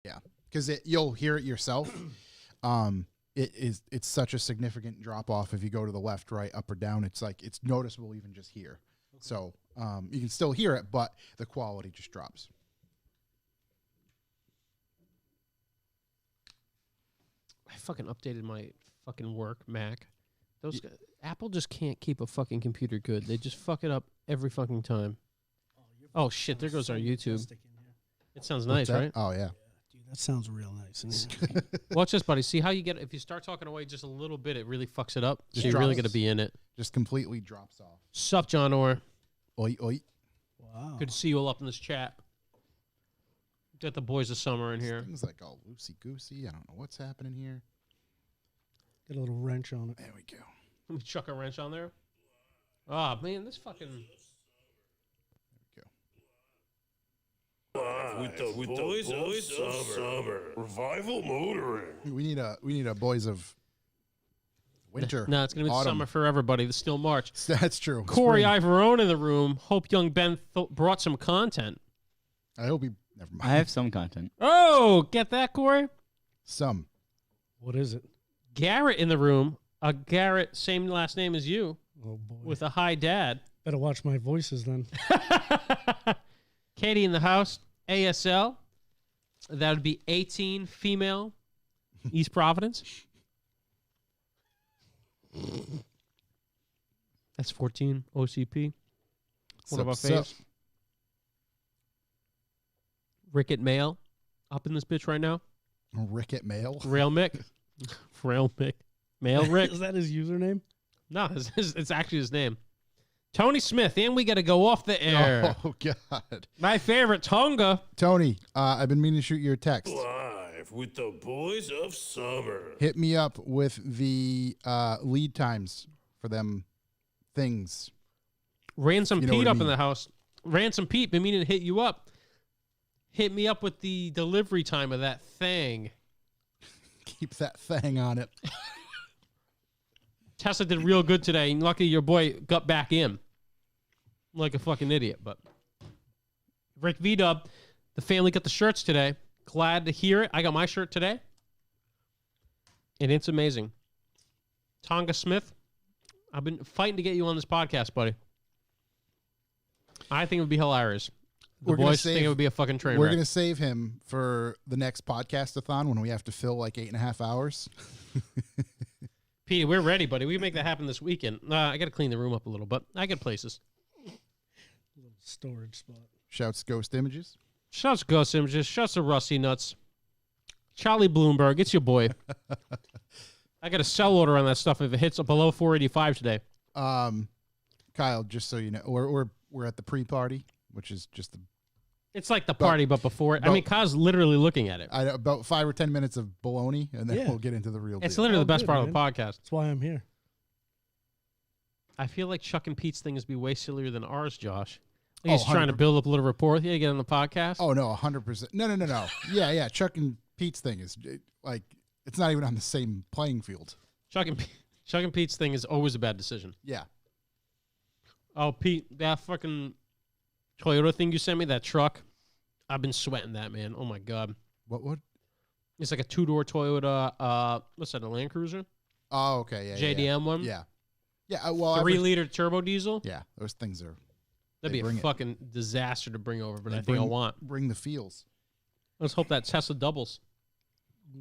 Yeah, because you'll hear it yourself. It's such a significant drop off if you go to the left, right, up or down. It's like it's noticeable even just here. Okay. So you can still hear it, but the quality just drops. I fucking updated my fucking work Mac. Those Apple just can't keep a fucking computer good. They just fuck it up every fucking time. Oh shit! There goes our YouTube. It sounds nice, right? Oh yeah. Dude, that sounds real nice. Watch this, buddy. See how you get if you start talking away just a little bit, it really fucks it up. Just so you're really gonna be in it. Just completely drops off. Sup, John Orr? Oi oi. Wow. Good to see you all up in this chat. Got the boys of summer in here. Things like all loosey goosey. I don't know what's happening here. Get a little wrench on it. There we go. Let me chuck a wrench on there. Ah, man, this fucking. With the boys of summer. Revival Motoring. We need a boys of winter. No, it's gonna be autumn. summer for everybody. It's still March. That's true. Corey Spring. Ivorone in the room. Hope YungBen brought some content. I hope he. Never mind. I have some content. Oh, get that, Corey? Some. What is it? Garrett in the room. Garrett, same last name as you, Oh boy. with a high dad. Better watch my voices then. Katie in the house. ASL. That would be 18 female. East Providence. That's 14 OCP. One of our faves. Rickett Mail. Up in this bitch right now. Rickett Mail. Rail Mick. Rail Mick. Mail Rick. Is that his username? No, it's actually his name. Tony Smith, and we got to go off the air. Oh, God. My favorite, Tonga. Tony, I've been meaning to shoot you a text. Live with the boys of summer. Hit me up with the lead times for them things. Ransom You know Pete what I up in mean. the house. Ransom Pete, been meaning to hit you up. Hit me up with the delivery time of that thing. Keep that thing on it. Tesla did real good today. And luckily, your boy got back in like a fucking idiot. But Rick V-Dub, the family got the shirts today. Glad to hear it. I got my shirt today. And it's amazing. Tonga Smith, I've been fighting to get you on this podcast, buddy. I think it would be hilarious. The boys think it would be a fucking train We're wreck. going to save him for the next podcast-a-thon when we have to fill like 8.5 hours. Pete, we're ready, buddy. We can make that happen this weekend. I got to clean the room up a little, but I got places. Little storage spot. Shouts Ghost Images. Shouts Ghost Images. Shouts to Rusty Nuts. Charlie Bloomberg. It's your boy. I got a sell order on that stuff if it hits below 485 today. Kyle, just so you know, we're at the pre-party, which is just It's like the party, but before it. I mean, Kyle's literally looking at it. about 5 or 10 minutes of baloney, and then we'll get into the real It's deal. literally the best good, part man. of the podcast. That's why I'm here. I feel like Chuck and Pete's thing is be way sillier than ours, Josh. Oh, He's trying to 100%. build up a little rapport with you, get on the podcast. Oh, no, 100%. No. Yeah. Chuck and Pete's thing is like, it's not even on the same playing field. Chuck and Pete's thing is always a bad decision. Yeah. Oh, Pete, that fucking Toyota thing you sent me, that truck, I've been sweating that, man. Oh, my God. What? It's like a two-door Toyota, what's that, a Land Cruiser? Oh, okay. Yeah. JDM one? Yeah. Yeah. Well, 3-liter turbo diesel? Yeah. Those things are. That'd They be a bring it. fucking disaster to bring over, but They I think I'll bring- want. Bring the feels. Let's hope that Tesla doubles. I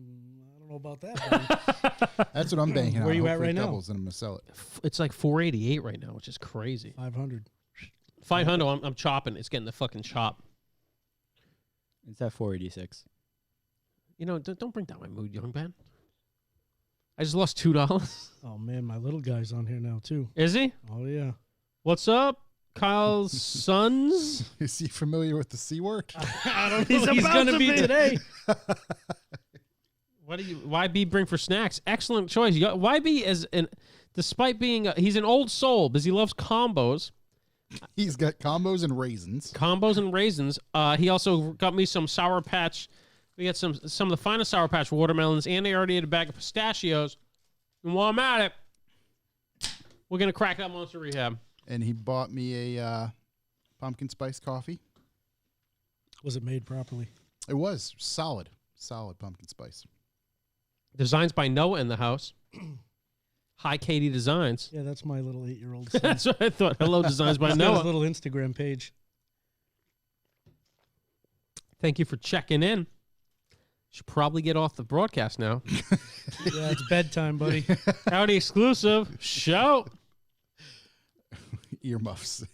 don't know about that. buddy. That's what I'm banking on. Where you at Hopefully right it now? doubles, and I'm going to sell it. It's like 488 right now, which is crazy. 500. 500, I'm chopping. It's getting the fucking chop. It's at 486. You know, don't bring down my mood, young Ben. I just lost $2. Oh, man, my little guy's on here now, too. Is he? Oh, yeah. What's up, Kyle's sons? Is he familiar with the C word? I don't know. He's about gonna to be be. today. What do you? YB bring for snacks? Excellent choice. YB is despite being he's an old soul because he loves combos. He's got combos and raisins. He also got me some Sour Patch. We got some of the finest Sour Patch watermelons, and they already had a bag of pistachios. And while I'm at it, we're gonna crack that Monster Rehab. And he bought me a pumpkin spice coffee. Was it made properly? It was solid. solid pumpkin spice. Designs by Noah in the house. Hi, Katie Designs. Yeah, that's my little 8-year-old. That's what I thought. Hello, Designs by He's got Noah. his little Instagram page. Thank you for checking in. Should probably get off the broadcast now. Yeah, it's bedtime, buddy. Howdy exclusive. Show. Earmuffs.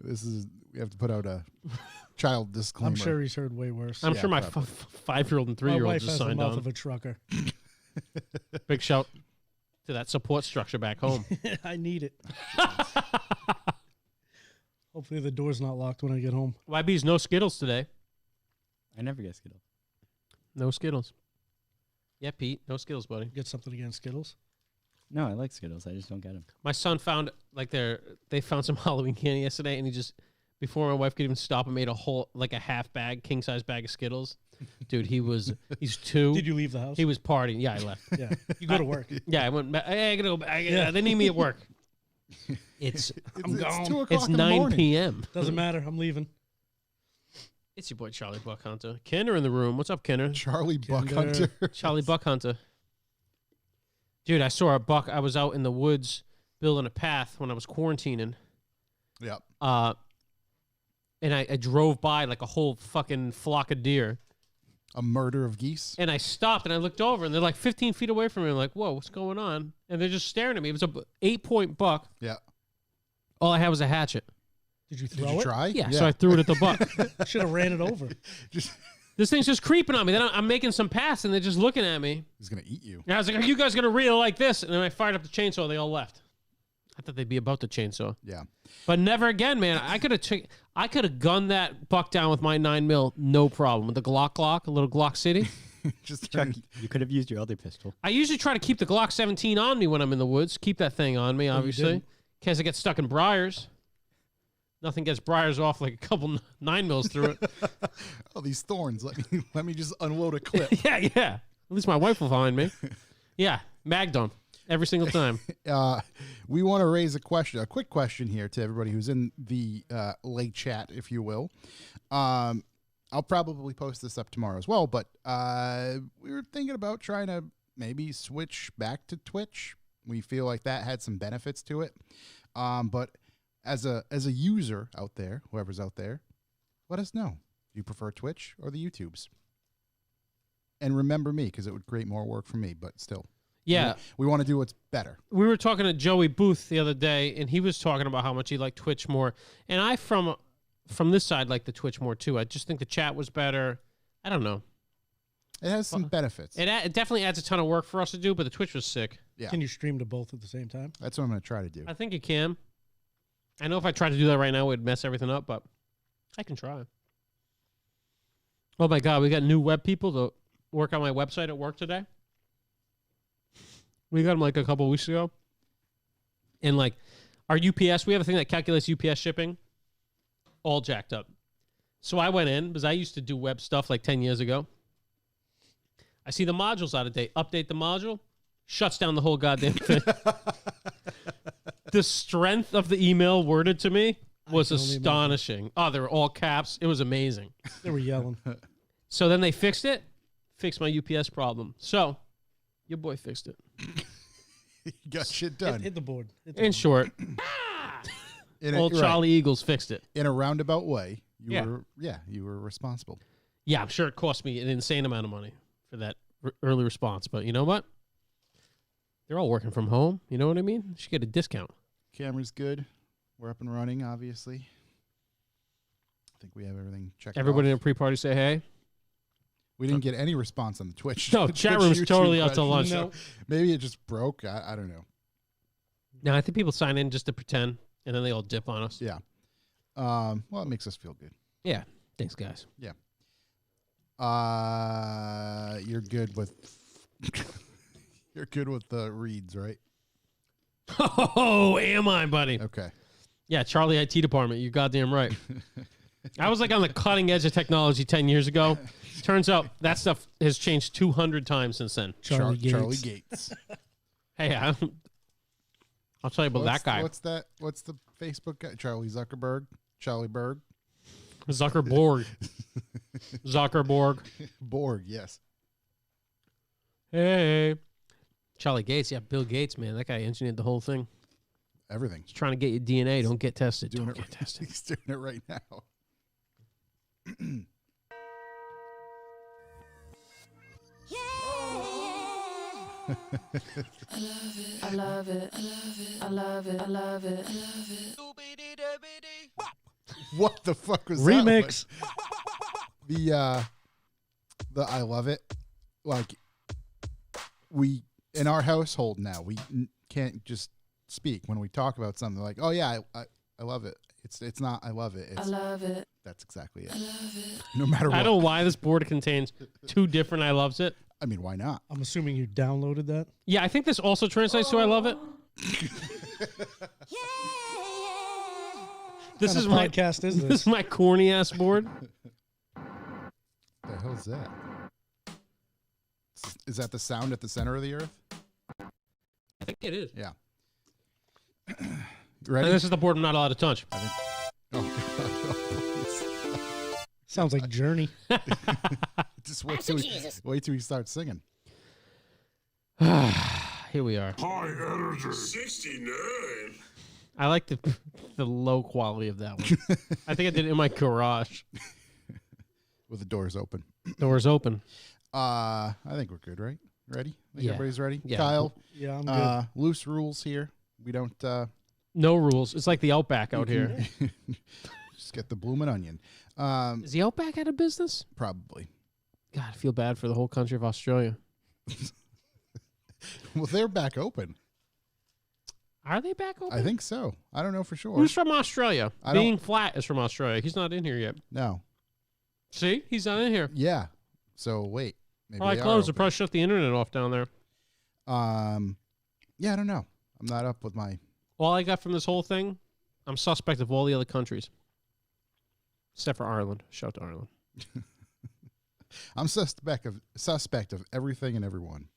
We have to put out a child disclaimer. I'm sure he's heard way worse. I'm Yeah, sure my probably. 5-year-old and My 3-year-old wife just has the signed mouth on. of a trucker. Big shout to that support structure back home. I need it. Hopefully the door's not locked when I get home. YB's no Skittles today. I never get Skittles. No Skittles. Yeah, Pete. No Skittles, buddy. Get something against Skittles. No, I like Skittles. I just don't get them. My son found they found some Halloween candy yesterday, and he just before my wife could even stop and made a half bag, king size bag of Skittles. Dude, he's 2. Did you leave the house? He was partying. Yeah, I left. Yeah. You go to work. Yeah, I went back. Hey, I gotta go back. Yeah. They need me at work. It's I'm gone. 2 o'clock it's in the 9 morning. p.m. Doesn't matter. I'm leaving. It's your boy Charlie Buckhunter. Kenner in the room. What's up, Kenner? Charlie Kinder. Buckhunter. Charlie Buckhunter. Dude, I saw a buck. I was out in the woods building a path when I was quarantining. Yep. And I drove by like a whole fucking flock of deer. A murder of geese. And I stopped and I looked over and they're like 15 feet away from me. I'm like, whoa, what's going on? And they're just staring at me. It was a 8-point buck. Yeah. All I had was a hatchet. Did you Did throw you it? try? Yeah, so I threw it at the buck. Should have ran it over. Just, This thing's just creeping on me. Then I'm making some pass and they're just looking at me. he's gonna eat you. And I was like, are you guys going to really like this? And then I fired up the chainsaw. They all left. I thought they'd be about the chainsaw. Yeah. But never again, man. I could have gunned that buck down with my 9mm, no problem. With the Glock, a little Glock City. Just Chuck, turn, you could have used your other pistol. I usually try to keep the Glock 17 on me when I'm in the woods. Keep that thing on me, you obviously. In didn't. case I get stuck in briars. Nothing gets briars off like a couple 9mm through it. oh, these thorns. Let me just unload a clip. Yeah. At least my wife will find me. Yeah, magged on every single time. We want to raise a quick question here to everybody who's in the late chat, if you will. I'll probably post this up tomorrow as well, but we were thinking about trying to maybe switch back to Twitch. We feel like that had some benefits to it. But as a user out there, whoever's out there, let us know. Do you prefer Twitch or the YouTubes? And remember me, because it would create more work for me, but still. Yeah. We want to do what's better. We were talking to Joey Booth the other day, and he was talking about how much he liked Twitch more. And I, from this side, like the Twitch more, too. I just think the chat was better. I don't know. It has some benefits. It definitely adds a ton of work for us to do, but the Twitch was sick. Yeah. Can you stream to both at the same time? That's what I'm going to try to do. I think you can. I know if I tried to do that right now, it would mess everything up, but I can try. Oh, my God. We got new web people to work on my website at work today. We got them like a couple of weeks ago. And like our UPS, we have a thing that calculates UPS shipping, all jacked up. So I went in because I used to do web stuff like 10 years ago. I see the module's out of date. Update the module, shuts down the whole goddamn thing. The strength of the email worded to me was astonishing. Oh, they were all caps. It was amazing. They were yelling. So then they fixed my UPS problem. So your boy fixed it. You got shit done. Hit the board. In short, old Charlie Eagles fixed it. In a roundabout way, you Yeah. were responsible. Yeah, I'm sure it cost me an insane amount of money for that early response. But you know what? They're all working from home. You know what I mean? You should get a discount. Camera's good. We're up and running, obviously. I think we have everything checked Everybody in off. a pre-party say hey. We didn't get any response on the Twitch. No, Twitch chat room's YouTube totally up to question. lunch. No. Maybe it just broke. I don't know. No, I think people sign in just to pretend, and then they all dip on us. Yeah. Well, it makes us feel good. Yeah. Thanks, guys. Yeah. You're good with you're good with the reads, right? Oh, am I, buddy? Okay. Yeah, Charlie IT department. You're goddamn right. I was like on the cutting edge of technology 10 years ago. Turns out that stuff has changed 200 times since then. Charlie Gates. Gates. Hey, I'll tell you about that guy. What's that? What's the Facebook guy? Charlie Zuckerberg? Charlie Berg? Zuckerberg. Zuckerberg. Borg, yes. Hey. Charlie Gates. Yeah, Bill Gates, man. That guy engineered the whole thing. Everything. He's trying to get your DNA. Don't get tested. Doing Don't it, get tested. He's doing it right now. I love it. I love it. I love it. What the fuck was Remix. that? The I love it. Like, we in our household now, we can't just speak when we talk about something like, oh yeah, I love it. It's not I love it. It's, I love it. That's exactly it. No matter what. I don't know why this board contains two different I loves it. I mean, why not? I'm assuming you downloaded that. Yeah, I think this also translates to I love it. This is my podcast is This this? is my corny ass board. The hell is that? Is that the sound at the center of the earth? I think it is. Yeah. And Ready? this is the board I'm not allowed to touch. Oh, Sounds like Journey. just wait till he starts singing. Here we are. High energy. 69. I like the low quality of that one. I think I did it in my garage. With the doors open. Doors open. I think we're good, right? Ready? Think Yeah. everybody's ready? Yeah. Kyle, Yeah, I'm good. loose rules here. We don't No rules. It's like the Outback out here. just get the bloomin' onion. Is the Outback out of business? Probably. God, I feel bad for the whole country of Australia. Well, they're back open. Are they back open? I think so. I don't know for sure. Who's from Australia? I don't- Being Flat is from Australia. He's not in here yet. No. See? He's not in here. Yeah. So wait. Maybe Probably they are closed. They open. probably shut the internet off down there. Yeah, I don't know. I'm not up with my. All I got from this whole thing, I'm suspect of all the other countries. Except for Ireland. Shout to Ireland. I'm suspect of everything and everyone.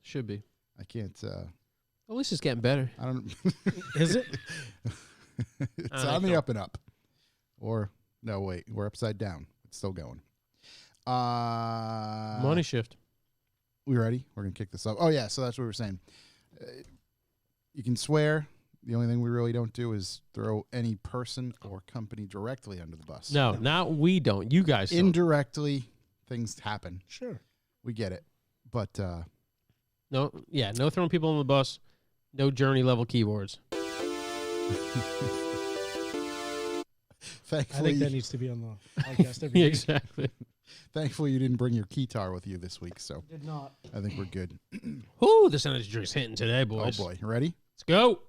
Should be. I can't. At least it's getting better. I don't. Is it? It's I on the think so. up and up. Or no, wait, we're upside down. It's still going. Money shift. We ready? We're gonna kick this up. Oh yeah, so that's what we were saying. You can swear. The only thing we really don't do is throw any person or company directly under the bus. No, not we don't. You guys don't. Indirectly, things happen. Sure. We get it, but No throwing people on the bus. No journey level keyboards. I thankfully, think that needs to be on the podcast every Yeah, day. exactly. thankfully you didn't bring your guitar with you this week, so Did not. I think we're good. Ooh, this energy drink's hitting today, boys. Oh boy, ready? Let's go.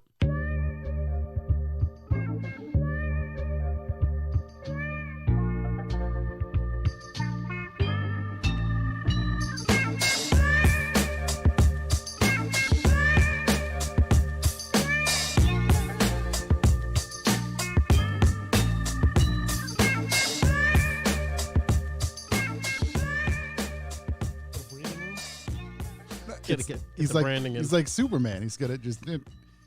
Get He's the like branding in. he's like Superman. He's gonna just.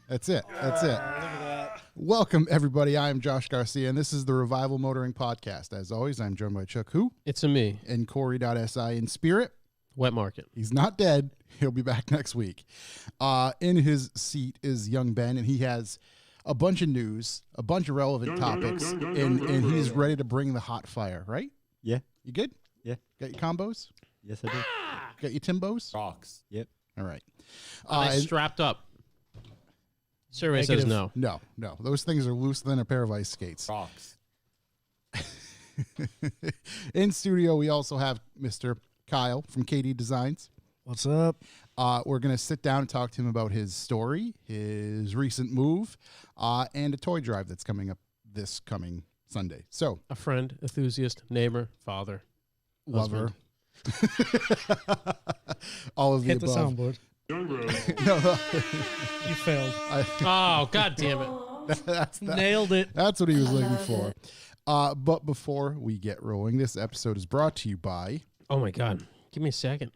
That's it. That's it. Look at that. Welcome everybody. I am Josh Garcia, and this is the Revival Motoring Podcast. As always, I'm joined by Chuck Who It's a me. and Corey.si in spirit. Wet market. He's not dead. He'll be back next week. In his seat is YungBen, and he has a bunch of news, a bunch of relevant topics, and he's ready to bring the hot fire, right? Yeah. You good? Yeah. Got your combos? Yes, I do. Got your Timbos? Rocks. Yep. All right. Are they and- strapped up? Survey says Negative. no. no. Those things are looser than a pair of ice skates. Rocks. In studio, we also have Mr. Kyle from KD Designs. What's up? We're going to sit down and talk to him about his story, his recent move, and a toy drive that's coming up this coming Sunday. So, A friend, enthusiast, neighbor, father, lover. husband. All of Hit the the above. soundboard. No, You failed. Oh, God damn it. that's Nailed it. That's what he was looking for. But before we get rolling, this episode is brought to you by Oh, my God. Give me a second.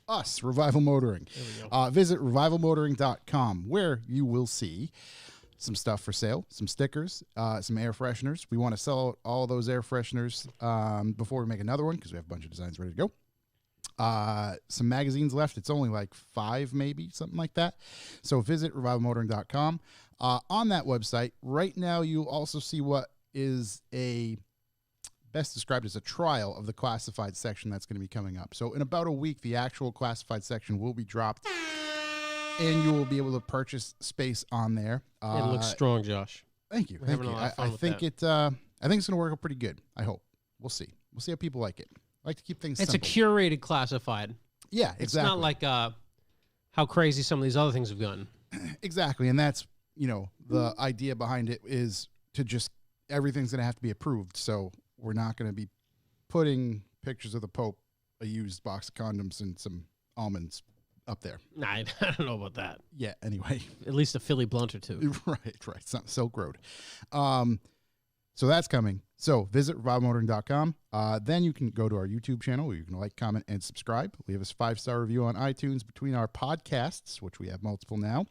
us, Revival Motoring. There we go. Visit revivalmotoring.com, where you will see some stuff for sale, some stickers, some air fresheners. We want to sell all those air fresheners before we make another one because we have a bunch of designs ready to go. Some magazines left. It's only like 5, maybe, something like that. So visit revivalmotoring.com. On that website, right now, you'll also see what is best described as a trial of the classified section that's going to be coming up. So in about a week, the actual classified section will be dropped, and you will be able to purchase space on there. It looks strong, Josh. Thank you. We're Thank having you. a lot of fun I with think that. I think it's going to work out pretty good. I hope. We'll see. We'll see how people like it. I like to keep things It's simple. a curated classified. Yeah, exactly. It's not like how crazy some of these other things have gotten. Exactly, and that's, the idea behind it is to just, everything's going to have to be approved, so we're not going to be putting pictures of the Pope, a used box of condoms, and some almonds up there. Nah, I don't know about that. Yeah, anyway. At least a Philly blunt or two. Right. Silk Road. So that's coming. So visit revivalmotoring.com. Then you can go to our YouTube channel where you can like, comment, and subscribe. Leave us a 5-star review on iTunes between our podcasts, which we have multiple now.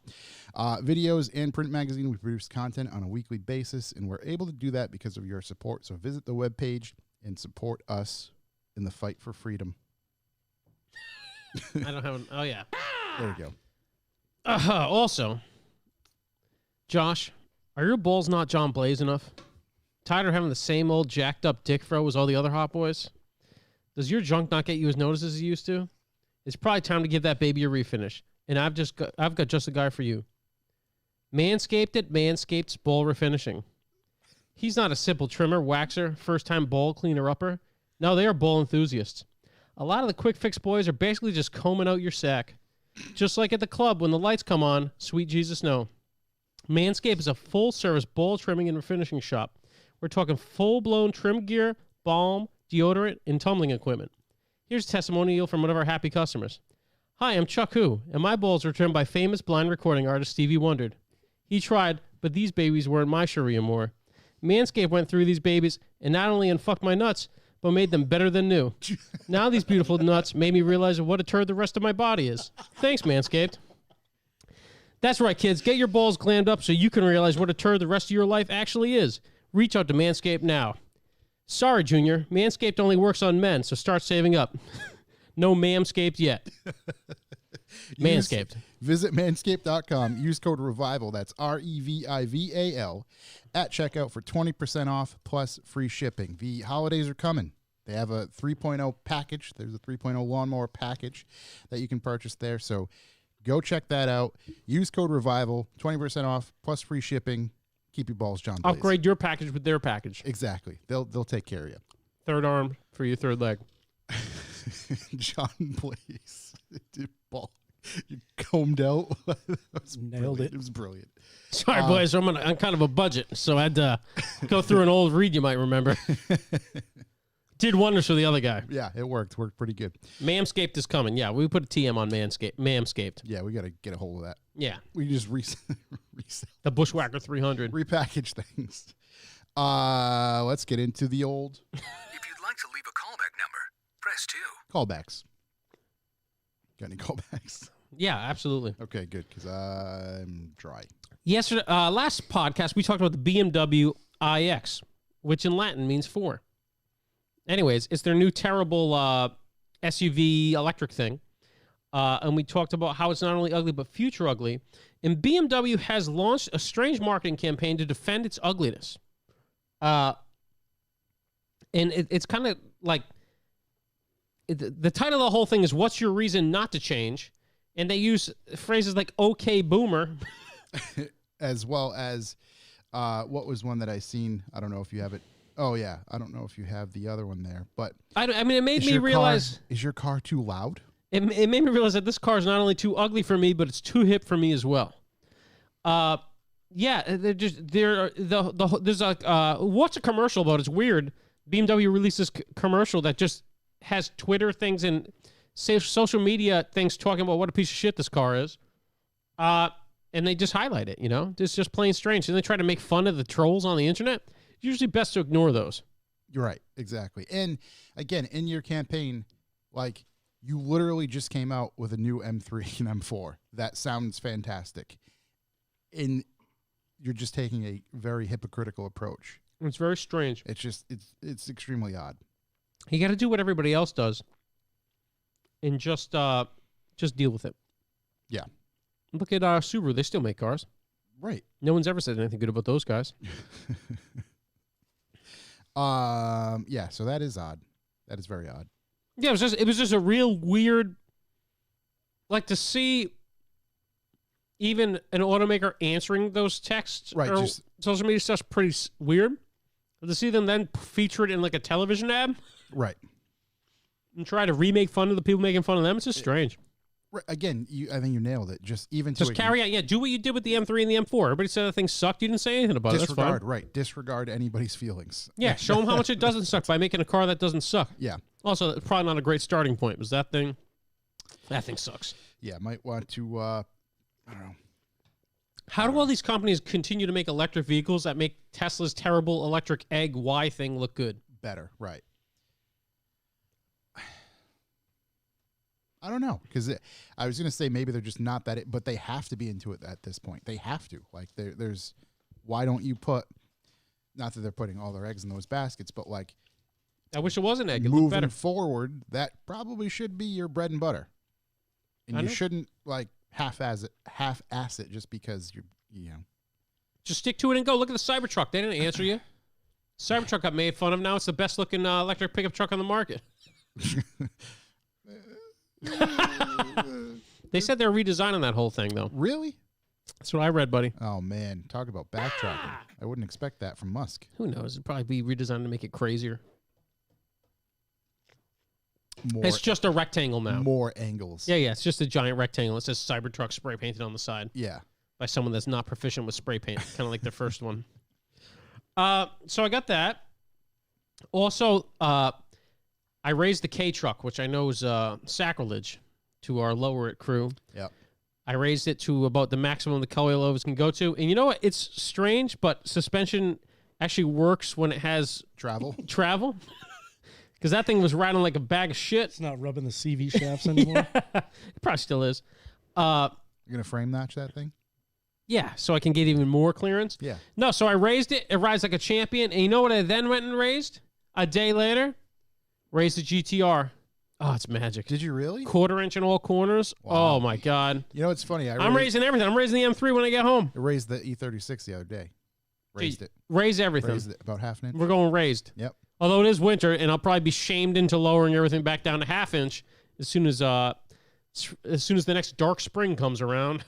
Videos and print magazine. We produce content on a weekly basis, and we're able to do that because of your support. So visit the webpage and support us in the fight for freedom. I don't have oh, yeah. There you go. Also, Josh, are your balls not John Blaze enough? Tired of having the same old jacked up dick fro as all the other hot boys? Does your junk not get you as noticed as it used to? It's probably time to give that baby a refinish. And I've got just the guy for you. Manscaped at Manscaped's Ball Refinishing. He's not a simple trimmer, waxer, first-time ball cleaner-upper. No, they are ball enthusiasts. A lot of the quick fix boys are basically just combing out your sack. Just like at the club when the lights come on, sweet Jesus no. Manscaped is a full-service ball trimming and refinishing shop. We're talking full-blown trim gear, balm, deodorant, and tumbling equipment. Here's a testimonial from one of our happy customers. Hi, I'm Chuck Hu, and my balls were trimmed by famous blind recording artist Stevie Wonder. He tried, but these babies weren't my Sharia more. Manscaped went through these babies and not only unfucked my nuts, but made them better than new. Now these beautiful nuts made me realize what a turd the rest of my body is. Thanks, Manscaped. That's right, kids. Get your balls glammed up so you can realize what a turd the rest of your life actually is. Reach out to Manscaped now. Sorry, Junior. Manscaped only works on men, so start saving up. No Manscaped yet. Manscaped. Visit manscaped.com. Use code REVIVAL. That's REVIVAL at checkout for 20% off plus free shipping. The holidays are coming. They have a 3.0 package. There's a 3.0 lawnmower package that you can purchase there. So go check that out. Use code REVIVAL. 20% off plus free shipping. Keep your balls, John Blaze. Upgrade your package with their package. Exactly. They'll take care of you. Third arm for your third leg. John Blaze. You combed out. Nailed it. It was brilliant. Sorry, boys. I'm kind of a budget, so I had to go through an old read you might remember. Did wonders for the other guy. Yeah, it worked. Worked pretty good. Manscaped is coming. Yeah, we put a TM on Manscaped. Yeah, we got to get a hold of that. Yeah. We just The Bushwhacker 300. repackage things. Let's get into the old If you'd like to leave a callback number, press 2. callbacks. Got any callbacks? Yeah, absolutely. Okay, good, because I'm dry. Yesterday, last podcast, we talked about the BMW iX, which in Latin means 4. Anyways, it's their new terrible SUV electric thing. And we talked about how it's not only ugly, but future ugly. And BMW has launched a strange marketing campaign to defend its ugliness. And it's kind of like the title of the whole thing is "What's Your Reason Not to Change?" And they use phrases like "Okay, Boomer," As well as what was one that I seen? I don't know if you have it. Oh yeah, I don't know if you have the other one there, but I mean, it made is me your realize is your car too loud? it made me realize that this car is not only too ugly for me, but it's too hip for me as well. Yeah, there's like what's a commercial about? It's weird. BMW released this commercial that just has Twitter things and social media things talking about what a piece of shit this car is. And they just highlight it, It's just plain strange. And they try to make fun of the trolls on the internet. It's usually best to ignore those. You're right, exactly. And again, in your campaign, like you literally just came out with a new M3 and M4. That sounds fantastic. And you're just taking a very hypocritical approach. It's very strange. It's just it's extremely odd. You got to do what everybody else does, and just deal with it. Yeah. Look at Subaru; they still make cars. Right. No one's ever said anything good about those guys. Yeah. So that is odd. That is very odd. Yeah, it was just a real weird. Like to see even an automaker answering those texts, Right, or just- social media stuff's pretty weird. But to see them then feature it in like a television ad Right. and try to remake fun of the people making fun of them, it's just strange. Right. Again, I think you nailed it. Just even Just carry on. Yeah, do what you did with the M3 and the M4. Everybody said that thing sucked. You didn't say anything about it. That's fine. disregard. Right. Disregard anybody's feelings. Yeah, show them how much it doesn't suck by making a car that doesn't suck. Yeah. Also, that's probably not a great starting point. Was that thing sucks. Yeah. Might want to. I don't know. How do all these companies continue to make electric vehicles that make Tesla's terrible electric egg Y thing look good? Better. Right. I don't know, because I was going to say maybe they're just not that, but they have to be into it at this point. They have to. Like, there's, why don't you put, not that they're putting all their eggs in those baskets, but like, I wish it was an egg. It looked moving better. forward, that probably should be your bread and butter. And I you know. shouldn't like half-ass it just because you know. Just stick to it and go. Look at the Cybertruck. They didn't answer you. Cybertruck got made fun of. Now it's the best looking electric pickup truck on the market. They said they're redesigning that whole thing, though. Really? That's what I read, buddy. Oh man, talk about backtracking. I wouldn't expect that from Musk. Who knows? It'd probably be redesigned to make it crazier. More, It's just a rectangle now. more angles. Yeah, it's just a giant rectangle. It says Cybertruck spray painted on the side Yeah. by someone that's not proficient with spray paint, kind of like the first one. So I got that. Also, I raised the K truck, which I know is sacrilege to our lower it crew. Yep. I raised it to about the maximum the coilovers can go to. And you know what? It's strange, but suspension actually works when it has Travel. travel. Because that thing was riding like a bag of shit. It's not rubbing the CV shafts anymore. It probably still is. You're gonna frame notch that thing? Yeah, so I can get even more clearance. Yeah. No, so I raised it. It rides like a champion. And you know what I then went and raised? A day later, raised the GTR. Oh, it's magic. Did you really? 1/4 inch in all corners. Wow. Oh, my God. You know what's funny? I'm raising everything. I'm raising the M3 when I get home. I raised the E36 the other day. Raised it. Raise everything. Raised it about half an inch. We're going raised. Yep. Although it is winter, and I'll probably be shamed into lowering everything back down to 1/2 inch as soon as the next dark spring comes around.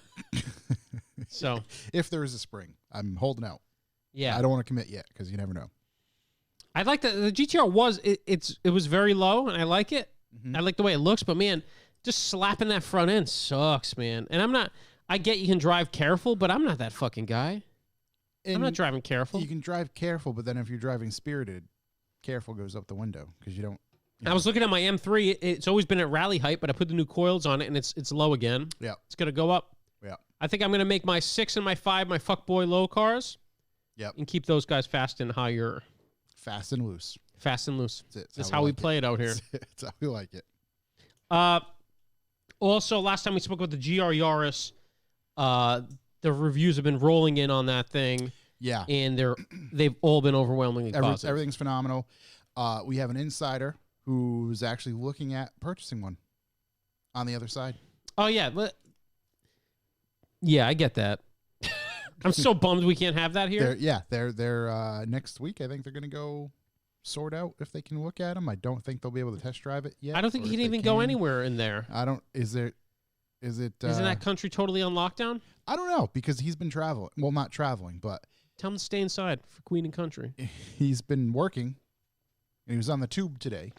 So, If there is a spring, I'm holding out. yeah. I don't want to commit yet because you never know. I like that the GTR was it was very low, and I like it. Mm-hmm. I like the way it looks, but man, just slapping that front end sucks, man. And I get you can drive careful, but I'm not that fucking guy. I'm not driving careful. You can drive careful, but then if you're driving spirited, careful goes up the window because you don't. I was looking at my M3. It's always been at rally height, but I put the new coils on it, and it's low again. Yeah. It's gonna go up. Yeah. I think I'm gonna make my 6 and my 5 my fuckboy low cars. Yep. And keep those guys fast and higher, Fast and loose. fast and loose. That's it. That's how we like play it out here. That's how we like it. Also, last time we spoke about the GR Yaris, the reviews have been rolling in on that thing, Yeah. and they've all been overwhelmingly positive. Everything's phenomenal. We have an insider who's actually looking at purchasing one on the other side. Oh yeah, yeah, I get that. I'm so bummed we can't have that here. They're next week. I think they're going to go sort out if they can look at them. I don't think they'll be able to test drive it yet. I don't think or you if can they even go anywhere in there. I don't. Is it? Isn't that country totally on lockdown? I don't know because he's been traveling. Well, not traveling, but Tell him to stay inside for Queen and Country. he's been working. And he was on the tube today.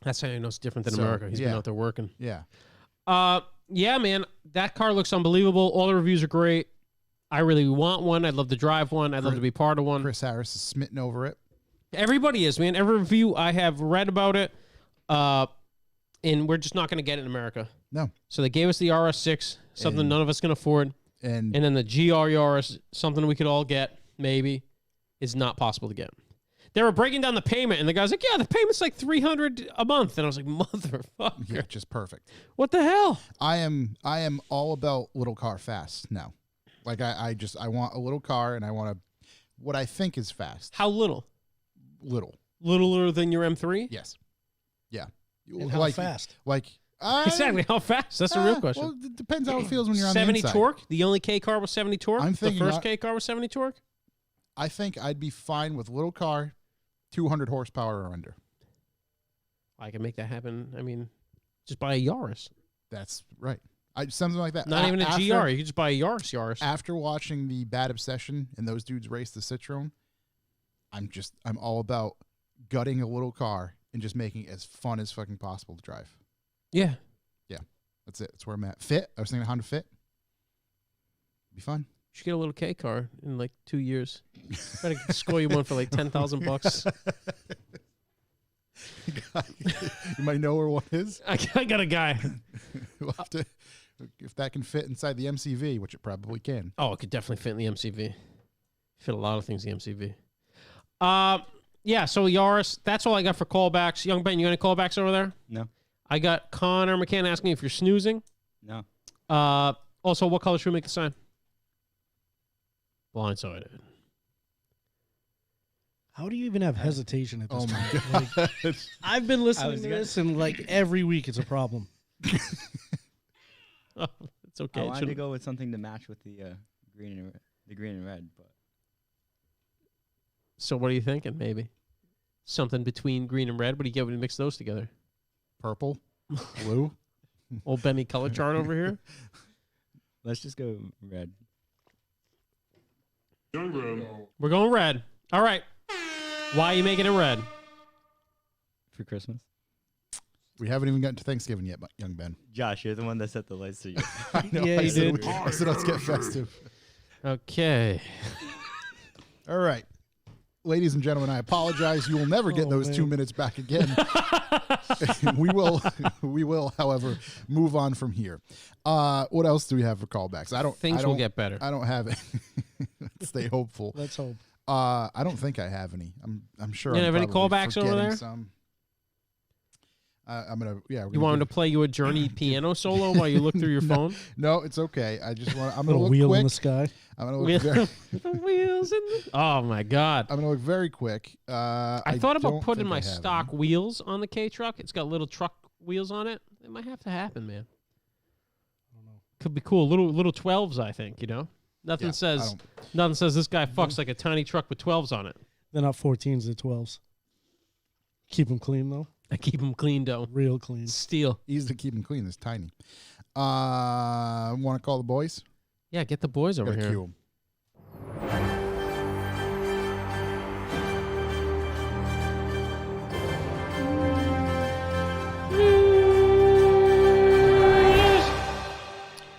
That's how I know it's different than So, America. He's been yeah. out there working. Yeah. Yeah, man, that car looks unbelievable. All the reviews are great. I really want one. I'd love to drive one. I'd love to be part of one. Chris Harris is smitten over it. Everybody is, man. Every review I have read about it, and we're just not going to get it in America. No. So they gave us the RS6, something And- none of us can afford, And and then the GR Yaris, something we could all get, maybe, is not possible to get. They were breaking down the payment, and the guy's like, yeah, the payment's like $300 a month. And I was like, motherfucker, yeah, just perfect. what the hell? I am all about little car fast now. Like I want a little car, and I want what I think is fast. How little? Little. Littler than your M3? Yes. Yeah. And how fast? Like Exactly. How fast? That's the real question. Well, it depends how it feels when you're on 70 the inside. torque? The only K car with 70 torque? I'm thinking the first K car with 70 torque? I think I'd be fine with little car, 200 horsepower or under. I can make that happen. I mean, just buy a Yaris. That's right. Something like that. Not even a GR. You can just buy a Yaris. After watching the Bad Obsession and those dudes race the Citroen, I'm all about gutting a little car and just making it as fun as fucking possible to drive. Yeah. Yeah. That's it. That's where I'm at. Fit. I was thinking Honda Fit. Be fun. You should get a little K car in like 2 years. Better score you one for like $10,000. You might know where one is. I got a guy. We'll have to, if that can fit inside the MCV, which it probably can. Oh, it could definitely fit in the MCV. Fit a lot of things in the MCV. Yeah, so Yaris, that's all I got for callbacks. YungBen, you got any callbacks over there? No. I got Connor McCann asking if you're snoozing. No. Also, what color should we make the sign? Blindsided. How do you even have hesitation at this Oh point? my god! Like, I've been listening to this, and like every week it's a problem. Oh, it's okay. I It wanted to shouldn't- go with something to match with the green and red, but So what are you thinking, maybe? Something between green and red? What do you get when you mix those together? Purple, blue. Old Benny color chart over here? let's just go red. We're going red. All right. Why are you making it red? For Christmas. We haven't even gotten to Thanksgiving yet, YungBen. Josh, you're the one that set the lights to you. I know. Yeah, I you said did. I said let's get festive. Okay. All right. Ladies and gentlemen, I apologize. You will never get Oh, those man. 2 minutes back again. we will, however, move on from here. What else do we have for callbacks? Things I will don't- get better. I don't have it. Stay hopeful. Let's hope. I don't think I have any. I'm sure. You I'm have any probably callbacks over forgetting there? Some. I'm gonna. Yeah. You want him to play you a Journey piano solo while you look through your phone? No, it's okay. I just want. I'm gonna Little look wheel quick. in the sky. I'm gonna look. Very, The wheels in the... Oh, my God. I'm gonna look very quick. I thought about don't putting think my I have stock any. wheels on the K truck. It's got little truck wheels on it. It might have to happen, man. Could be cool. Little 12s, I think, you know? Nothing Yeah, says this guy fucks like a tiny truck with 12s on it. They're not 14s, they're 12s. Keep them clean though. I keep them clean, though. Real clean. Steel. Easy to keep them clean. It's tiny. Want to call the boys? Yeah, get the boys over Gotta here. cue 'em.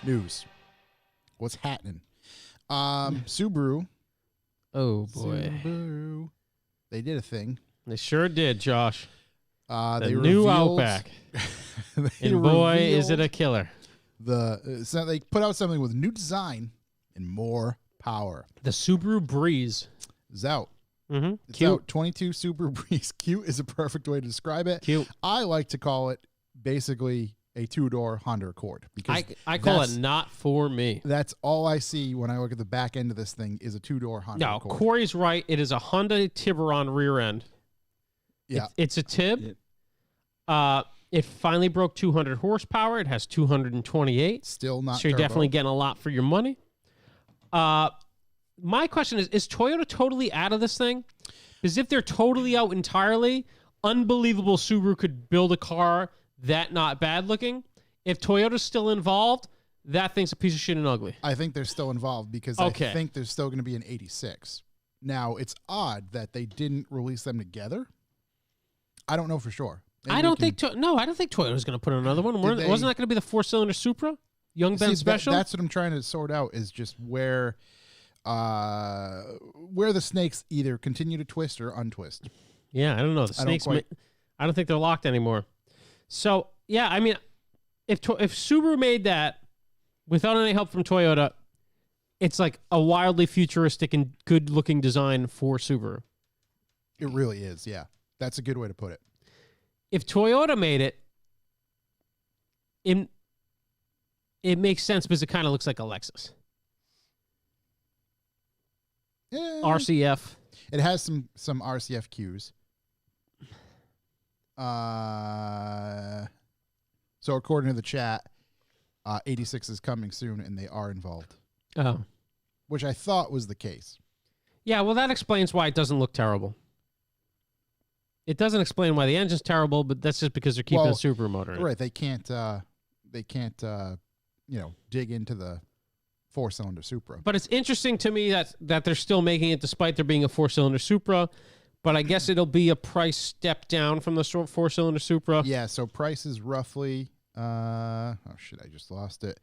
News. What's happening? Subaru. Oh, boy. Subaru. They did a thing. They sure did, Josh. They The new revealed- Outback. they And boy, is it revealed a killer. so they put out something with new design and more power. The Subaru Breeze. It's out. Mm-hmm. It's Cute. out. 22 Subaru Breeze. Cute is a perfect way to describe it. Cute. I like to call it basically a two-door Honda Accord because I call that's- it not for me. That's all I see when I look at the back end of this thing is a two-door Honda No, Accord. Corey's right. It is a Honda Tiburon rear end. Yeah. It's a Tib. Yep. It finally broke 200 horsepower. It has 228. Still not So you're turbo. definitely getting a lot for your money. My question is Toyota totally out of this thing? Because if they're totally out entirely, unbelievable Subaru could build a car that not bad looking. If Toyota's still involved, that thing's a piece of shit and ugly. I think they're still involved because Okay. I think there's still going to be an 86. Now, it's odd that they didn't release them together. I don't know for sure. Maybe I we don't can- think I don't think Toyota's going to put another one. Did they- Wasn't that going to be the 4-cylinder Supra? YungBen See, special? that's what I'm trying to sort out is just where the snakes either continue to twist or untwist. Yeah, I don't know. The I don't snakes. quite- I don't think they're locked anymore. So yeah, I mean, if Subaru made that without any help from Toyota, it's like a wildly futuristic and good-looking design for Subaru. It really is. Yeah, that's a good way to put it. If Toyota made it, it makes sense because it kind of looks like a Lexus. RCF. It has some RCF cues. So according to the chat, 86 is coming soon, and they are involved, Oh. which I thought was the case. Yeah, well, that explains why it doesn't look terrible. It doesn't explain why the engine's terrible, but that's just because they're keeping a super motor in it. Right? They can't dig into the 4-cylinder Supra. But it's interesting to me that they're still making it despite there being a 4-cylinder Supra. But I guess it'll be a price step down from the 4-cylinder Supra. Yeah, so price is roughly I just lost it.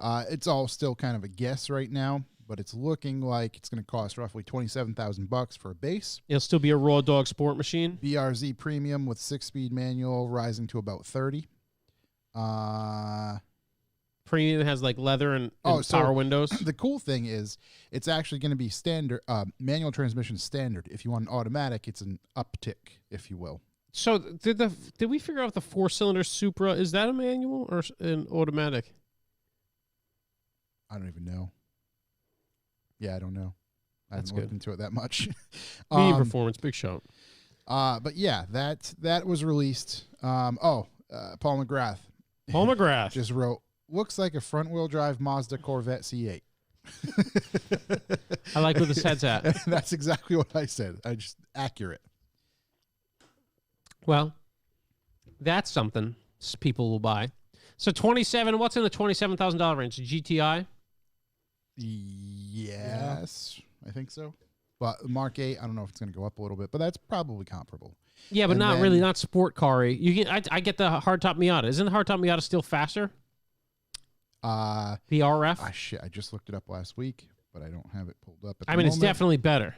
It's all still kind of a guess right now, but it's looking like it's going to cost roughly $27,000 for a base. It'll still be a raw dog sport machine. BRZ premium with 6-speed manual rising to about 30. Premium has like leather and power windows. The cool thing is it's actually going to be standard manual transmission standard. If you want an automatic, it's an uptick, if you will. So did we figure out the 4-cylinder Supra, is that a manual or an automatic? I don't even know. Yeah, I don't know. I That's haven't looked good. into it that much. Medium performance, big shout. But yeah, that was released. Paul McGrath. Paul McGrath. Just wrote, looks like a front-wheel drive Mazda Corvette C8. I like where this head's at. That's exactly what I said. Accurate. Well, that's something people will buy. So 27, what's in the $27,000 range? GTI? Yes, I think so. But Mark 8, I don't know if it's going to go up a little bit, but that's probably comparable. Yeah, but And not then- really, not sport car-y. I get the hardtop Miata. Isn't the hardtop Miata still faster? The RF? I just looked it up last week, but I don't have it pulled up. I mean, it's definitely better.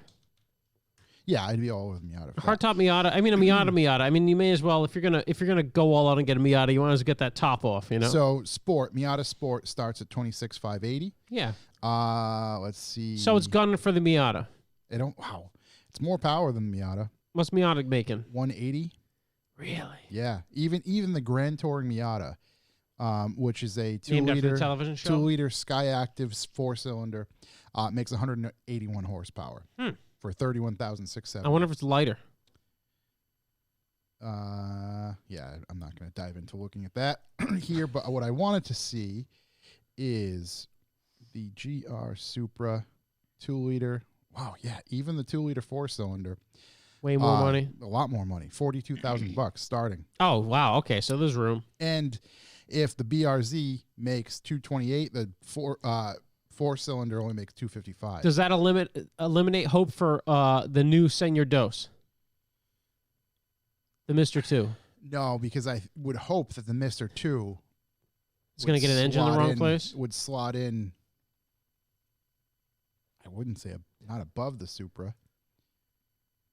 Yeah, I'd be all over the Miata. for that. Hardtop Miata. I mean, a Miata. I mean, you may as well if you're gonna go all out and get a Miata, you want to get that top off, you know. So Miata Sport starts at $26,580. Yeah. Let's see. So it's gunning for the Miata. Wow, it's more power than the Miata. What's Miata making? 180. Really? Yeah, even the Grand Touring Miata, which is a Named after the 2-liter television show? 2-liter Skyactiv 4-cylinder, makes 181 horsepower for $31,670. I wonder if it's lighter. Yeah, I'm not going to dive into looking at that here, but what I wanted to see is the GR Supra 2-liter. Wow, yeah, even the 2-liter 4-cylinder. Way more money. A lot more money. $42,000 starting. Oh wow. Okay, so there's room. And if the BRZ makes 228, the 4-cylinder only makes 255. Does that eliminate hope for the new Senior Dos? The Mr. 2. No, because I would hope that the Mr. 2 It's going to get an engine in the wrong place? Would slot in, I wouldn't say not above the Supra.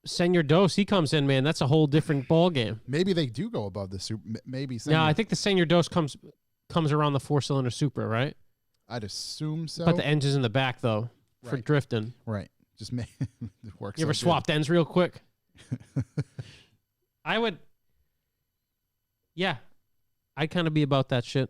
Senior Dos, he comes in, man. That's a whole different ball game. Maybe they do go above the Supra. Maybe. No, I think the Senior Dos comes around the 4-cylinder Supra, right? I'd assume so. But the engine's in the back, though, for Right. drifting. Right. Just it works. You ever so good. swapped ends real quick? I would. Yeah, I'd kind of be about that shit.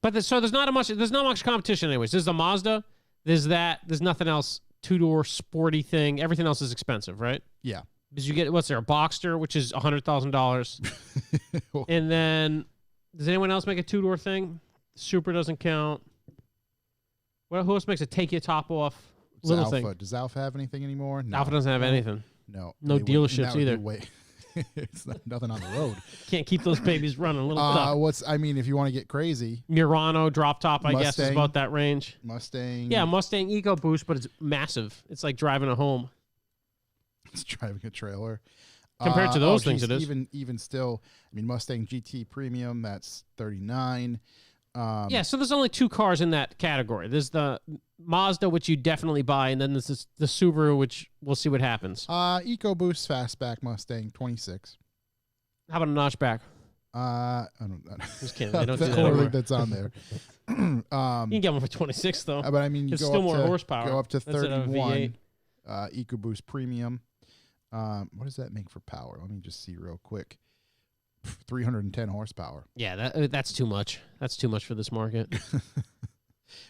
But so there's not much competition, anyways. There's the Mazda. There's that. There's nothing else. 2-door sporty thing. Everything else is expensive, right? Yeah. Because you get what's there? A Boxster, which is $100,000, and then does anyone else make a 2-door thing? Supra doesn't count. Well, who else makes a take your top off little Alpha. thing? Does Alpha have anything anymore? No. Alpha doesn't have anything. No. No They wouldn't- dealerships that would be either. it's nothing on the road. Can't keep those babies running. A little tough. If you want to get crazy, Murano drop top, I guess, is Mustang. about that range. Mustang. Yeah, Mustang EcoBoost, but it's massive. It's like driving a home. It's driving a trailer. Compared to those things, it is. Even still, I mean, Mustang GT Premium, that's $39. Yeah, so there's only 2 cars in that category. There's the Mazda, which you definitely buy, and then there's the Subaru, which we'll see what happens. EcoBoost Fastback Mustang, $26. How about a notchback? I don't. Just kidding. They don't do I that don't anymore. think that's on there. You can get one for 26 though. But I mean, you It's go still up more to, horsepower. Go up to That's a 31. V8. EcoBoost Premium. What does that make for power? Let me just see real quick. 310 horsepower. Yeah, that's too much. That's too much for this market.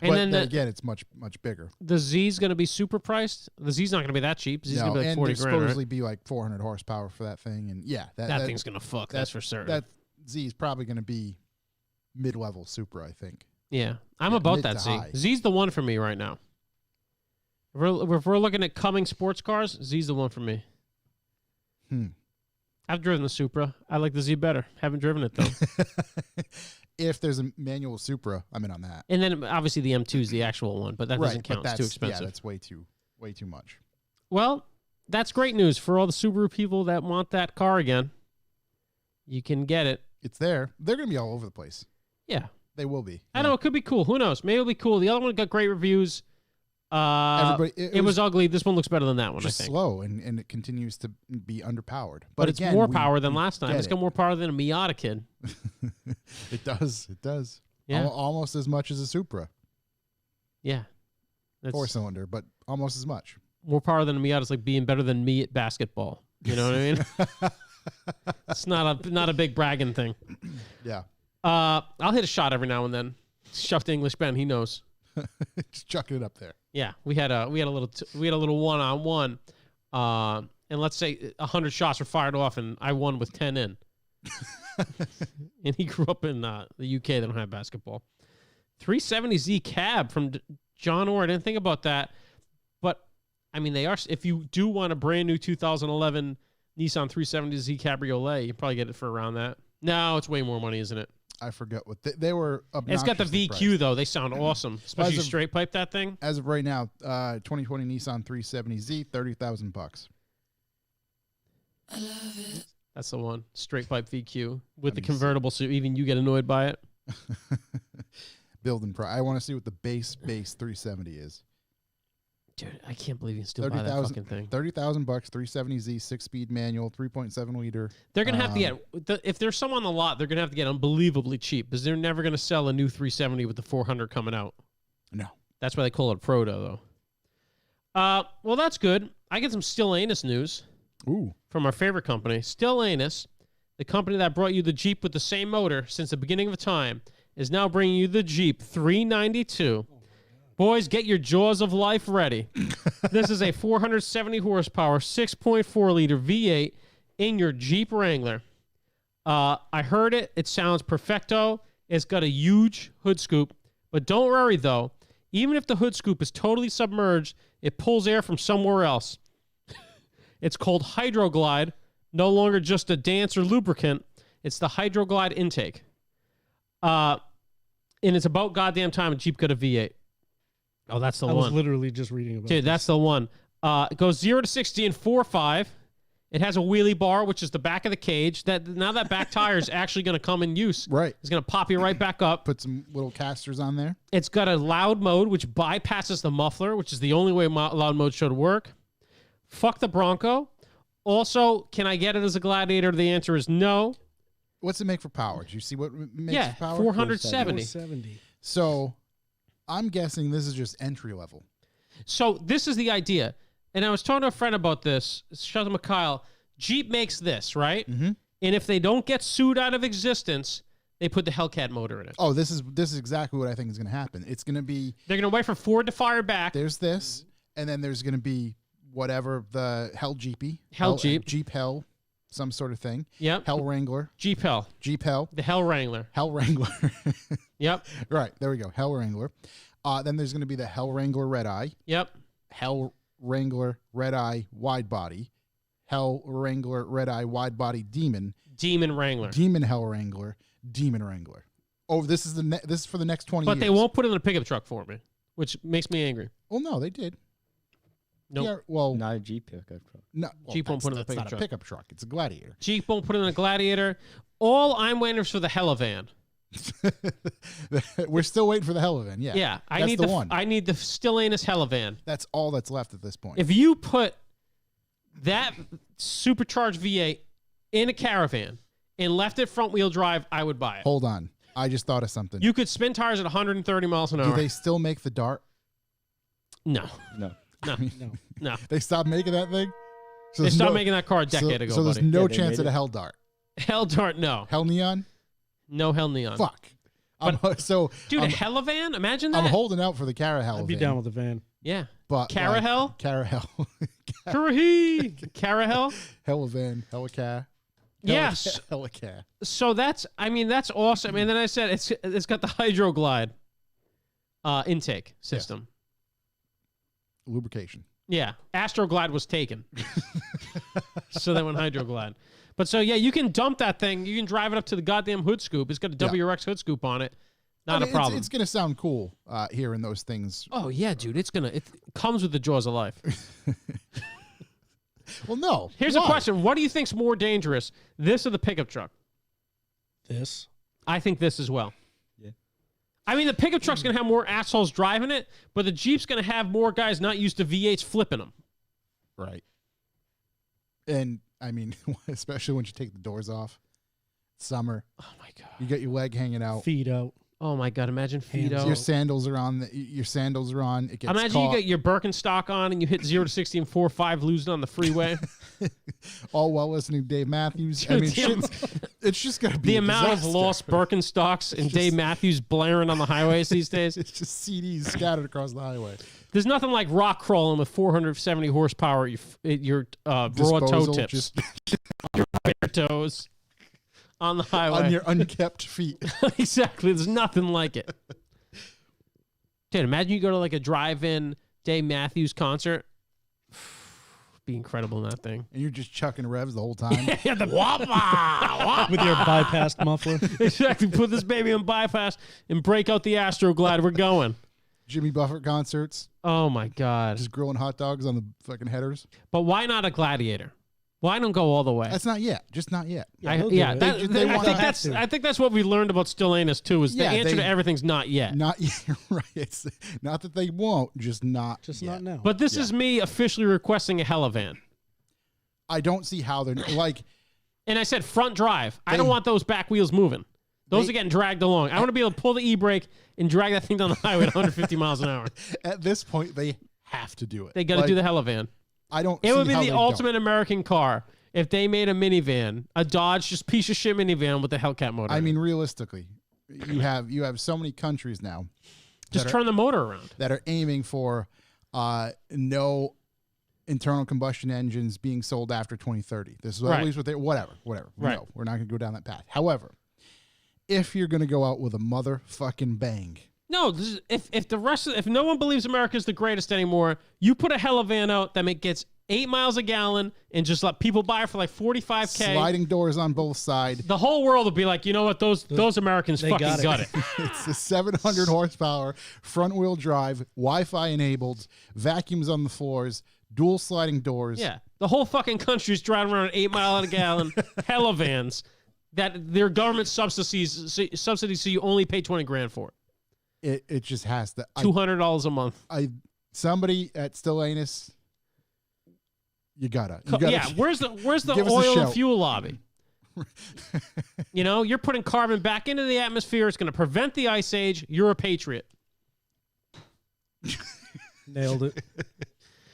And but then again, it's much bigger. the Z's going to be super priced. The Z's not going to be that cheap. Z's going to be like and 40 there's grand. supposedly Right? be like 400 horsepower for that thing, and That thing's going to fuck. That's for certain. That Z is probably going to be mid-level Supra, I think. Yeah, I'm Yeah, about mid that to Z. high. Z's the one for me right now. If we're looking at coming sports cars, Z's the one for me. I've driven the Supra. I like the Z better. Haven't driven it though. If there's a manual Supra, I'm in on that. And then obviously the M2 is the actual one, but that doesn't count. But It's too expensive. Yeah, that's way too much. Well, that's great news for all the Subaru people that want that car again. You can get it. It's there. They're going to be all over the place. Yeah. They will be. I know. It could be cool. Who knows? Maybe it'll be cool. The other one got great reviews. It was ugly. This one looks better than that one, I just think. slow, and it continues to be underpowered. But it's again, more we power than last time. get It's got it. more power than a Miata kid. It does. It does. Yeah. Almost as much as a Supra. Yeah. That's 4-cylinder, but almost as much. more power than a Miata is like being better than me at basketball. You know what I mean? It's not a big bragging thing. Yeah. I'll hit a shot every now and then. Shoved English Ben, he knows. Just chucking it up there. Yeah, we had a little one-on-one, and let's say 100 shots were fired off, and I won with 10 in. And he grew up in the UK. They don't have basketball. 370Z cab from John Orr. I didn't think about that, but I mean they are. If you do want a brand new 2011 Nissan 370Z Cabriolet, you can probably get it for around that. No, it's way more money, isn't it? I forgot what they were. It's got the VQ priced. though. They sound awesome, especially straight pipe that thing. As of right now, 2020 Nissan 370Z, $30,000. I love it. That's the one. Straight pipe VQ with the convertible, so even you get annoyed by it. Building price. I want to see what the base 370 is. Dude, I can't believe you can still buy that fucking thing. $30,000, 370Z, 6-speed manual, 3.7 liter. They're gonna have to get if there's some on the lot, they're gonna have to get unbelievably cheap because they're never gonna sell a new 370 with the 400 coming out. No. That's why they call it Proto, though. Well, that's good. I get some Still Anus news. Ooh. From our favorite company, Still Anus, the company that brought you the Jeep with the same motor since the beginning of time, is now bringing you the Jeep 392. Boys, get your jaws of life ready. This is a 470 horsepower, 6.4 liter V8 in your Jeep Wrangler. I heard it. It sounds perfecto. It's got a huge hood scoop. But don't worry, though. Even if the hood scoop is totally submerged, it pulls air from somewhere else. It's called Hydroglide, no longer just a dance or lubricant. It's the Hydroglide intake. And it's about goddamn time a Jeep got a V8. Oh, that's the I one. was literally just reading about Dude, this. that's the one. It goes 0 to 60 in 4.5. It has a wheelie bar, which is the back of the cage. Now that back tire is actually going to come in use. Right. It's going to pop you right back up. Put some little casters on there. It's got a loud mode, which bypasses the muffler, which is the only way loud mode should work. Fuck the Bronco. Also, can I get it as a Gladiator? The answer is no. What's it make for power? Do you see what makes Yeah, for power? 470. 470. So I'm guessing this is just entry level. So this is the idea. And I was talking to a friend about this. Shout out to Mikhail. Jeep makes this, right? Mm-hmm. And if they don't get sued out of existence, they put the Hellcat motor in it. Oh, this is exactly what I think is going to happen. It's going to be They're going to wait for Ford to fire back. there's this, and then there's going to be whatever the Hell Jeepy, Jeep Hell, some sort of thing. Yep. Hell Wrangler, Jeep Hell. Jeep Hell, The Hell Wrangler. Hell Wrangler. Yep. Right, there we go. Hell Wrangler. Then there's going to be the Hell Wrangler Red Eye, Yep. Hell Wrangler Red Eye Wide Body, Hell Wrangler Red Eye Wide Body Demon, Demon Wrangler. Demon Hell Wrangler, Demon Wrangler. Oh, this is this is for the next 20 But years. they won't put it in a pickup truck for me, which makes me angry. Well, no, they did. Nope. Yeah, well, Not a Jeep pickup truck. no, well, Jeep won't put it in a that's not pickup truck. a pickup truck. It's a Gladiator. Jeep won't put it in a Gladiator. All I'm waiting for the Helivan. We're still waiting for the Helivan. Yeah, Yeah. I that's need the one. I need the Still Anus Helivan. That's all that's left at this point. If you put that supercharged V8 in a Caravan and left it front wheel drive, I would buy it. Hold on, I just thought of something. You could spin tires at 130 miles an Do hour. they still make the Dart? No. No. No. No. They stopped making that thing. So They there's stopped making that car a decade ago, So there's buddy. no Yeah, they chance made at a it. Hell Dart. Hell Dart, no. Hell Neon. No Hell Neon. Fuck. Dude, a Helivan? Imagine that. I'm holding out for the Carohel. I'd be down with the van. Yeah. But Carohel? Carohel. Carohel? Helivan. Helicar. Yes. Helicar. So that's awesome. And then I said it's got the Hydroglide intake system. Lubrication. Yeah. Astroglide was taken. So they went Hydroglide. But so, yeah, you can dump that thing. You can drive it up to the goddamn hood scoop. It's got a WRX hood scoop on it. Not a problem. It's going to sound cool hearing those things. Oh, yeah, dude. It comes with the jaws of life. Well, no. Here's a question. What do you think's more dangerous, this or the pickup truck? This. I think this as well. Yeah. I mean, the pickup truck's going to have more assholes driving it, but the Jeep's going to have more guys not used to V8s flipping them. Right. And, I mean, especially when you take the doors off. Summer. Oh, my God. You got your leg hanging out. Feet out. Oh, my God. Imagine feet Hands. out. Your sandals are on. It gets Imagine caught. you get your Birkenstock on and you hit 0 to 60 in 4.5, losing on the freeway. All while listening to Dave Matthews. Dude, I mean, it's just going to be the a amount disaster. of lost Birkenstocks and Dave Matthews blaring on the highways these days. It's just CDs scattered across the highway. There's nothing like rock crawling with 470 horsepower at your broad toe Disposal, tips. just Your bare toes on the highway. on your unkept feet. Exactly. There's nothing like it. Dude, imagine you go to like a drive-in Dave Matthews concert. Be incredible in that thing. And you're just chucking revs the whole time. Yeah, the wah-wah. With your bypassed muffler. Exactly. Put this baby on bypass and break out the Astroglide. We're going. Jimmy Buffett concerts. Oh, my God. Just grilling hot dogs on the fucking headers. But why not a Gladiator? Why don't go all the way? That's not yet. Just not yet. Yeah, they'll do it. I think that's what we learned about Stellantis too. Is Yeah, the answer they- to everything's not yet. Not yet. Right. It's not that they won't, just not Just yet. not now. But this is me officially requesting a Helivan. I don't see how they're like. And I said front drive. I don't want those back wheels moving. Those are getting dragged along. I want to be able to pull the e-brake and drag that thing down the highway at 150 miles an hour. At this point, they have to do it. They got to do the Helivan. I don't. It see would be how the they ultimate American car if they made a minivan, a Dodge, just piece of shit minivan with a Hellcat motor. I mean, realistically, you have so many countries now. just that turn the motor around. that are aiming for no internal combustion engines being sold after 2030. This is Right. at least what they whatever. Right. No, we're not going to go down that path. However, if you're going to go out with a motherfucking bang, No, this is, if no one believes America's the greatest anymore, you put a Helivan out that gets 8 miles a gallon and just let people buy it for like $45K. sliding doors on both sides. The whole world will be like, you know what? Those Americans they fucking got got it. it. It's a 700 horsepower, front wheel drive, Wi-Fi enabled, vacuums on the floors, dual sliding doors. Yeah. The whole fucking country's driving around 8 mile a gallon Helivans that their government subsidies so you only pay $20,000 for it. It just has to. $200 a month. Somebody at Stellantis, you gotta. Yeah, where's the give us a oil and shout. fuel lobby? You know, you're putting carbon back into the atmosphere. It's going to prevent the ice age. You're a patriot. Nailed it.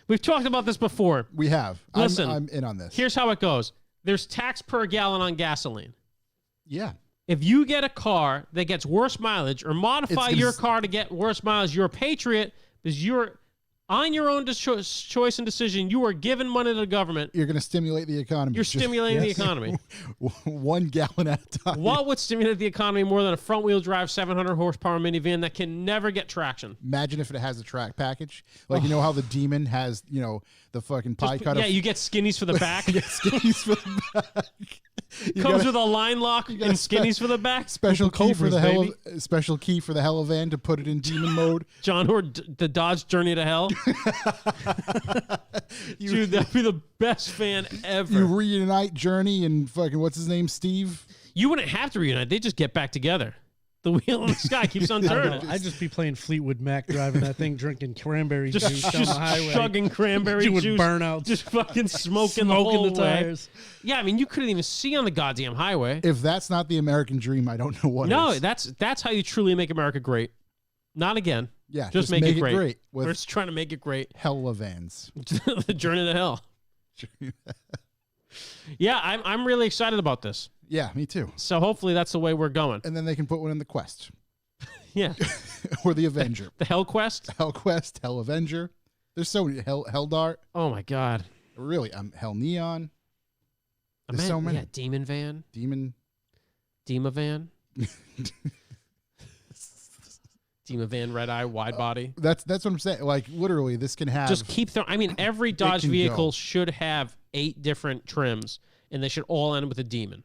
We've talked about this before. We have. Listen, I'm in on this. Here's how it goes. There's tax per gallon on gasoline. Yeah. If you get a car that gets worse mileage or modify It's your gonna car to get worse mileage, you're a patriot because you're on your own choice and decision. You are giving money to the government. You're going to stimulate the economy. You're Just stimulating the yes. economy. 1 gallon at a time. What would stimulate the economy more than a front-wheel drive 700 horsepower minivan that can never get traction? Imagine if it has a track package. Like, you know how the Demon has, the fucking pie cutter? Yeah, you get skinnies for the back. You get skis for the back. You Comes got with a line lock and gotta skinnies for the back. special key for Cobras, the special key for the Helivan to put it in demon mode. John Horde, the Dodge Journey to Hell. Dude, that'd be the best fan ever. You reunite Journey and fucking what's his name, Steve. You wouldn't have to reunite. They just get back together. The wheel in the sky keeps on turning. I'd just be playing Fleetwood Mac driving that thing, drinking cranberry Just juice down the highway. chugging cranberry Doing juice. burnouts. Just fucking smoking the whole the way. tires. Yeah, I mean, you couldn't even see on the goddamn highway. If that's not the American dream, I don't know what No, is. that's how you truly make America great. Not again. Yeah, just make it great. with We're just trying to make it great. Helavans. The journey to hell. Yeah, I'm really excited about this. Yeah, me too. So hopefully that's the way we're going. And then they can put one in the Quest. Yeah. or the Avenger. The Hell Quest. Hell Quest, Hell Avenger. There's so many. Hell Dart. Oh my God. Really, Hell Neon. There's so many. Yeah, Demon Van. Demon. Dema Van. Dema Van, red eye, wide body. That's what I'm saying. Like literally, this can have. Just keep throwing. I mean, every Dodge can vehicle go. should have 8 different trims, and they should all end with a Demon.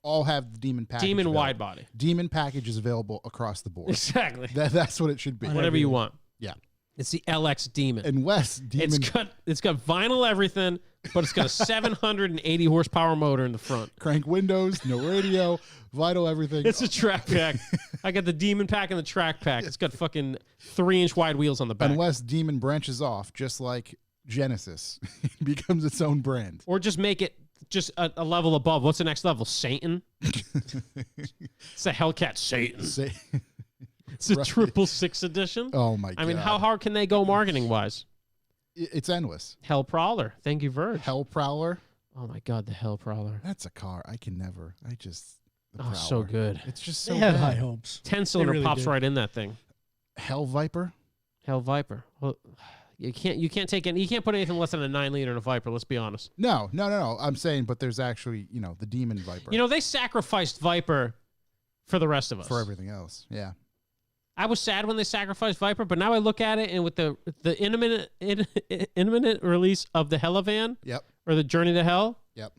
all have the Demon package. Demon available. wide body. Demon package is available across the board. Exactly. That's what it should be. Whatever you want. Yeah. It's the LX Demon. Unless Demon. It's got vinyl everything, but it's got a 780 horsepower motor in the front. Crank windows, no radio, vital everything. It's a track pack. I got the Demon pack and the track pack. It's got fucking 3-inch wide wheels on the back. Unless Demon branches off, just like Genesis, it becomes its own brand. Or just make it just a level above. What's the next level? Satan? It's a Hellcat Satan. It's a Right. 666 edition. Oh my god! I mean, how hard can they go marketing wise? It's endless. Hell Prowler. Thank you, Verge. Hell Prowler. Oh my god, the Hell Prowler. That's a car. I can never. The Oh, Prowler. so good. It's just so They had bad. high hopes. 10-cylinder really pops did. right in that thing. Hell Viper. Hell Viper. Well, you can't take any. You can't put anything less than a 9-liter in a Viper. Let's be honest. No. I'm saying, but there's actually, the Demon Viper. You know, they sacrificed Viper for the rest of us. for everything else. Yeah. I was sad when they sacrificed Viper, but now I look at it, and with the imminent release of the Hella-Van Yep. or the Journey to Hell, Yep.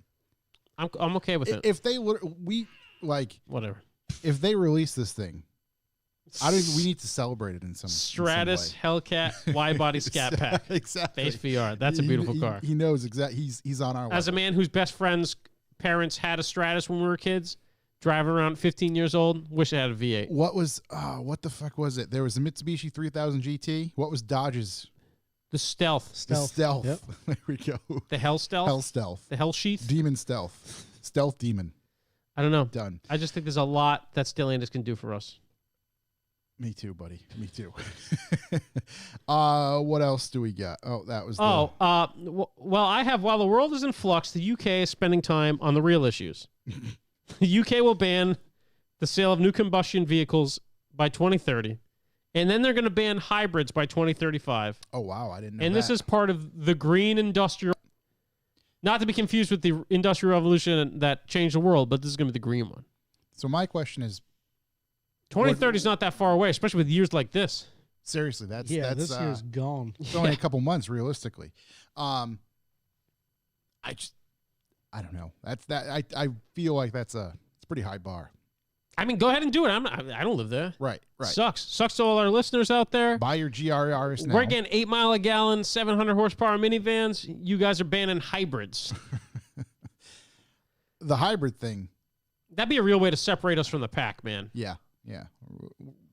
I'm okay with it. If they Whatever. if they release this thing, we need to celebrate it in some Stratus in Hellcat wide body Scat Pack exactly. base VR. That's a beautiful car. He knows exactly. He's on our As a level. man whose best friend's parents had a Stratus when we were kids, driving around 15 years old, wish I had a V8. What the fuck was it? There was a Mitsubishi 3000 GT. What was Dodge's? The Stealth. The Stealth. Yep. There we go. The Hell Stealth. Hell Stealth. The Hell Sheath. Demon Stealth. Stealth Demon. I don't know. Done. I just think there's a lot that Stellantis can do for us. Me too, buddy. Me too. What else do we got? Oh, that was. Well, I have. While the world is in flux, the UK is spending time on the real issues. The UK will ban the sale of new combustion vehicles by 2030, and then they're going to ban hybrids by 2035. Oh wow, I didn't know. And this is part of the green industrial. Not to be confused with the industrial revolution that changed the world, but this is going to be the green one. So my question is, 2030 is not that far away, especially with years like this. seriously, that's This year's gone. it's only a couple months realistically. I don't know. I feel like it's a pretty high bar. I mean, go ahead and do it. I don't live there. Right. Sucks to all our listeners out there. Buy your GRRs now. We're getting 8 mile a gallon, 700 horsepower minivans. You guys are banning hybrids. The hybrid thing. That'd be a real way to separate us from the pack, man. Yeah.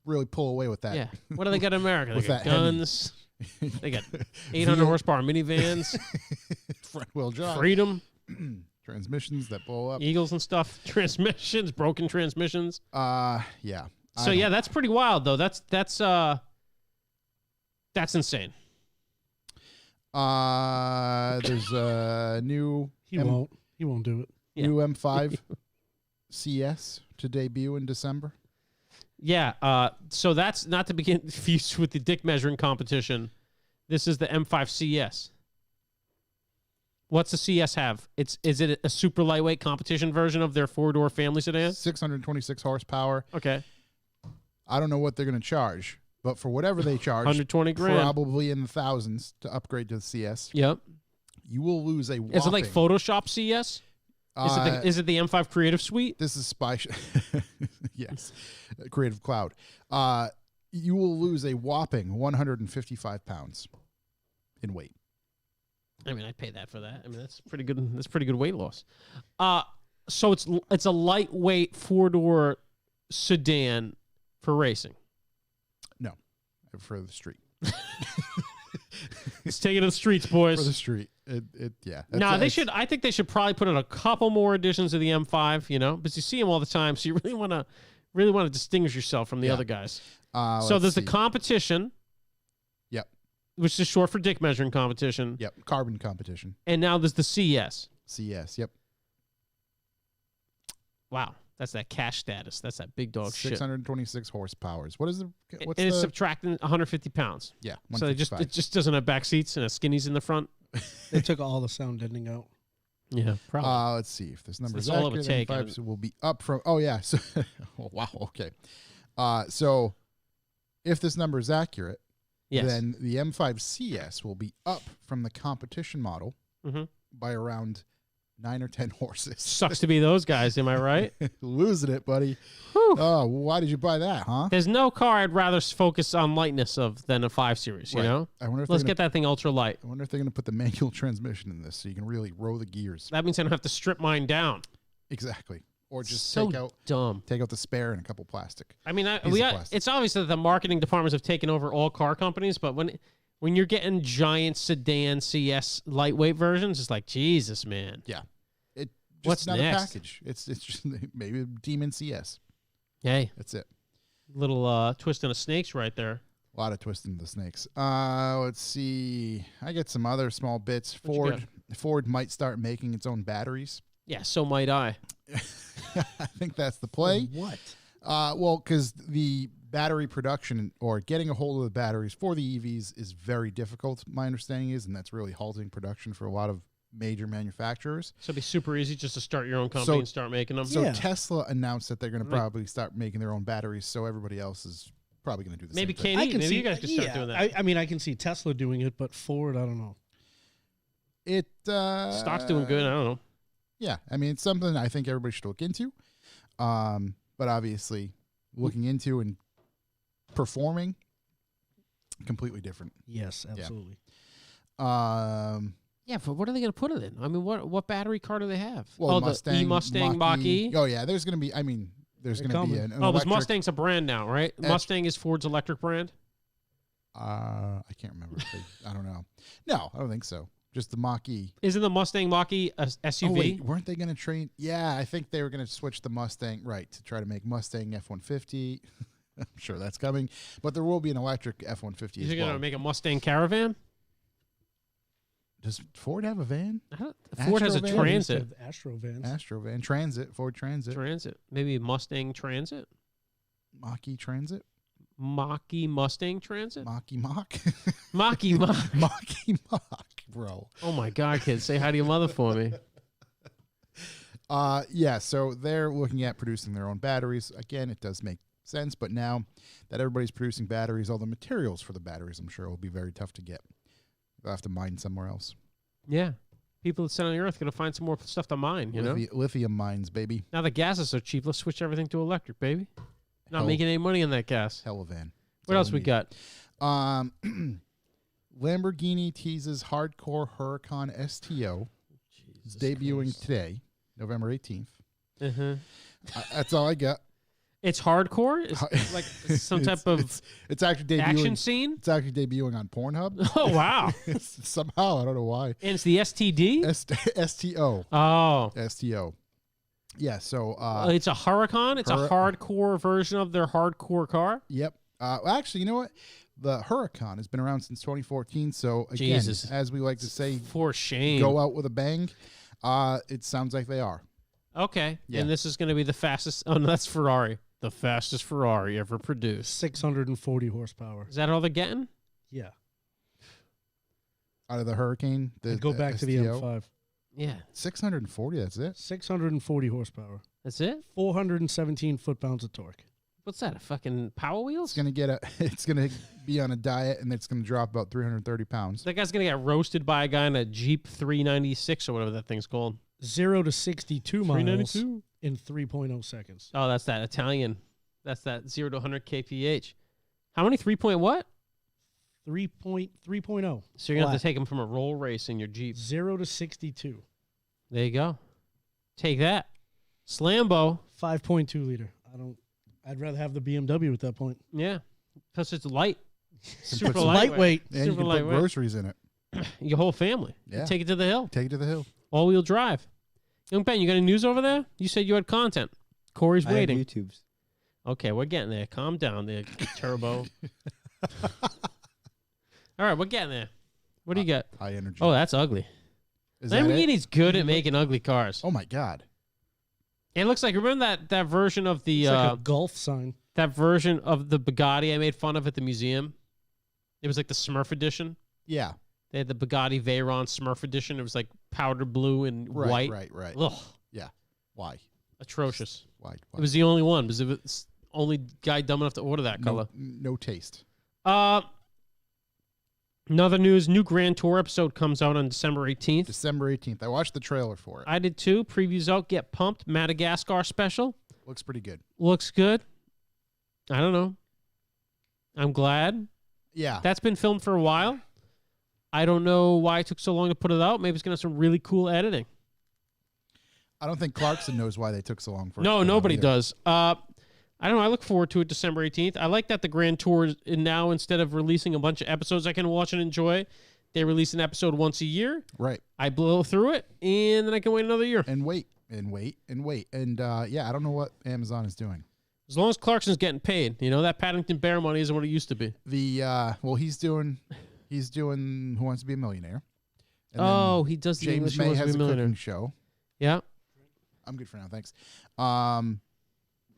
Really pull away with that. Yeah. What do they got in America? They With got that Hemi. guns. They got 800 horsepower minivans. Front wheel drive. Freedom. Transmissions that blow up. Eagles and stuff. Transmissions. Broken transmissions. Yeah. So yeah, that's pretty wild though. That's insane. There's a new He won't do it. new M5 CS to debut in December. Yeah. So that's not to be confused with the dick measuring competition. This is the M5 CS. What's the CS have? Is it a super lightweight competition version of their 4-door family sedan? 626 horsepower. Okay. I don't know what they're going to charge, but for whatever they charge, 120 grand. probably in the thousands to upgrade to the CS. Yep. You will lose a whopping. Is it like Photoshop CS? Is it the M5 Creative Suite? This is yes, Creative Cloud. You will lose a whopping 155 pounds in weight. I mean, I'd pay that for that. I mean, that's pretty good. That's pretty good weight loss. So it's a lightweight 4-door sedan for racing. No, for the street. Let's take it to the streets, boys. For the street. Yeah. No, they should. I think they should probably put in a couple more editions of the M5. Because you see them all the time, so you really want to distinguish yourself from the other guys. So there's the competition. Yep. Which is short for dick measuring competition. Yep. Carbon competition. And now there's the CS. CS. Yep. Wow, That's that cash status. That's that big dog shit. 626 horsepower. What is the? What's And it's the? subtracting 150 pounds. Yeah, So it just doesn't have back seats and a skinnies in the front. They took all the sound deadening out. Yeah, probably. Let's see if this number is that's all it would accurate. take, M5 and- will be up from. Oh yeah. So, oh, wow. Okay. So if this number is accurate, Yes. then the M5 CS will be up from the competition model Mhm. by around 9 or 10 horses. Sucks to be those guys. Am I right? Losing it, buddy. Whew. Oh, why did you buy that, huh? There's no car I'd rather focus on lightness of than a 5 Series. You Right. know. I wonder if Let's they're get that thing ultra light. I wonder if they're going to put the manual transmission in this so you can really row the gears. That means I don't have to strip mine down. Exactly. Or just So dumb. take out the spare and a couple plastic. I mean, Piece of plastic. it's obvious that the marketing departments have taken over all car companies, but when you're getting giant sedan CS lightweight versions, it's like, Jesus, man. Yeah. It just What's not next? a package. It's just maybe a Demon CS. Hey, That's it. little twist in a snake's right there. A lot of twisting the snakes. Let's see. I get some other small bits. What you Ford might start making its own batteries. Yeah, so might I. I think that's the play. What? Well, because the battery production or getting a hold of the batteries for the EVs is very difficult, my understanding is, and that's really halting production for a lot of major manufacturers. So it'd be super easy just to start your own company So- and start making them. So Yeah. Tesla announced that they're going to Right. probably start making their own batteries, so everybody else is probably going to do the Maybe same thing. Katie, maybe you guys could start doing that. I mean, I can see Tesla doing it, but Ford, I don't know. Stock's doing good. I don't know. Yeah, I mean, it's something I think everybody should look into. But obviously, looking into and performing, completely different. Yes, absolutely. Yeah, but what are they going to put it in? I mean, what battery car do they have? Well, the E-Mustang Mach-E. Oh yeah, there's going to be. I mean, there's They're going to be coming. an Oh, because electric. Mustang's a brand now, right? Mustang is Ford's electric brand. I can't remember. I don't know. No, I don't think so. Just the Mach-E. Isn't the Mustang Mach-E a SUV? Oh wait, weren't they going to train? Yeah, I think they were going to switch the Mustang to try to make Mustang F-150. I'm sure that's coming, but there will be an electric F-150 Is as it going well. to make a Mustang Caravan? Does Ford have a van? Ford has a Astrovan? Transit. Astro vans. Astro van, Transit, Ford Transit, Transit. Maybe Mustang Transit? Mach-E Transit, Mach-E Mustang Transit? Mach-E Mach, Mach-E Mach. Mach-E Mach, bro. Oh my God, kids. Say hi to your mother for me. Yeah, so they're looking at producing their own batteries. Again, it does make sense, but now that everybody's producing batteries, all the materials for the batteries, I'm sure, will be very tough to get. They'll have to mine somewhere else. Yeah. People that sit on the earth going to find some more stuff to mine, you know? Lithium mines, baby. Now the gas is so cheap, let's switch everything to electric, baby. Not Hell- making any money on that gas. Hell of a van. That's What all else we need. got? Lamborghini teases hardcore Huracan STO. It's debuting today, November 18th. Uh-huh. That's all I got. It's hardcore? It's like some type of It's actually debuting. action scene? It's actually debuting on Pornhub. Oh, wow. Somehow, I don't know why. And it's the STD? STO. Oh. STO. Yeah, so It's a Huracan? It's a hardcore version of their hardcore car? yep. Actually, you know what? The Huracan has been around since 2014, so again, Jesus. as we like to say, For shame. go out with a bang. It sounds like they are. Okay. Yeah. And this is going to be the fastest. Oh, no, that's Ferrari. The fastest Ferrari ever produced. 640 horsepower. Is that all they're getting? Yeah. Out of the Hurricane, Go back to the STO. M5. Yeah. 640, that's it? 640 horsepower. That's it? 417 foot-pounds of torque. What's that? A fucking Power Wheels? It's gonna be on a diet, and it's gonna drop about 330 pounds. That guy's going to get roasted by a guy in a Jeep 396 or whatever that thing's called. 0 to 62 miles 392? in 3.0 seconds. Oh, that's that Italian. That's that 0 to 100 kph. How many 3 point what? 3.0. So you're going to have to take them from a roll race in your Jeep. 0 to 62. There you go. Take that. Slambo. 5.2 liter. I'd rather have the BMW at that point. Yeah. Plus it's light. Super some Lightweight. And you Super can put lightweight. groceries in it. Your whole family. Yeah. Take it to the hill. Take it to the hill. All-wheel drive. YungBen, you got any news over there? You said you had content. Corey's I have waiting. YouTubes. Okay, we're getting there. Calm down there, Turbo. All right, we're getting there. What do you got? High energy. Oh, that's ugly. Is that it? Lamborghini's good at making ugly cars. Oh my God. It looks like, remember that version of the It's like a golf sign. that version of the Bugatti I made fun of at the museum? It was like the Smurf edition. Yeah. They had the Bugatti Veyron Smurf edition. It was like powder blue and white. Right. Ugh, Yeah. Why? atrocious. Why? It was the only one because it was only guy dumb enough to order that color. No taste. Another news, new Grand Tour episode comes out on December 18th. December 18th. I watched the trailer for it. I did too. Previews out. Get pumped. Madagascar special. Looks pretty good. Looks good. I don't know. I'm glad. Yeah. That's been filmed for a while. I don't know why it took so long to put it out. Maybe it's going to have some really cool editing. I don't think Clarkson knows why they took so long for it. No, to come out nobody either. does. I don't know. I look forward to it December 18th. I like that the Grand Tour is now, instead of releasing a bunch of episodes I can watch and enjoy, they release an episode once a year. Right. I blow through it, and then I can wait another year. And wait. And yeah, I don't know what Amazon is doing. As long as Clarkson's getting paid. You know, that Paddington Bear money isn't what it used to be. Well, he's doing Who Wants to Be a Millionaire. And Oh, he does the James English May Who Wants to has a Be a Millionaire. cooking show. Yeah. I'm good for now, thanks.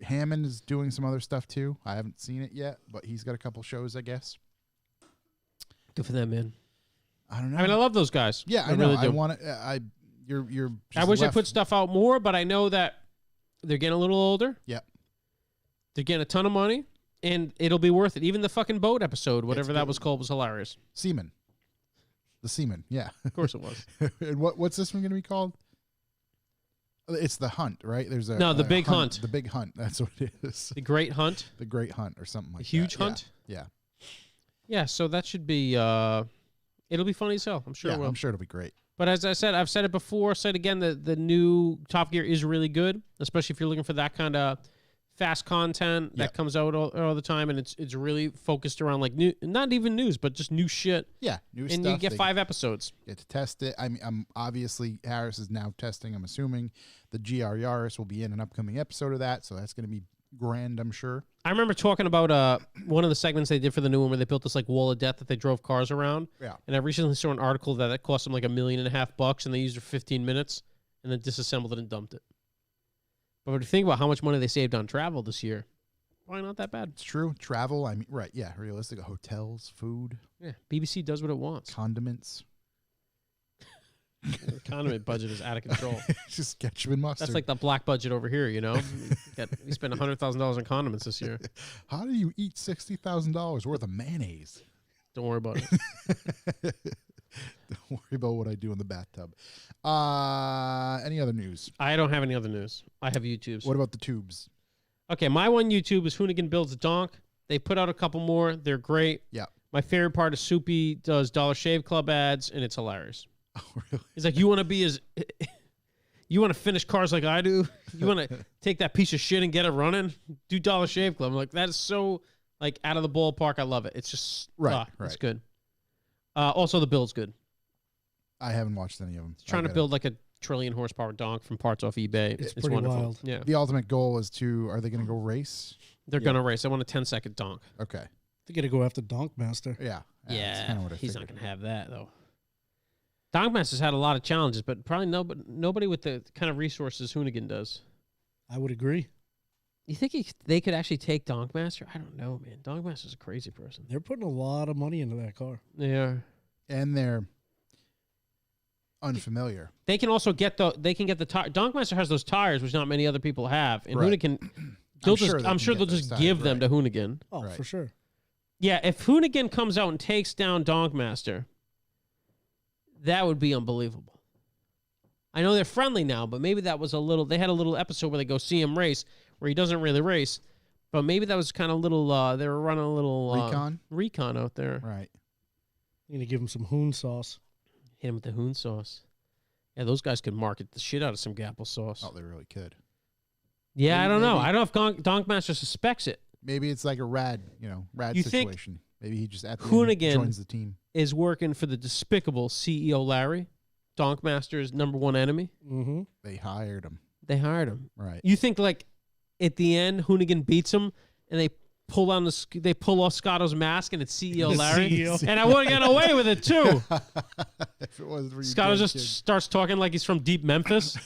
Hammond is doing some other stuff too. I haven't seen it yet, but he's got a couple shows, I guess. Good for them, man. I don't know. I mean, I love those guys. Yeah, I know. really do. I want to. You're. I wish I put stuff out more, but I know that they're getting a little older. Yep. They're getting a ton of money, and it'll be worth it. Even the fucking boat episode, whatever It's that good. was called, was hilarious. Seaman. The Seaman. Yeah. Of course it was. And what's this one going to be called? It's the Hunt, right? There's a No, the Big Hunt. The Big Hunt. That's what it is. The Great Hunt. The Great Hunt or something like that. The Huge Yeah. Hunt? Yeah. Yeah, so that should be, it'll be funny as hell. I'm sure Yeah, it will. I'm sure it'll be great. But as I said, I've said it before, said again, the new Top Gear is really good, especially if you're looking for that kind of fast content that Yep. comes out all the time, and it's really focused around like new, not even news, but just new shit. Yeah, new And stuff. you get They 5 episodes. get to test it. I'm obviously Harris is now testing. I'm assuming the GR Yaris will be in an upcoming episode of that, so that's going to be grand, I'm sure. I remember talking about one of the segments they did for the new one where they built this like wall of death that they drove cars around. Yeah. And I recently saw an article that cost them like $1.5 million bucks, and they used it for 15 minutes, and then disassembled it and dumped it. But when you think about how much money they saved on travel this year, probably not that bad. It's true. Travel, I mean, right, yeah, realistic. Hotels, food, Yeah, BBC does what it wants. condiments. The condiment budget is out of control. Just ketchup and mustard. That's like the black budget over here, you know? We spent $100,000 on condiments this year. How do you eat $60,000 worth of mayonnaise? Don't worry about it. Don't worry about what I do in the bathtub. Any other news? I don't have any other news. I have YouTubes. What about the tubes? Okay, my one YouTube is Hoonigan Builds a Donk. They put out a couple more. They're great. Yeah. My favorite part is Soupy does Dollar Shave Club ads, and it's hilarious. Oh, really? He's like, you want to be as... You want to finish cars like I do? You want to take that piece of shit and get it running? Do Dollar Shave Club. I'm like, that is so like out of the ballpark. I love it. It's just... Right, It's right. good. Also, the build's good. I haven't watched any of them. It's trying to build like a 1 trillion horsepower donk from parts off eBay. It's pretty wonderful. wild. Yeah. The ultimate goal is to, are they going to go race? They're going to race. I want a 10-second donk. Okay. They're going to go after Donk Master. Yeah. That's kind of what I he's not figured. going to have that, though. Donkmaster's had a lot of challenges, but probably nobody with the kind of resources Hoonigan does. I would agree. You think they could actually take Donkmaster? I don't know, man. Donkmaster's a crazy person. They're putting a lot of money into that car. They are. And they're unfamiliar. They can also get the tire. Donkmaster has those tires, which not many other people have. And Right. Hoonigan, I'm sure they'll they'll just get give those them tires, to Hoonigan. Oh, Right. for sure. Yeah, if Hoonigan comes out and takes down Donkmaster, that would be unbelievable. I know they're friendly now, but maybe that was they had a little episode where they go see him race, where he doesn't really race, but maybe that was kind of little, they were running a little recon out there. Right. You're going to give them some hoon sauce. Hit him with the hoon sauce. Yeah, those guys could market the shit out of some Gapple sauce. Oh, they really could. Yeah, I don't know. maybe- I don't know if Donkmaster suspects it. Maybe it's like a rad You think situation. Maybe he just at the Hoonigan end joins the team. is working for the despicable CEO Larry, Donkmaster's #1 enemy. Mm-hmm. They hired him. They hired him. Right. You think like at the end Hoonigan beats him and they pull off Scotto's mask and it's CEO The Larry. CEO. And I would have got away with it too. If it wasn't for you Scotto damn just kids. starts talking like he's from deep Memphis.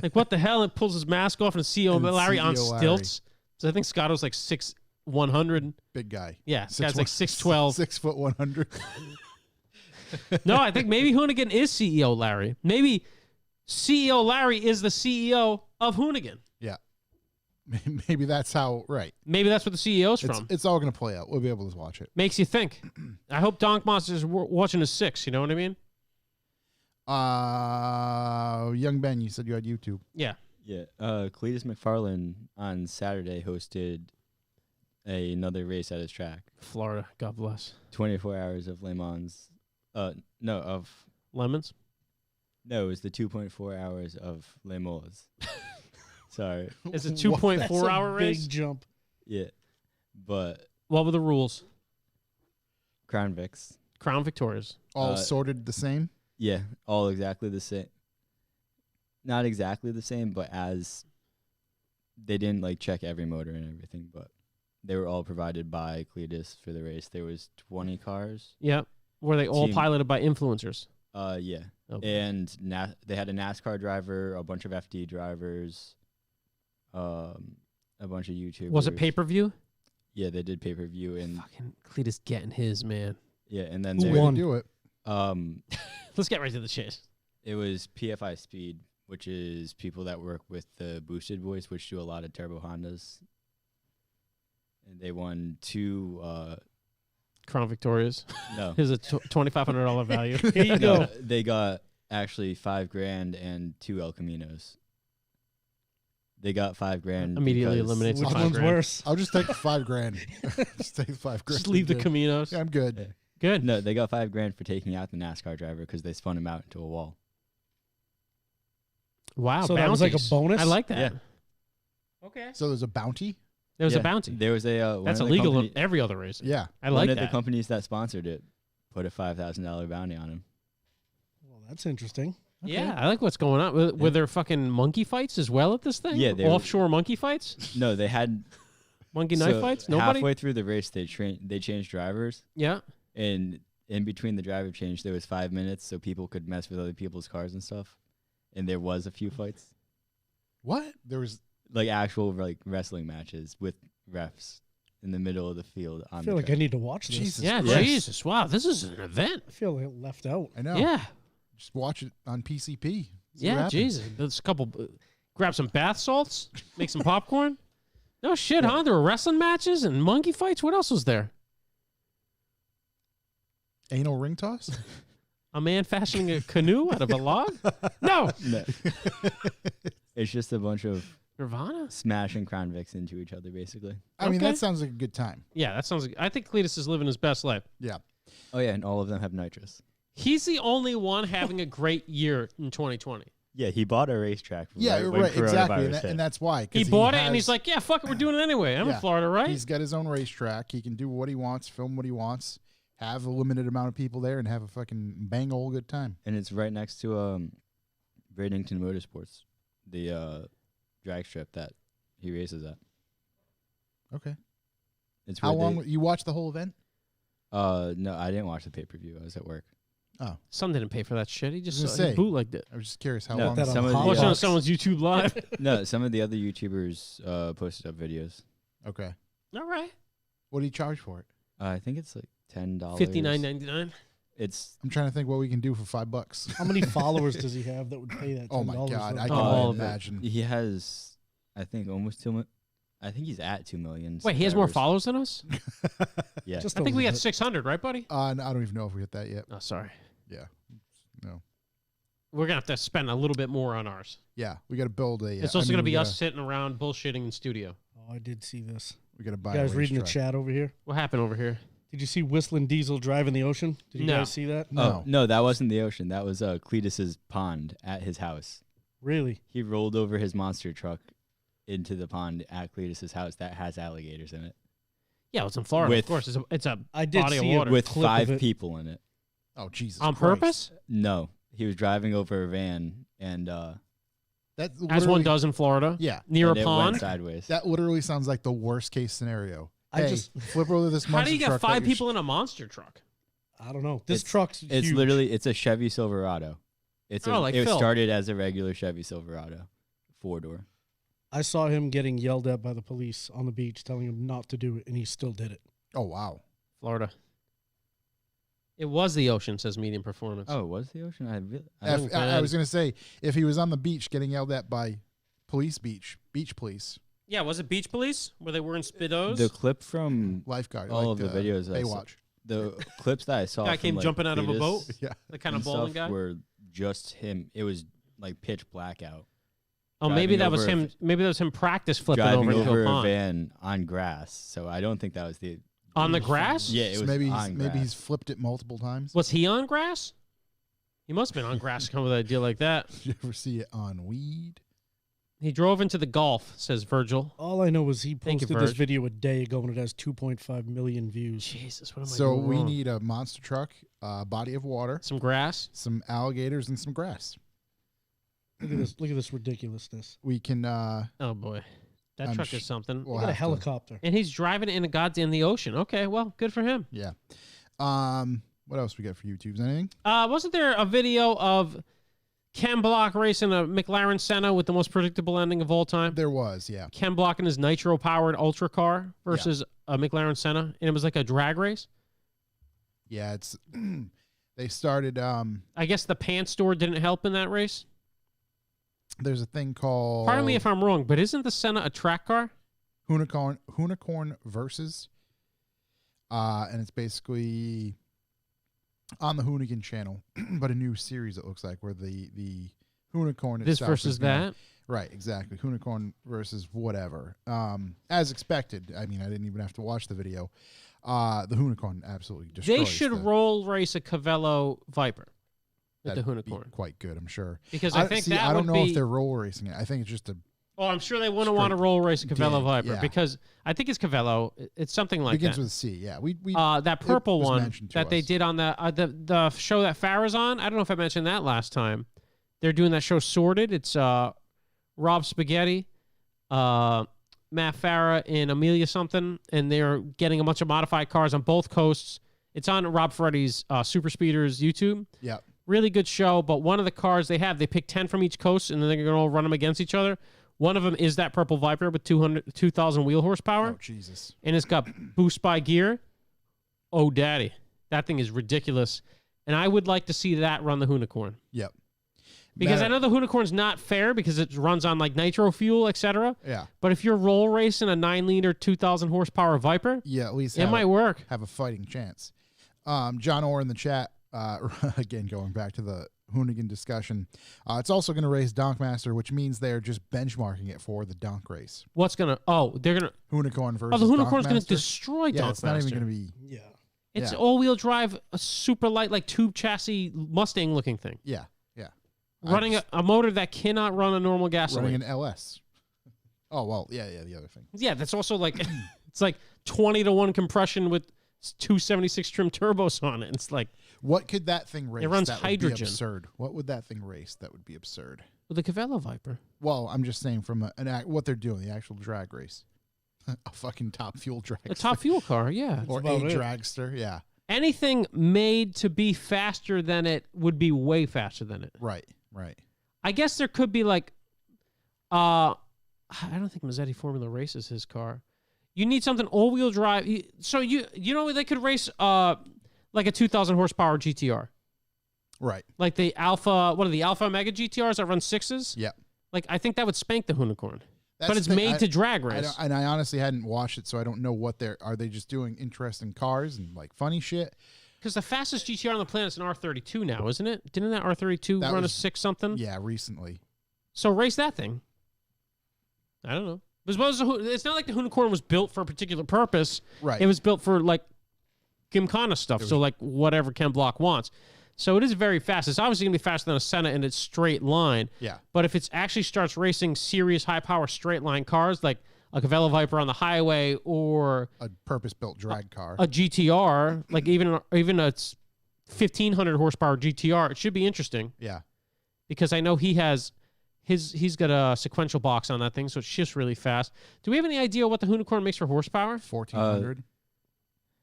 Like, what the hell? And pulls his mask off and CEO And Larry on CEO Larry. stilts. So I think Scotto's like 6'100". Big guy. Yeah, this guy's like 6'12". 6'100". No, I think maybe Hoonigan is CEO Larry. Maybe CEO Larry is the CEO of Hoonigan. Yeah. Maybe that's how. Right. Maybe that's what the CEO's from. It's all gonna play out. We'll be able to watch it. Makes you think. I hope Donk Monster's watching his 6. You know what I mean? YungBen, you said you had YouTube. Yeah. Yeah. Cletus McFarland on Saturday hosted another race at his track. Florida. God bless. 24 hours of Le Mans. Of Lemons. No, it was the 2.4 hours of Le Mans. Sorry. It's a What? 2.4 hour Big race. jump. Yeah. But What were the rules? Crown Vics. Crown Victorias. All sorted the same. Yeah, all exactly the same. Not exactly the same, but as they didn't like check every motor and everything, but they were all provided by Cletus for the race. There was 20 cars. Yeah. Were they all Team- piloted by influencers? Yeah. Okay. And they had a NASCAR driver, a bunch of FD drivers, a bunch of YouTubers. Was it pay-per-view? Yeah, they did pay-per-view and Fucking Cletus getting his, man. yeah, and then Who there, Way to won? do it. Let's get right to the chase. it was PFI Speed, which is people that work with the boosted voice, which do a lot of turbo Hondas. And they won 2 Crown Victorias. no. Here's a $2,500 value. Here you No, go. they got actually $5,000 and 2 El Caminos. They got $5,000. Immediately because- eliminates Which the one's $5,000. worse? I'll just take the $5,000. Just take the $5,000. Just leave the Caminos. Yeah, I'm good. Yeah. Good. No, they got $5,000 for taking out the NASCAR driver because they spun him out into a wall. Wow. So that was like a bounties. bonus? I like that. Yeah. Okay. So there's a bounty. There was a Yeah, bounty. There was a one That's of the illegal in company- every other race. Yeah. I one like of the that. companies that sponsored it put a $5,000 bounty on him. Well, that's interesting. Okay. Yeah, I like what's going on. Were there fucking monkey fights as well at this thing? Yeah, they were- offshore monkey fights, No, they had monkey knife so fights. Nobody. halfway through the race. They changed drivers, Yeah. and in between the driver change, there was 5 minutes so people could mess with other people's cars and stuff. And there was a few fights, What? There was. like actual like wrestling matches with refs in the middle of the field. On I feel the like I track. need to watch this. Jesus Yeah. Christ. Jesus. Wow. This is an event. I feel like left out. I know. Yeah. Just watch it on PCP. See what Yeah. happens. Jesus. There's a couple. Grab some bath salts. Make some popcorn. No shit, huh? There were wrestling matches and monkey fights. What else was there? Anal ring toss. A man fashioning a canoe out of a log? No. No. It's just a bunch of Nirvana? smashing Crown Vics into each other, basically. I mean, Okay. that sounds like a good time. Yeah, that sounds like. I think Cletus is living his best life. Yeah. Oh yeah, and all of them have nitrous. He's the only one having a great year in 2020. Yeah, he bought a racetrack. Yeah, when right. Exactly. coronavirus And, hit. and that's why. 'cause He bought it and has- he's like, yeah, fuck it, we're doing it anyway. I'm Yeah. in Florida, right? He's got his own racetrack. He can do what he wants, film what he wants, have a limited amount of people there, and have a fucking bang old good time. And it's right next to Bradenton Motorsports, the drag strip that he races at. Okay. It's How where long? You watched the whole event? No, I didn't watch the pay-per-view. I was at work. Oh, Some didn't pay for that shit. He just I was gonna say. bootlegged it. I was just curious how No, long. That on some of the, Hot Watching on Box. someone's YouTube live. no, some of the other YouTubers posted up videos. Okay. All right. What do you charge for it? I think it's like $10. $59.99. It's I'm trying to think what we can do for $5. How many followers does he have that would pay that $10? Oh my god, I for- can all only of it. imagine. he has, I think, almost 2 million. I think he's at 2 million. Wait, he has more subscribers. followers than us? Yeah, Just I think a we got little 600, right, buddy? I don't even know if we hit that yet. Oh, sorry. Yeah. No. We're going to have to spend a little bit more on ours. Yeah, we got to build a. It's also going to be us sitting around bullshitting in studio. Oh, I did see this. We got to buy. You guys a reading the racetrack. chat over here? What happened over here? Did you see Whistling Diesel drive in the ocean? Did you No. guys see that? No. Oh, no, that wasn't the ocean. That was Cletus's pond at his house. Really? He rolled over his monster truck into the pond at Cletus's house that has alligators in it Yeah, it's in Florida. With- of course, it's a I did body of see water. it with clip of 5 it. people in it. Oh Jesus! on Christ. purpose, No, he was driving over a van and That as literally- one does in Florida, Yeah, near and a it pond. went sideways. that literally sounds like the worst case scenario. Hey, flip over this How do you monster get truck that 5 you're people in a monster truck? I don't know. This truck's It's huge. literally it's a Chevy Silverado. It Phil. started as a regular Chevy Silverado, 4-door. I saw him getting yelled at by the police on the beach, telling him not to do it, and he still did it. Oh, wow. Florida. It was the ocean, says Medium Performance. Oh, it was the ocean? I was going to say, if he was on the beach getting yelled at by beach police, Yeah, was it beach police? Where they were in Speedos? The clip from lifeguard, all of the videos I saw, Baywatch. the clips that I saw Guy from, came like, jumping out of a Cletus boat? Yeah. The kind of and bowling stuff guy? were just him. It was like pitch black out. Oh, maybe driving that was over him. Maybe that was him practice flipping Driving over into over a a pond. van on grass. So I don't think that was the On the grass? Yeah, it So was maybe on maybe grass. he's flipped it multiple times. Was he on grass? He must have been on grass to come with an idea like that. Did you ever see it on weed? He drove into the Gulf, says Virgil. All I know is he Thank you, posted this Verge. video a day ago, and it has 2.5 million views. Jesus, what am I So doing we wrong? need a monster truck, body of water, some grass. some alligators, and some grass. Look at this! Look at this ridiculously. We can. Oh, boy. That I'm truck sh- is something. we'll Look at a have to- helicopter. And he's driving it in the ocean. Okay, well, good for him. Yeah. What else we got for YouTubes? Anything? Wasn't there a video of Ken Block racing a McLaren Senna with the most predictable ending of all time? There was, yeah. Ken Block in his nitro-powered Ultra car versus a McLaren Senna, and it was like a drag race. Yeah, it's. They started. I guess the pants store didn't help in that race. There's a thing called. Pardon me if I'm wrong, but isn't the Senna a track car? Unicorn versus. And it's basically on the Hoonigan channel, but a new series it looks like where the Unicorn This itself versus is gonna- that. Right, exactly. Unicorn versus whatever. As expected. I mean, I didn't even have to watch the video. The Unicorn absolutely destroys. They should the, roll race a Cavello Viper with that'd the be Unicorn. quite good, I'm sure. Because I think that I don't would know be. if they're roll racing it. I think it's just a Oh, I'm sure they wouldn't straight want to roll race a Cavello dig, Viper yeah. because I think it's Cavello. It's something like begins that. with a C. Yeah, we That purple was one mentioned to that they us. did on the show that Farrah's on. I don't know if I mentioned that last time. They're doing that show Sorted. It's Rob Spaghetti, Matt Farrah, and Amelia something, and they're getting a bunch of modified cars on both coasts. It's on Rob Ferretti's Super Speeders YouTube. Yeah. Really good show, but one of the cars they pick 10 from each coast, and then they're going to all run them against each other. One of them is that purple Viper with 2,000 wheel horsepower, Oh Jesus. and it's got boost by gear. Oh, daddy. That thing is ridiculous. And I would like to see that run the Unicorn. Yep. Because Matter- I know the Unicorn's not fair because it runs on like nitro fuel, etc. Yeah. But if you're roll racing a 9-liter, 2,000 horsepower Viper, Yeah, at least it might work. have a fighting chance. John Orr in the chat, again, going back to the Hoonigan discussion, it's also going to race Donkmaster, which means they're just benchmarking it for the Donk race. What's going to... Oh, they're going to... Unicorn versus Oh, the Unicorn's going to Donkmaster. destroy Yeah, it's not even Donkmaster. going to be... Yeah. It's yeah. all-wheel drive, a super light, like tube chassis Mustang-looking thing. Yeah, yeah. Running a motor that cannot run a normal gasoline. Running an LS. Oh, well, yeah, the other thing. Yeah, that's also like... it's like 20-to-1 compression with 276 trim turbos on it. It's like... What could that thing race? runs that hydrogen. Would be absurd. What would that thing race? That would be absurd. With the Cavello Viper. Well, I'm just saying from what they're doing, the actual drag race. A fucking top fuel dragster. A top fuel car, yeah. Or a about it. dragster, yeah. Anything made to be faster than it would be way faster than it. Right. I guess there could be like, I don't think Mazzetti Formula races his car. You need something all-wheel drive. So you know they could race like a 2,000 horsepower GTR, Right. like the Alpha. What are the Alpha Mega GTRs that run 6s? Yeah. Like I think that would spank the Unicorn. That's But the it's thing. made to drag I race. don't- and I honestly hadn't watched it, so I don't know what are they just doing interesting cars and like funny shit? Because the fastest GTR on the planet is an R32 now, isn't it? Didn't that R32 That run was- a 6 something? Yeah, recently. So race that thing. I don't know. It's not like the Unicorn was built for a particular purpose. Right. It was built for like Gymkhana stuff. So like whatever Ken Block wants. So it is very fast. It's obviously going to be faster than a Senna in its straight line. Yeah. But if it actually starts racing serious high power straight line cars like a Cavello Viper on the highway or A purpose-built drag car. a GTR, like even a 1,500 horsepower GTR, it should be interesting Yeah. because I know he has He's got a sequential box on that thing, so it shifts really fast. Do we have any idea what the Unicorn makes for horsepower? 1,400.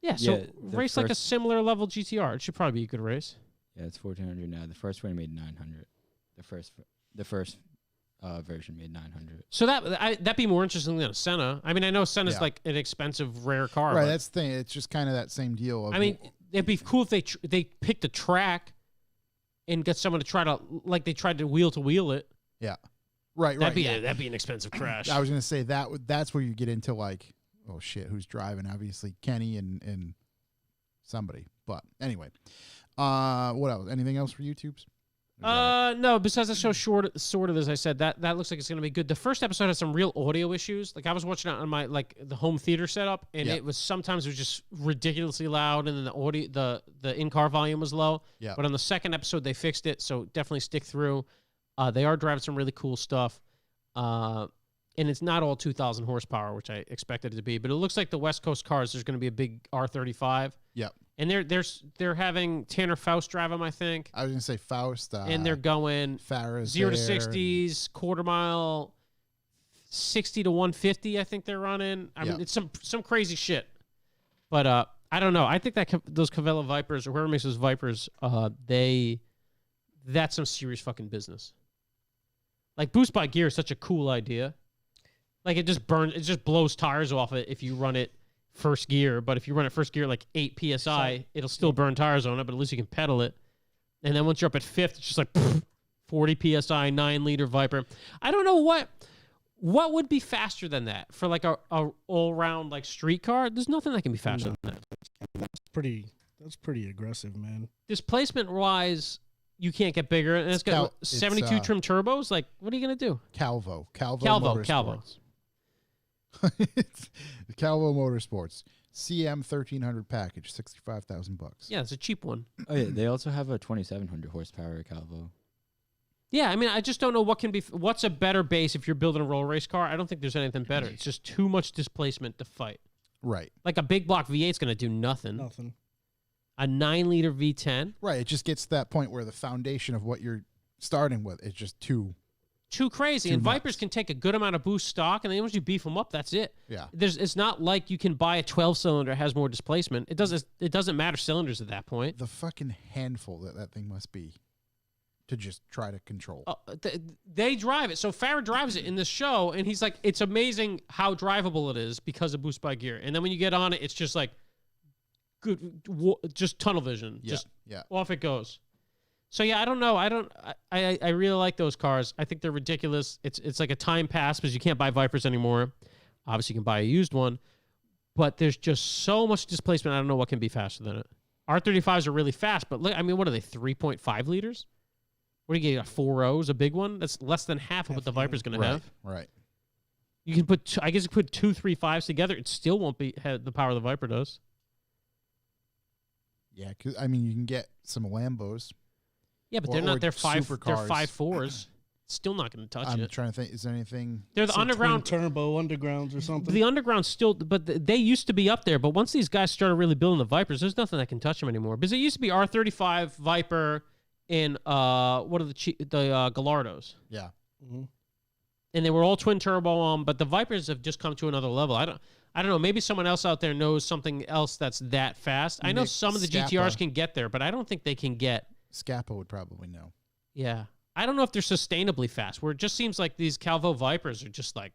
Yeah, so Yeah, the race like a first- similar level GTR. It should probably be a good race. Yeah, it's 1,400 now. The first one made 900. The first version made 900. So that'd be more interesting than a Senna. I mean, I know Senna's Yeah. like an expensive, rare car. Right, but, that's the thing. It's just kind of that same deal. Of, I mean, it'd be cool if they picked a track and got someone to try to, like they tried to wheel it. yeah. Right, That'd right. be an expensive crash. I was going to say that's where you get into like, oh shit, who's driving? Obviously Kenny and somebody. But anyway, what else? Anything else for YouTube's? No, besides the show sort of, as I said, that looks like it's going to be good. The first episode has some real audio issues. Like I was watching it on my the home theater setup, and Yeah. it was just ridiculously loud, and then the audio the in-car volume was low. Yeah. But on the second episode they fixed it, so definitely stick through. They are driving some really cool stuff. And it's not all 2,000 horsepower, which I expected it to be, but it looks like the West Coast cars, there's going to be a big R35. Yep. And they're having Tanner Faust drive them, I think. I was going to say Faust. And they're going Farah's 0 to there, 60s, quarter mile, 60 to 150. I think they're running. I mean, Yeah. it's some crazy shit. But I don't know. I think that those Cavella Vipers or whoever makes those Vipers, that's some serious fucking business. Like boost by gear is such a cool idea. Like it just blows tires off it if you run it first gear. But if you run it first gear like 8 psi, it'll still burn tires on it. But at least you can pedal it. And then once you're up at fifth, it's just like 40 psi, 9-liter Viper. I don't know what would be faster than that for like a all round like street car. There's nothing that can be faster than that. That's pretty aggressive, man. Displacement wise, you can't get bigger, and it's got 72 trim turbos. Like, what are you gonna do? Calvo Calvo. Motorsports. It's the Calvo Motorsports CM 1300 package, $65,000. Yeah, it's a cheap one. Oh yeah, they also have a 2,700 horsepower Calvo. Yeah, I mean, I just don't know what's a better base if you're building a roll race car. I don't think there's anything better. It's just too much displacement to fight. Right. Like a big block V8's gonna do nothing. Nothing. A 9-liter V10. Right. It just gets to that point where the foundation of what you're starting with is just too Crazy. Too And Vipers nuts. can take a good amount of boost stock, and then once you beef them up, that's it. Yeah. It's not like you can buy a 12-cylinder that has more displacement. It doesn't matter cylinders at that point. the fucking handful that thing must be to just try to control. They drive it. So Farah drives it in the show, and he's like, it's amazing how drivable it is because of boost by gear. And then when you get on it, it's just like just tunnel vision. Yeah. Just Yeah. off it goes. So yeah, I don't know. I really like those cars. I think they're ridiculous. It's like a time pass because you can't buy Vipers anymore. Obviously, you can buy a used one, but there's just so much displacement. I don't know what can be faster than it. R35s are really fast, but look, I mean, what are they? 3.5 liters? What do you get? A 4.0s, a big one? That's less than half of what the Viper's going to have. Right. You can put, I guess, you put 2 3.5s together. It still won't have the power the Viper does. Yeah, because I mean, you can get some Lambos. Yeah, but Or- they're or not. They're supercars. 5.4s. Still not going to touch I'm it. trying to think. Is there anything? They're the Some underground. twin turbo undergrounds or something. The underground still, but they used to be up there. But once these guys started really building the Vipers, there's nothing that can touch them anymore. Because it used to be R35 Viper and what are the Gallardos, Yeah. Mhm. and they were all twin turbo. But the Vipers have just come to another level. I don't know. Maybe someone else out there knows something else that's that fast. I know Nick some of the Scappa. GTRs can get there, but I don't think they can get. Scappa would probably know. Yeah, I don't know if they're sustainably fast. Where it just seems like these Calvo Vipers are just like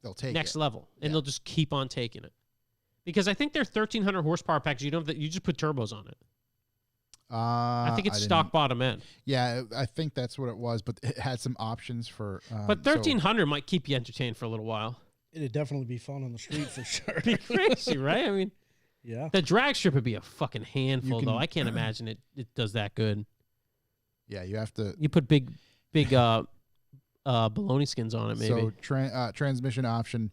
They'll take next it. level, and Yeah. they'll just keep on taking it. Because I think they're 1,300 horsepower package. You just put turbos on it. I think it's stock didn't- bottom end. Yeah, I think that's what it was, but it had some options for. But 1,300 might keep you entertained for a little while. It'd definitely be fun on the street for sure. Be crazy, right? I mean, Yeah. the drag strip would be a fucking handful, can- though. I can't imagine it does that good. Yeah, you have to. You put big baloney skins on it, maybe. So transmission option.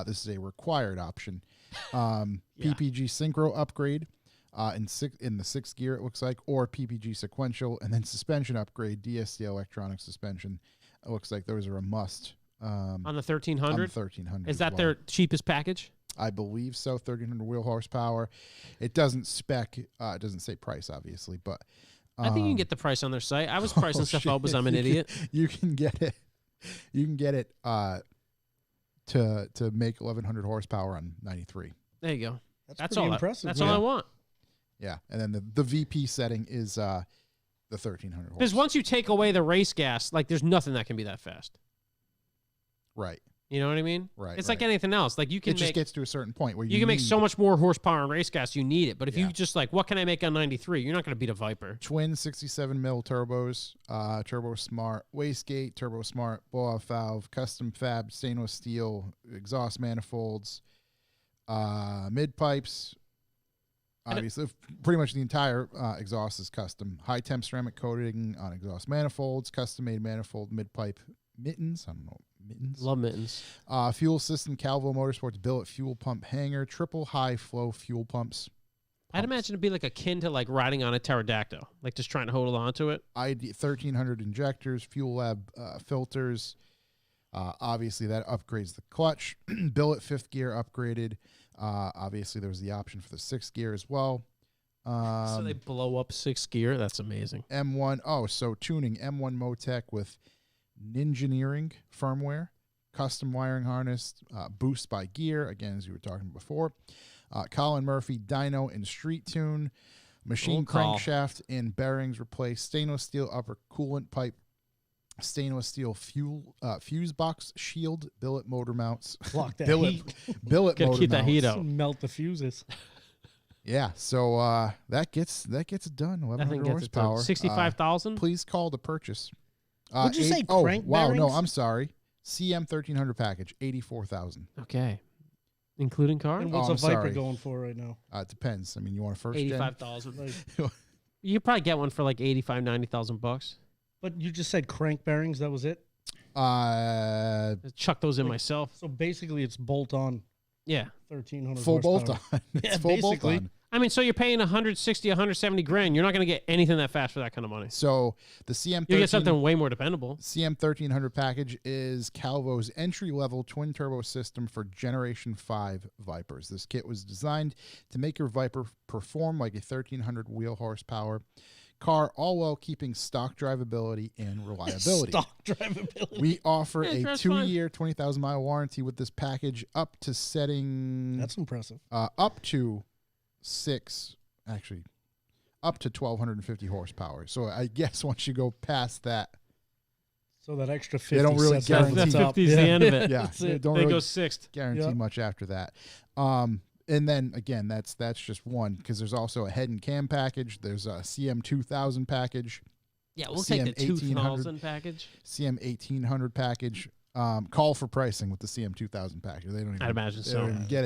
This is a required option. PPG synchro upgrade in the sixth gear, it looks like, or PPG sequential, and then suspension upgrade, DSD electronic suspension. It looks like those are a must. on the On 1,300? the 1300. Is as that well. their cheapest package? I believe so. 1,300 wheel horsepower. It doesn't spec. It doesn't say price, obviously, but I think you can get the price on their site. I was pricing stuff out because I'm an idiot. You can get it. You can get it to make 1,100 horsepower on 93. There you go. That's pretty all. impressive. That's all I want. Yeah, and then the VP setting is the 1,300 horse. Because once you take away the race gas, like there's nothing that can be that fast. Right. You know what I mean? Right. It's like anything else. Like you can It just gets to a certain point where you can make need so much more horsepower in race gas, you need it. But if Yeah. you just like, what can I make on 93? You're not going to beat a Viper. twin 67 mil turbos, Turbo Smart wastegate, Turbo Smart blow-off valve, custom fab stainless steel exhaust manifolds, mid pipes. Obviously, pretty much the entire exhaust is custom. High temp ceramic coating on exhaust manifolds, custom made manifold mid pipe mittens. I don't know. Mittens. Love mittens. Fuel system, Calvo Motorsports billet fuel pump hanger, triple high flow fuel pumps. I'd imagine it'd be like akin to like riding on a pterodactyl, like just trying to hold on to it. 1,300 injectors, fuel lab filters. Obviously, that upgrades the clutch. Billet fifth gear upgraded. Obviously, there's the option for the sixth gear as well. So they blow up sixth gear. That's amazing. M1. Oh, so tuning M1 Motec with Ninjineering firmware, custom wiring harness, boost by gear, again, as you were talking before. Colin Murphy dyno and street tune, machine crankshaft and bearings replaced, stainless steel upper coolant pipe, stainless steel fuse box shield, billet motor mounts. Block that billet, heat. billet Gotta motor keep that mounts. heat out. Melt the fuses. Yeah, so that gets it done. That thing 1,100 gets it done. horsepower. 65,000. Please call to purchase. Would you say crank wow, no, bearings? I'm sorry. CM 1,300 package, 84,000. Okay, including car. And what's I'm a Viper sorry. going for right now? It depends. I mean, you want a first gen? 85,000. Like, You could probably get one for like 85, 90,000 bucks. but you just said crank bearings. That was it. Chuck those in Like- myself. So basically, it's bolt on Yeah. 1,300 full bolt horsepower. on. It's Yeah, full bolt basically. on. I mean, so you're paying 160, 170 grand. You're not going to get anything that fast for that kind of money. So the CM You get something way more dependable. CM 1300 package is Calvo's entry-level twin-turbo system for Generation 5 Vipers. This kit was designed to make your Viper perform like a 1,300 wheel horsepower car, all while keeping stock drivability and reliability. Stock drivability. We offer Yeah, a that's fine. 2-year, 20,000-mile warranty with this package up to setting That's impressive. up to 1,250 horsepower. So I guess once you go past that, So that extra 50 They don't really sets guarantee- everything That up. 50 is the end of it. yeah, That's they it. don't They really go sixth. guarantee Yeah. much after that. And then again, that's just one, because there's also a head and cam package. There's a CM 2000 package, Yeah, we'll take the CM 2,000 package. CM 1800 package. Call for pricing with the CM 2000 package. They don't even. I'd imagine they so. don't even get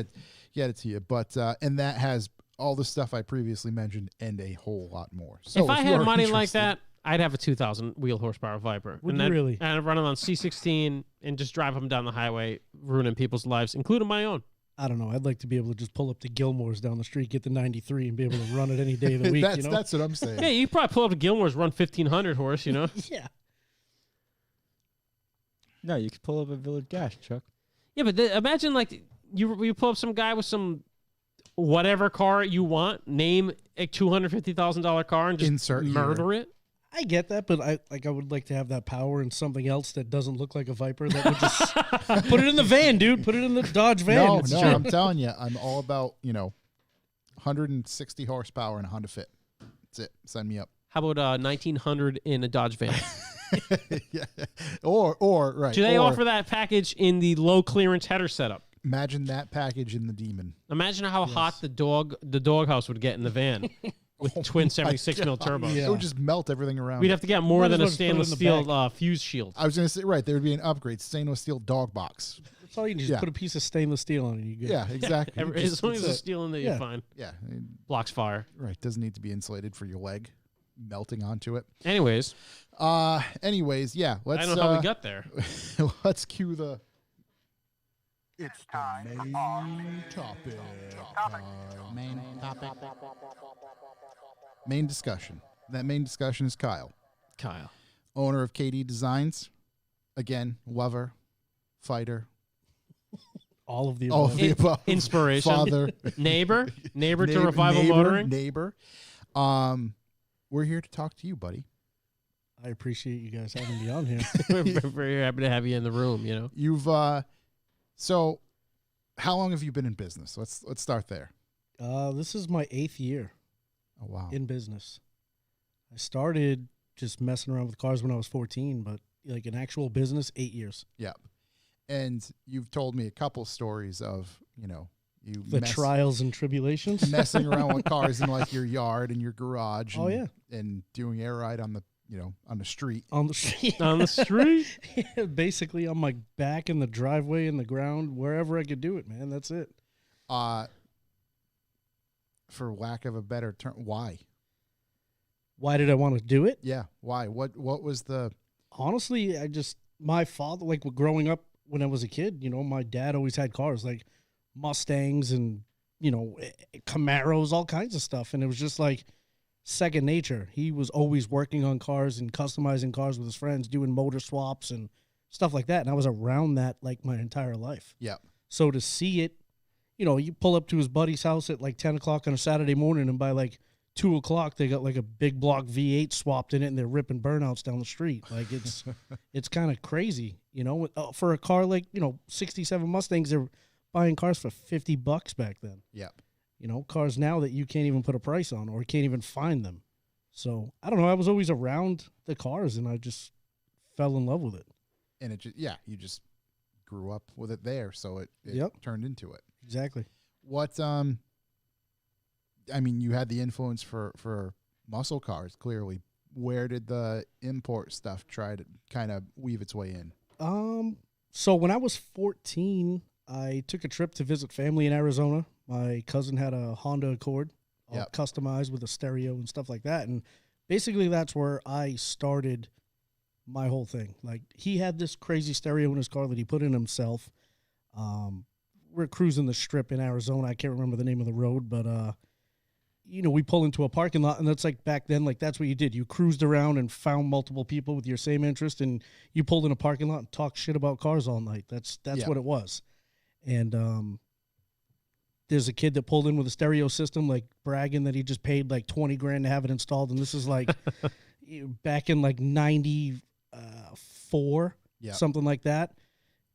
it to you. But and that has all the stuff I previously mentioned and a whole lot more. So If I you had are money like interested- that, I'd have a 2,000 wheel horsepower Viper. Would and you then, really? And I'd run it on C16 and just drive them down the highway, ruining people's lives, including my own. I don't know. I'd like to be able to just pull up to Gilmore's down the street, get the 93, and be able to run it any day of the week. that's you know? that's what I'm saying. Yeah, you could probably pull up to Gilmore's, run 1,500 horse, you know? Yeah. No, you could pull up a Village Gas, Chuck. Yeah, but imagine like you pull up some guy with some whatever car you want, name a $250,000 car and just Insert murder it. I get that, but I would like to have that power in something else that doesn't look like a Viper. That would just put it in the van, dude. Put it in the Dodge van. No, It's no, true. I'm telling you, I'm all about 160 horsepower and a Honda Fit. That's it. Sign me up. How about 1,900 in a Dodge van? Yeah. Or right. Do they or offer that package in the low clearance header setup? Imagine that package in the Demon. Imagine how hot the doghouse would get in the van with twin 76 mil turbos. Yeah. It would just melt everything around. We'd it. have to get more Might than as a well just put it in stainless the steel fuse shield. I was going to say, right, there would be an upgrade, stainless steel dog box. That's all you need. Just Yeah. put a piece of stainless steel on it. You good. Yeah, exactly. As long as That's it's it. steel in there, Yeah. you're fine. Yeah, Blocks fire. right. Doesn't need to be insulated for your leg melting onto it. Anyways, Anyways, yeah, let's I don't know how we got there. let's cue the It's the main topic. Main topic. Main discussion. That main discussion is Kyle, Kyle. owner of KD Designs. Again, lover, fighter, All of the all above. of the above. Inspiration. Father, Neighbor to Revival Motoring. Neighbor. We're here to talk to you, buddy. I appreciate you guys having me on here. We're very happy to have you in the room. You know, You've so how long have you been in business? Let's start there. This is my 8th year Oh wow. in business. I started just messing around with cars when I was 14, but like an actual business, 8 years. Yep. And you've told me a couple stories of, you The trials and tribulations. messing around with cars in like your yard and your garage. Oh, and, and doing air ride on the on the street. On the street. on the street. Yeah, basically on my back in the driveway, in the ground, wherever I could do it, man. That's it. For lack of a better term, why? Why did I want to do it? Yeah, why? What was the? Honestly, my father, like growing up when I was a kid, my dad always had cars like Mustangs and, Camaros, all kinds of stuff. And it was just like second nature. He was always working on cars and customizing cars with his friends, doing motor swaps and stuff like that. And I was around that like my entire life. Yeah. So to see it, you pull up to his buddy's house at like 10 o'clock on a Saturday morning, and by like 2 o'clock, they got like a big block V8 swapped in it, and they're ripping burnouts down the street. Like it's kind of crazy, for a car like, 67 Mustangs, they're buying cars for $50 back then. Yeah. Cars now that you can't even put a price on or can't even find them. So I don't know. I was always around the cars, and I just fell in love with it. And it just, you just grew up with it there. So it Yep. turned into it. Exactly. What, I mean, you had the influence for muscle cars, clearly. Where did the import stuff try to kind of weave its way in? So when I was 14, I took a trip to visit family in Arizona. My cousin had a Honda Accord, all Yep. customized with a stereo and stuff like that. And basically that's where I started my whole thing. Like, he had this crazy stereo in his car that he put in himself. We're cruising the strip in Arizona. I can't remember the name of the road, but we pull into a parking lot, and that's like back then, like that's what you did. You cruised around and found multiple people with your same interest, and you pulled in a parking lot and talked shit about cars all night. That's Yeah. what it was. And there's a kid that pulled in with a stereo system, like bragging that he just paid like $20,000 to have it installed, and this is like back in like 94, Yeah. something like that.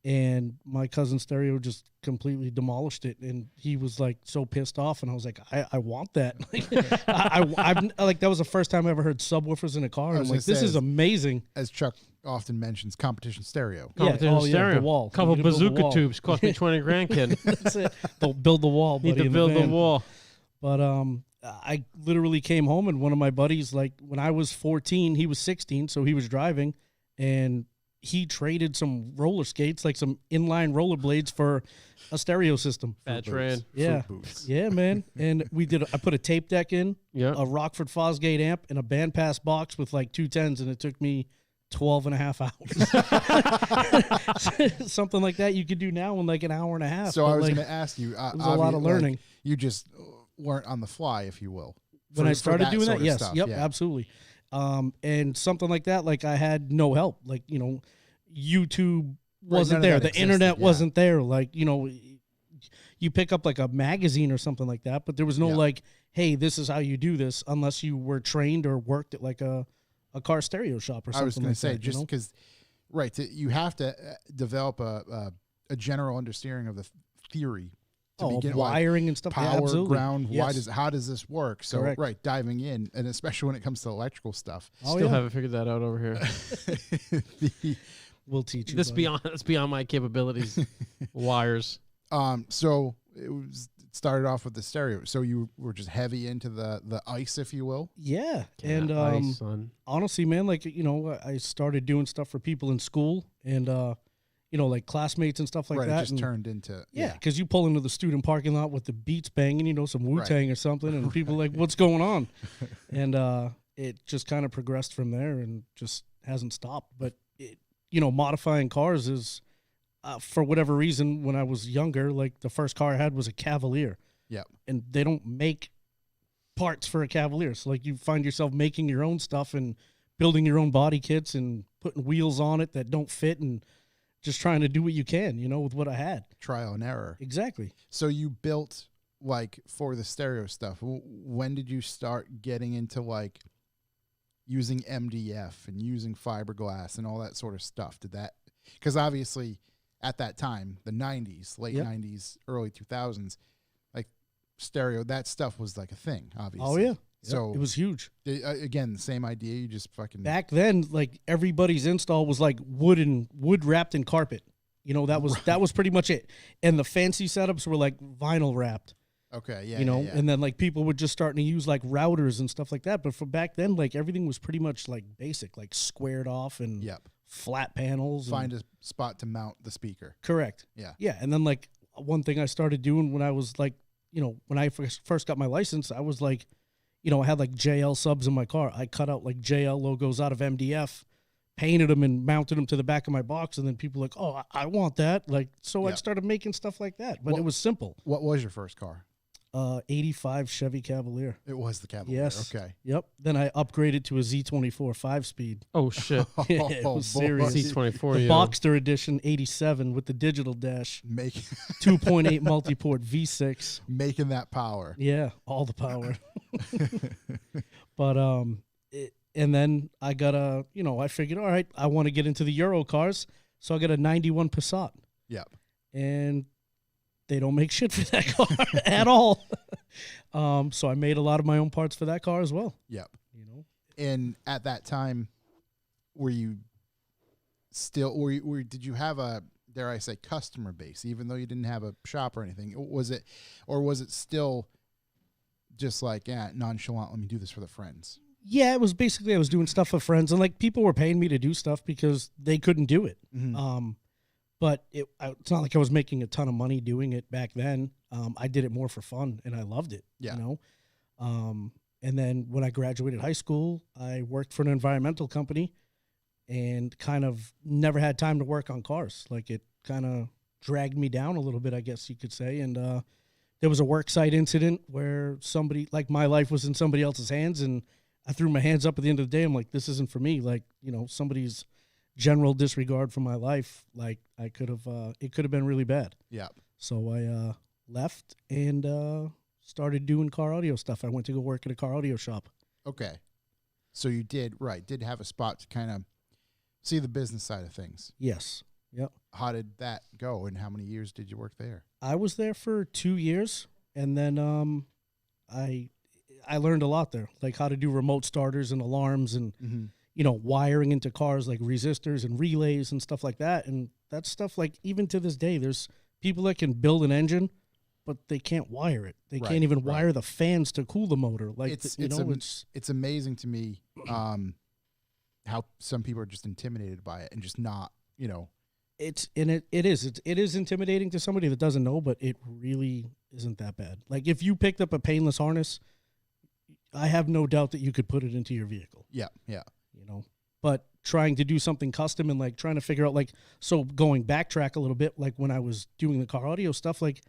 And my cousin's stereo just completely demolished it, and he was like so pissed off. And I was like, I want that. Like, I've like, that was the first time I ever heard subwoofers in a car. I I'm was like, gonna this say, is amazing. As Chuck often mentions, competition stereo. Competition stereo. The wall. Couple You need to build the bazooka wall. tubes cost me $20,000, kid. That's it. They'll build the wall, buddy. Need to in build the van. wall. But I literally came home, and one of my buddies, like when I was 14, he was 16, so he was driving, and he traded some roller skates, like some inline rollerblades, for a stereo system. Bad trade. Yeah, Fruit boots. yeah, man. And I put a tape deck in, Yeah. a Rockford Fosgate amp, and a bandpass box with like 2 10s, and it took me 12 and a half hours. Something like that you could do now in like an hour and a half. So but, I was like, going to ask you. it was a lot of learning. You just weren't on the fly, if you will. When I started doing sort that, of yes, stuff, yep, yeah. absolutely. And something like that, like I had no help. Like, YouTube wasn't none of there. that The internet existed, yeah. wasn't there. Like, you pick up like a magazine or something like that, but there was no Yeah. like, hey, this is how you do this, unless you were trained or worked at like a car stereo shop or something. I was going like to say, that, just because, right, you have to develop a general understanding of the theory to begin with. wiring and stuff. Yeah, Power, absolutely. ground, Yes. how does this work? So, Correct. right, diving in, and especially when it comes to electrical stuff. Oh, Still yeah. haven't figured that out over here. We'll teach you. This buddy. beyond my capabilities. Wires. So it started off with the stereo. So you were just heavy into the ice, if you will. Yeah. Yeah, And ice, son. honestly, man, like, I started doing stuff for people in school and, like classmates and stuff like right, that. it just and turned into yeah, because you pull into the student parking lot with the beats banging, some Wu-Tang or something, and people are like, what's going on? And it just kind of progressed from there and just hasn't stopped. But, modifying cars is, for whatever reason, when I was younger, like the first car I had was a Cavalier. Yeah. And they don't make parts for a Cavalier. So, like, you find yourself making your own stuff and building your own body kits and putting wheels on it that don't fit and just trying to do what you can, with what I had. trial and error. Exactly. So you built for the stereo stuff. When did you start getting into using MDF and using fiberglass and all that sort of stuff? Did that, because obviously at that time, the 90s, late 90s, early 2000s, like stereo, that stuff was like a thing, obviously. Oh yeah. So it was huge. Again, the same idea. You just fucking Back then, like everybody's install was like wood wrapped in carpet. You know, that was pretty much it. And the fancy setups were like vinyl wrapped. Okay, yeah. You know, yeah. and then like people were just starting to use like routers and stuff like that. But for back then, like everything was pretty much like basic, like squared off and flat panels. Find a spot to mount the speaker. Correct. Yeah. Yeah. And then like one thing I started doing when I was like, you know, when I first got my license, I was like, you know, I had like JL subs in my car. I cut out like JL logos out of MDF, painted them and mounted them to the back of my box. And then people were like, oh, I want that. Like, so I started making stuff like that, but it was simple. What was your first car? 85 Chevy Cavalier. It was the Cavalier. Yes. Okay. Yep. Then I upgraded to a Z24 5-speed. Oh shit. Yeah, it was serious. C24. The Boxster edition 87 with the digital dash. 2.8 multi-port V6. Making that power. Yeah, all the power. But and then I got I figured, all right, I want to get into the Euro cars, so I got a 91 Passat. Yep. And they don't make shit for that car at all. So I made a lot of my own parts for that car as well. Yep. You know. And at that time, were you still, did you have a, dare I say, customer base, even though you didn't have a shop or anything? Was it still just like, nonchalant, let me do this for the friends? Yeah, it was basically I was doing stuff for friends, and like people were paying me to do stuff because they couldn't do it. Mm-hmm. But it's not like I was making a ton of money doing it back then. I did it more for fun, and I loved it. Yeah. You know. And then when I graduated high school, I worked for an environmental company, and kind of never had time to work on cars. Like it kind of dragged me down a little bit, I guess you could say. And there was a work site incident where somebody, like my life was in somebody else's hands, and I threw my hands up at the end of the day. I'm like, this isn't for me. Like, you know, somebody's general disregard for my life, like it could have been really bad. Yeah. So I left and started doing car audio stuff. I went to go work at a car audio shop. Okay. So you did have a spot to kind of see the business side of things. Yes. Yep. How did that go, and how many years did you work there? I was there for 2 years, and then I learned a lot there, like how to do remote starters and alarms and you know, wiring into cars, like resistors and relays and stuff like that. And that stuff, like even to this day, there's people that can build an engine, but they can't wire it. They can't even wire the fans to cool the motor. Like, it's amazing to me how some people are just intimidated by it and just not, you know. It is intimidating to somebody that doesn't know, but it really isn't that bad. Like if you picked up a painless harness, I have no doubt that you could put it into your vehicle. Yeah, yeah. You know, but trying to do something custom and like trying to figure out, like, so going backtrack a little bit, like when I was doing the car audio stuff, like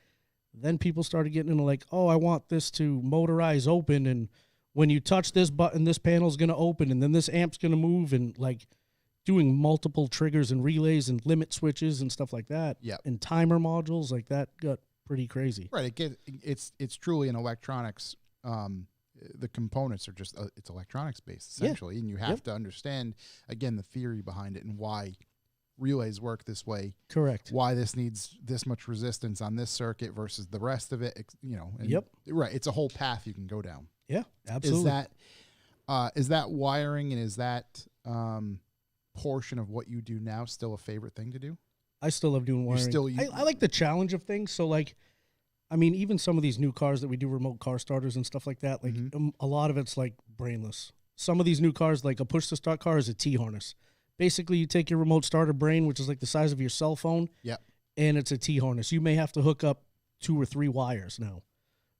then people started getting into like, oh, I want this to motorize open, and when you touch this button, this panel's going to open, and then this amp's going to move, and like doing multiple triggers and relays and limit switches and stuff like that. Yeah. And timer modules, like that got pretty crazy. Right. It's truly an electronics. The components are just it's electronics based essentially, and you have to understand again the theory behind it and why relays work this way. Correct. Why this needs this much resistance on this circuit versus the rest of it. You know. And right. It's a whole path you can go down. Yeah, absolutely. Is that wiring and is that portion of what you do now still a favorite thing to do? I still love doing wiring. I like the challenge of things. So like, I mean, even some of these new cars that we do remote car starters and stuff like that, like a lot of it's like brainless. Some of these new cars, like a push to start car is a T-harness. Basically, you take your remote starter brain, which is like the size of your cell phone, and it's a T-harness. You may have to hook up 2 or 3 wires now.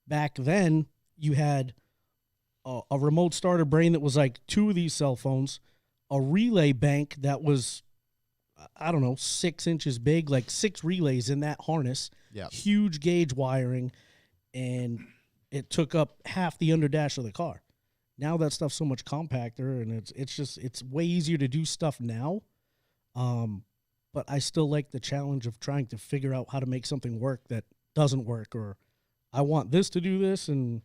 Back then, you had a remote starter brain that was like 2 of these cell phones, a relay bank that was, I don't know, 6 inches big, like 6 relays in that harness. Yeah. Huge gauge wiring, and it took up half the underdash of the car. Now that stuff's so much compactor, and it's way easier to do stuff now. But I still like the challenge of trying to figure out how to make something work that doesn't work, or I want this to do this, and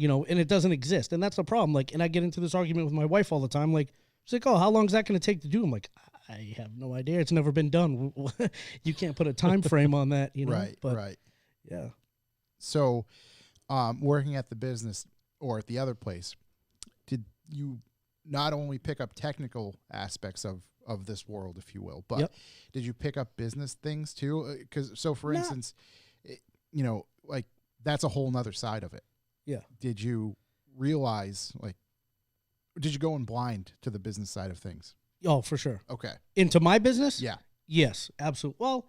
and it doesn't exist. And that's the problem. Like, and I get into this argument with my wife all the time. Like, she's like, oh, how long is that going to take to do? I'm like, I have no idea. It's never been done. You can't put a time frame on that, Right, But, right. yeah. So, working at the business or at the other place, did you not only pick up technical aspects of this world, if you will, but Yep. did you pick up business things too? Because for instance, like that's a whole nother side of it. Yeah. Did you realize, like, did you go in blind to the business side of things? Oh, for sure. Okay. Into my business? Yeah. Yes, absolutely. Well,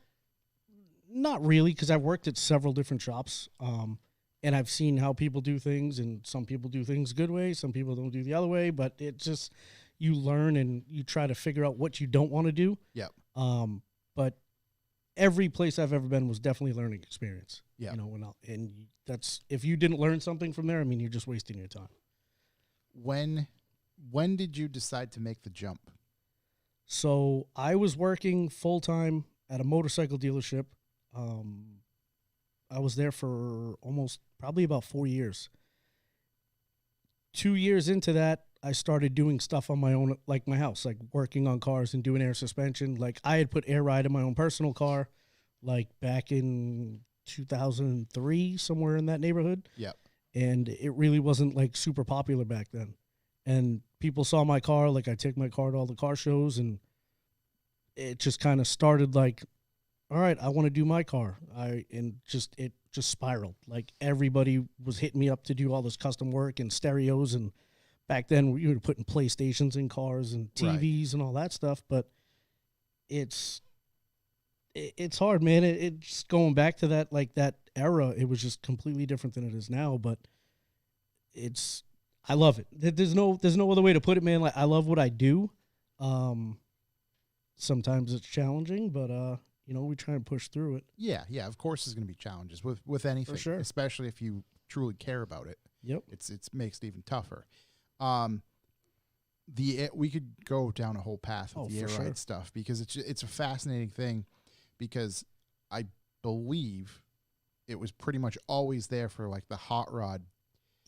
not really, because I've worked at several different shops, and I've seen how people do things, and some people do things good way, some people don't do the other way, but it just, you learn and you try to figure out what you don't want to do. Yep. But every place I've ever been was definitely a learning experience. Yeah. And that's, if you didn't learn something from there, I mean, you're just wasting your time. When did you decide to make the jump? So I was working full-time at a motorcycle dealership. I was there for probably about 4 years. 2 years into that, I started doing stuff on my own, like my house, like working on cars and doing air suspension. Like I had put air ride in my own personal car, like back in 2003, somewhere in that neighborhood. Yep. And it really wasn't like super popular back then. And people saw my car, like I take my car to all the car shows, and it just kind of started like, all right, I want to do my car. It just spiraled. Like everybody was hitting me up to do all this custom work and stereos, and back then we were putting PlayStations in cars and TVs and all that stuff. But it's hard, man. It's going back to that era. It was just completely different than it is now. But I love it. There's no other way to put it, man. Like I love what I do. Sometimes it's challenging, but we try and push through it. Yeah. Of course, there's going to be challenges with anything, For sure. especially if you truly care about it. Yep. It makes it even tougher. We could go down a whole path of the air ride stuff, because it's a fascinating thing, because I believe it was pretty much always there for like the hot rod.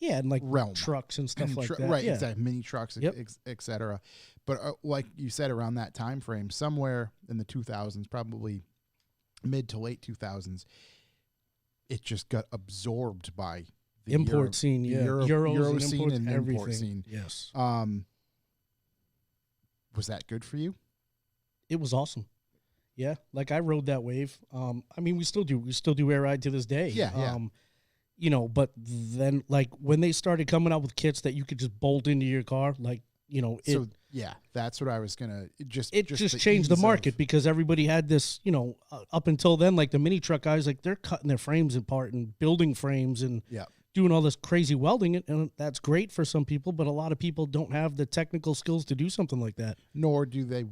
Yeah, and like realm. trucks and stuff like that. Right, yeah. exactly. Mini trucks, Yep. et cetera. But like you said, around that time frame, somewhere in the 2000s, probably mid to late 2000s, it just got absorbed by the import scene, the yeah. Euro and scene imports, and everything. import scene. Yes. Was that good for you? It was awesome. Yeah, like I rode that wave. I mean, we still do air ride to this day. Yeah. But then like when they started coming out with kits that you could just bolt into your car, like, that's what I was gonna it just changed the ease market, of- because everybody had this, up until then, like the mini truck guys, like they're cutting their frames apart and building frames and Yeah. doing all this crazy welding, and that's great for some people, but a lot of people don't have the technical skills to do something like that. Nor do they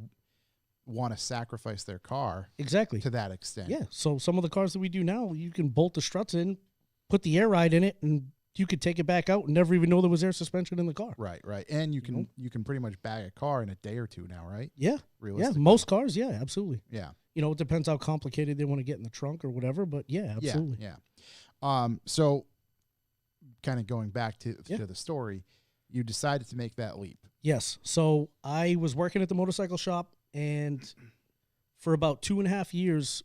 want to sacrifice their car Exactly. to that extent. Yeah. So some of the cars that we do now, you can bolt the struts in, put the air ride in it, and you could take it back out and never even know there was air suspension in the car. Right. And you can pretty much bag a car in a day or two now, right? Yeah. Yeah. Realistically. Most cars, yeah, absolutely. Yeah. It depends how complicated they want to get in the trunk or whatever, but yeah, absolutely. Yeah. So kind of going back to the story, you decided to make that leap. Yes. So I was working at the motorcycle shop, and for about 2.5 years,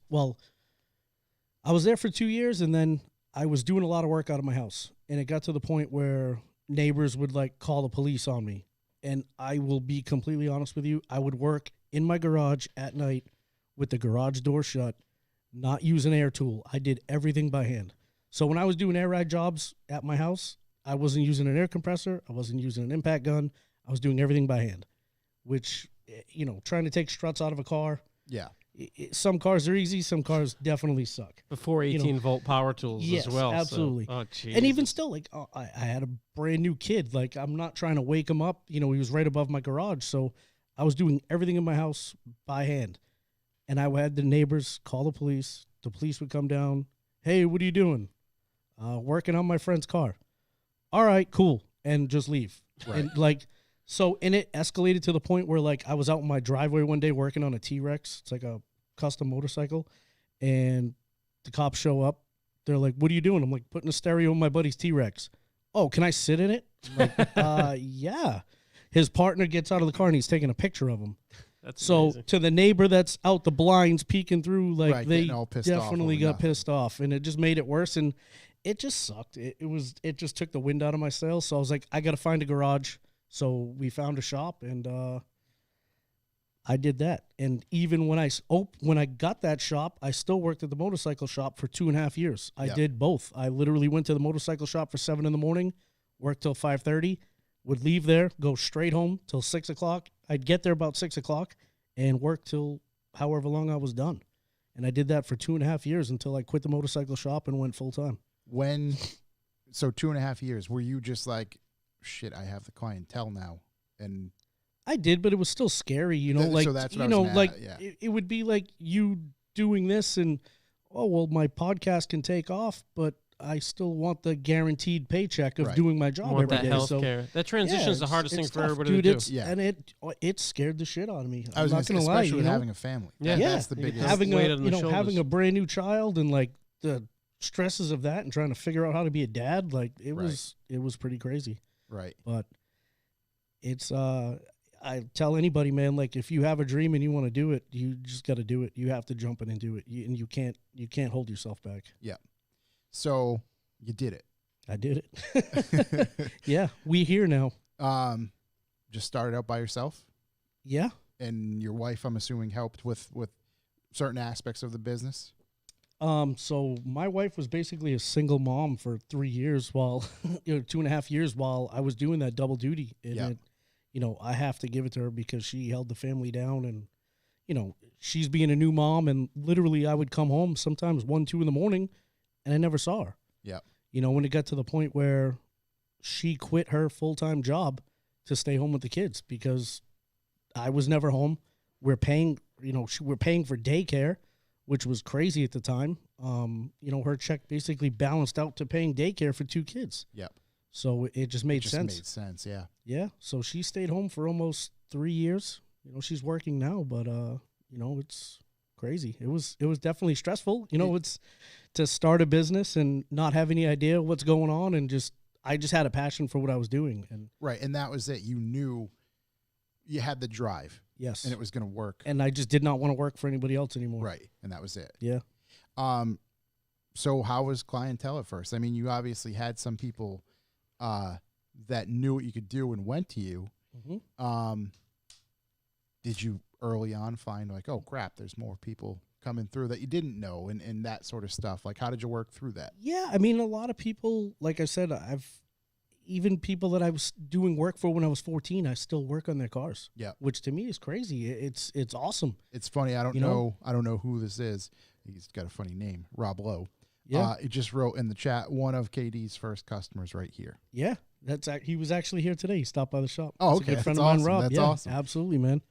I was there for 2 years, and then I was doing a lot of work out of my house, and it got to the point where neighbors would like call the police on me. And I will be completely honest with you, I would work in my garage at night with the garage door shut, not use an air tool. I did everything by hand. So when I was doing air ride jobs at my house, I wasn't using an air compressor, I wasn't using an impact gun, I was doing everything by hand, which, trying to take struts out of a car. Yeah. Some cars are easy, some cars definitely suck. Before 18-volt power tools Yes, as well. absolutely. So, geez. And even still, like, I had a brand new kid. Like, I'm not trying to wake him up. He was right above my garage. So I was doing everything in my house by hand. And I had the neighbors call the police. The police would come down. Hey, what are you doing? Working on my friend's car. All right, cool. And just leave. Right. And it escalated to the point where, like, I was out in my driveway one day working on a T-Rex. It's like a custom motorcycle. And the cops show up. They're like, what are you doing? I'm like, putting a stereo in my buddy's T-Rex. oh, can I sit in it? I'm like, yeah. His partner gets out of the car and he's taking a picture of him. That's So amazing. to the neighbor that's out the blinds peeking through, like Right, they getting all pissed off definitely over got nothing. pissed off, and it just made it worse. And it just sucked. It just took the wind out of my sails. So I was like, I got to find a garage. So we found a shop, and I did that. And even when I got that shop, I still worked at the motorcycle shop for 2.5 years. I Yep. did both. I literally went to the motorcycle shop for 7 a.m, worked till 5:30, would leave there, go straight home till 6 o'clock. I'd get there about 6 o'clock and work till however long I was done. And I did that for 2.5 years until I quit the motorcycle shop and went full time. So 2.5 years, were you just like, shit, I have the clientele now? And I did, but it was still scary, you know, So like, that's what you I was know, gonna like add, yeah. it would be like you doing this and, oh, well, my podcast can take off, but I still want the guaranteed paycheck of Right. doing my job Want every that day. health So care. That transition is the it's- hardest thing it's for tough, everybody dude, to do. it's, Yeah. and it scared the shit out of me. I was I'm not gonna say, gonna lie, especially you with know? having a family. Yeah. That's the You biggest. have having weight a on the having shoulders. a brand new child and like the stresses of that and trying to figure out how to be a dad, like it Right. was pretty crazy. Right. But it's I tell anybody, man, like if you have a dream and you want to do it, you just got to do it. You have to jump in and do it, and you can't hold yourself back. So you did it. I did it. Yeah, we here now. Just started out by yourself, Yeah. and your wife, I'm assuming, helped with certain aspects of the business. So my wife was basically a single mom for 3 years while, 2.5 years while I was doing that double duty. And Yeah. I have to give it to her because she held the family down and, she's being a new mom and literally I would come home sometimes 1, 2 in the morning and I never saw her. Yeah. When it got to the point where she quit her full-time job to stay home with the kids because I was never home. We're paying, we're paying for daycare, which was crazy at the time. Her check basically balanced out to paying daycare for 2 kids. Yep. So it just made Just sense. made sense. Yeah. Yeah. So she stayed home for almost 3 years. She's working now, but it's crazy. It was definitely stressful. It's to start a business and not have any idea what's going on and I just had a passion for what I was doing. And Right. And that was it. You knew you had the drive, yes. and it was going to work. And I just did not want to work for anybody else anymore. Right. And that was it. Yeah. So how was clientele at first? I mean, you obviously had some people that knew what you could do and went to you. Mm-hmm. Did you early on find like, oh crap, there's more people coming through that you didn't know and that sort of stuff? Like, how did you work through that? Yeah, I mean, a lot of people, like I said, even people that I was doing work for when I was 14, I still work on their cars. Yeah. Which to me is crazy. It's awesome. It's funny. I don't You know? know who this is. He's got a funny name, Rob Lowe. Yeah. He just wrote in the chat, one of KD's first customers right here. Yeah. He was actually here today. He stopped by the shop. Oh, He's a okay. good friend That's of mine, awesome. Rob. That's Yeah, awesome. absolutely, man.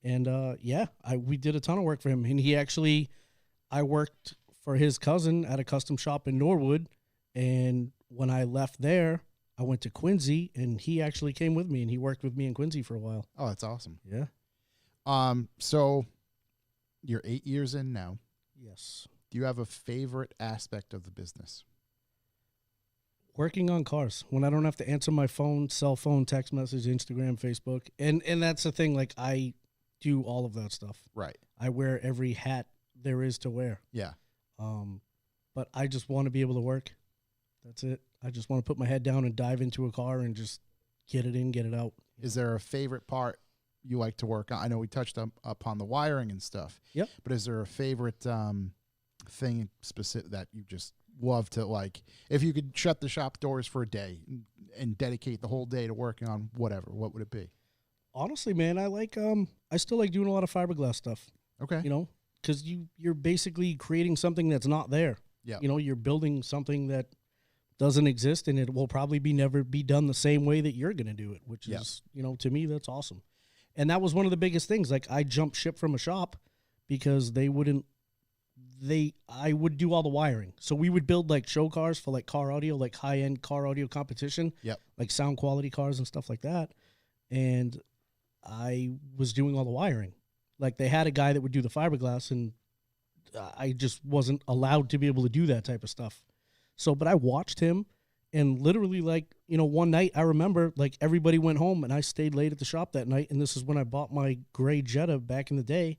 And we did a ton of work for him. And I worked for his cousin at a custom shop in Norwood. And when I left there, I went to Quincy, and he actually came with me, and he worked with me in Quincy for a while. Oh, that's awesome. Yeah. So you're 8 years in now. Yes. Do you have a favorite aspect of the business? Working on cars when I don't have to answer my phone, cell phone, text message, Instagram, Facebook. And that's the thing. Like, I do all of that stuff. Right. I wear every hat there is to wear. Yeah. But I just want to be able to work. That's it. I just want to put my head down and dive into a car and just get it in, get it out. Is there a favorite part you like to work on? I know we touched upon the wiring and stuff. Yep. But is there a favorite thing specific that you just love to, like, if you could shut the shop doors for a day and dedicate the whole day to working on whatever, what would it be? Honestly, man, I still like doing a lot of fiberglass stuff, Okay. because you're basically creating something that's not there. Yeah. You're building something that doesn't exist, and it will probably never be done the same way that you're going to do it, which Yeah. is, to me, that's awesome. And that was one of the biggest things. Like, I jumped ship from a shop because I would do all the wiring. So we would build like show cars for like car audio, like high-end car audio competition. Yep. Like sound quality cars and stuff like that. And I was doing all the wiring. Like, they had a guy that would do the fiberglass, and I just wasn't allowed to be able to do that type of stuff. So, but I watched him, And literally, like, you know, one night I remember, like, everybody went home and I stayed late at the shop that night. And this is when I bought my gray Jetta back in the day.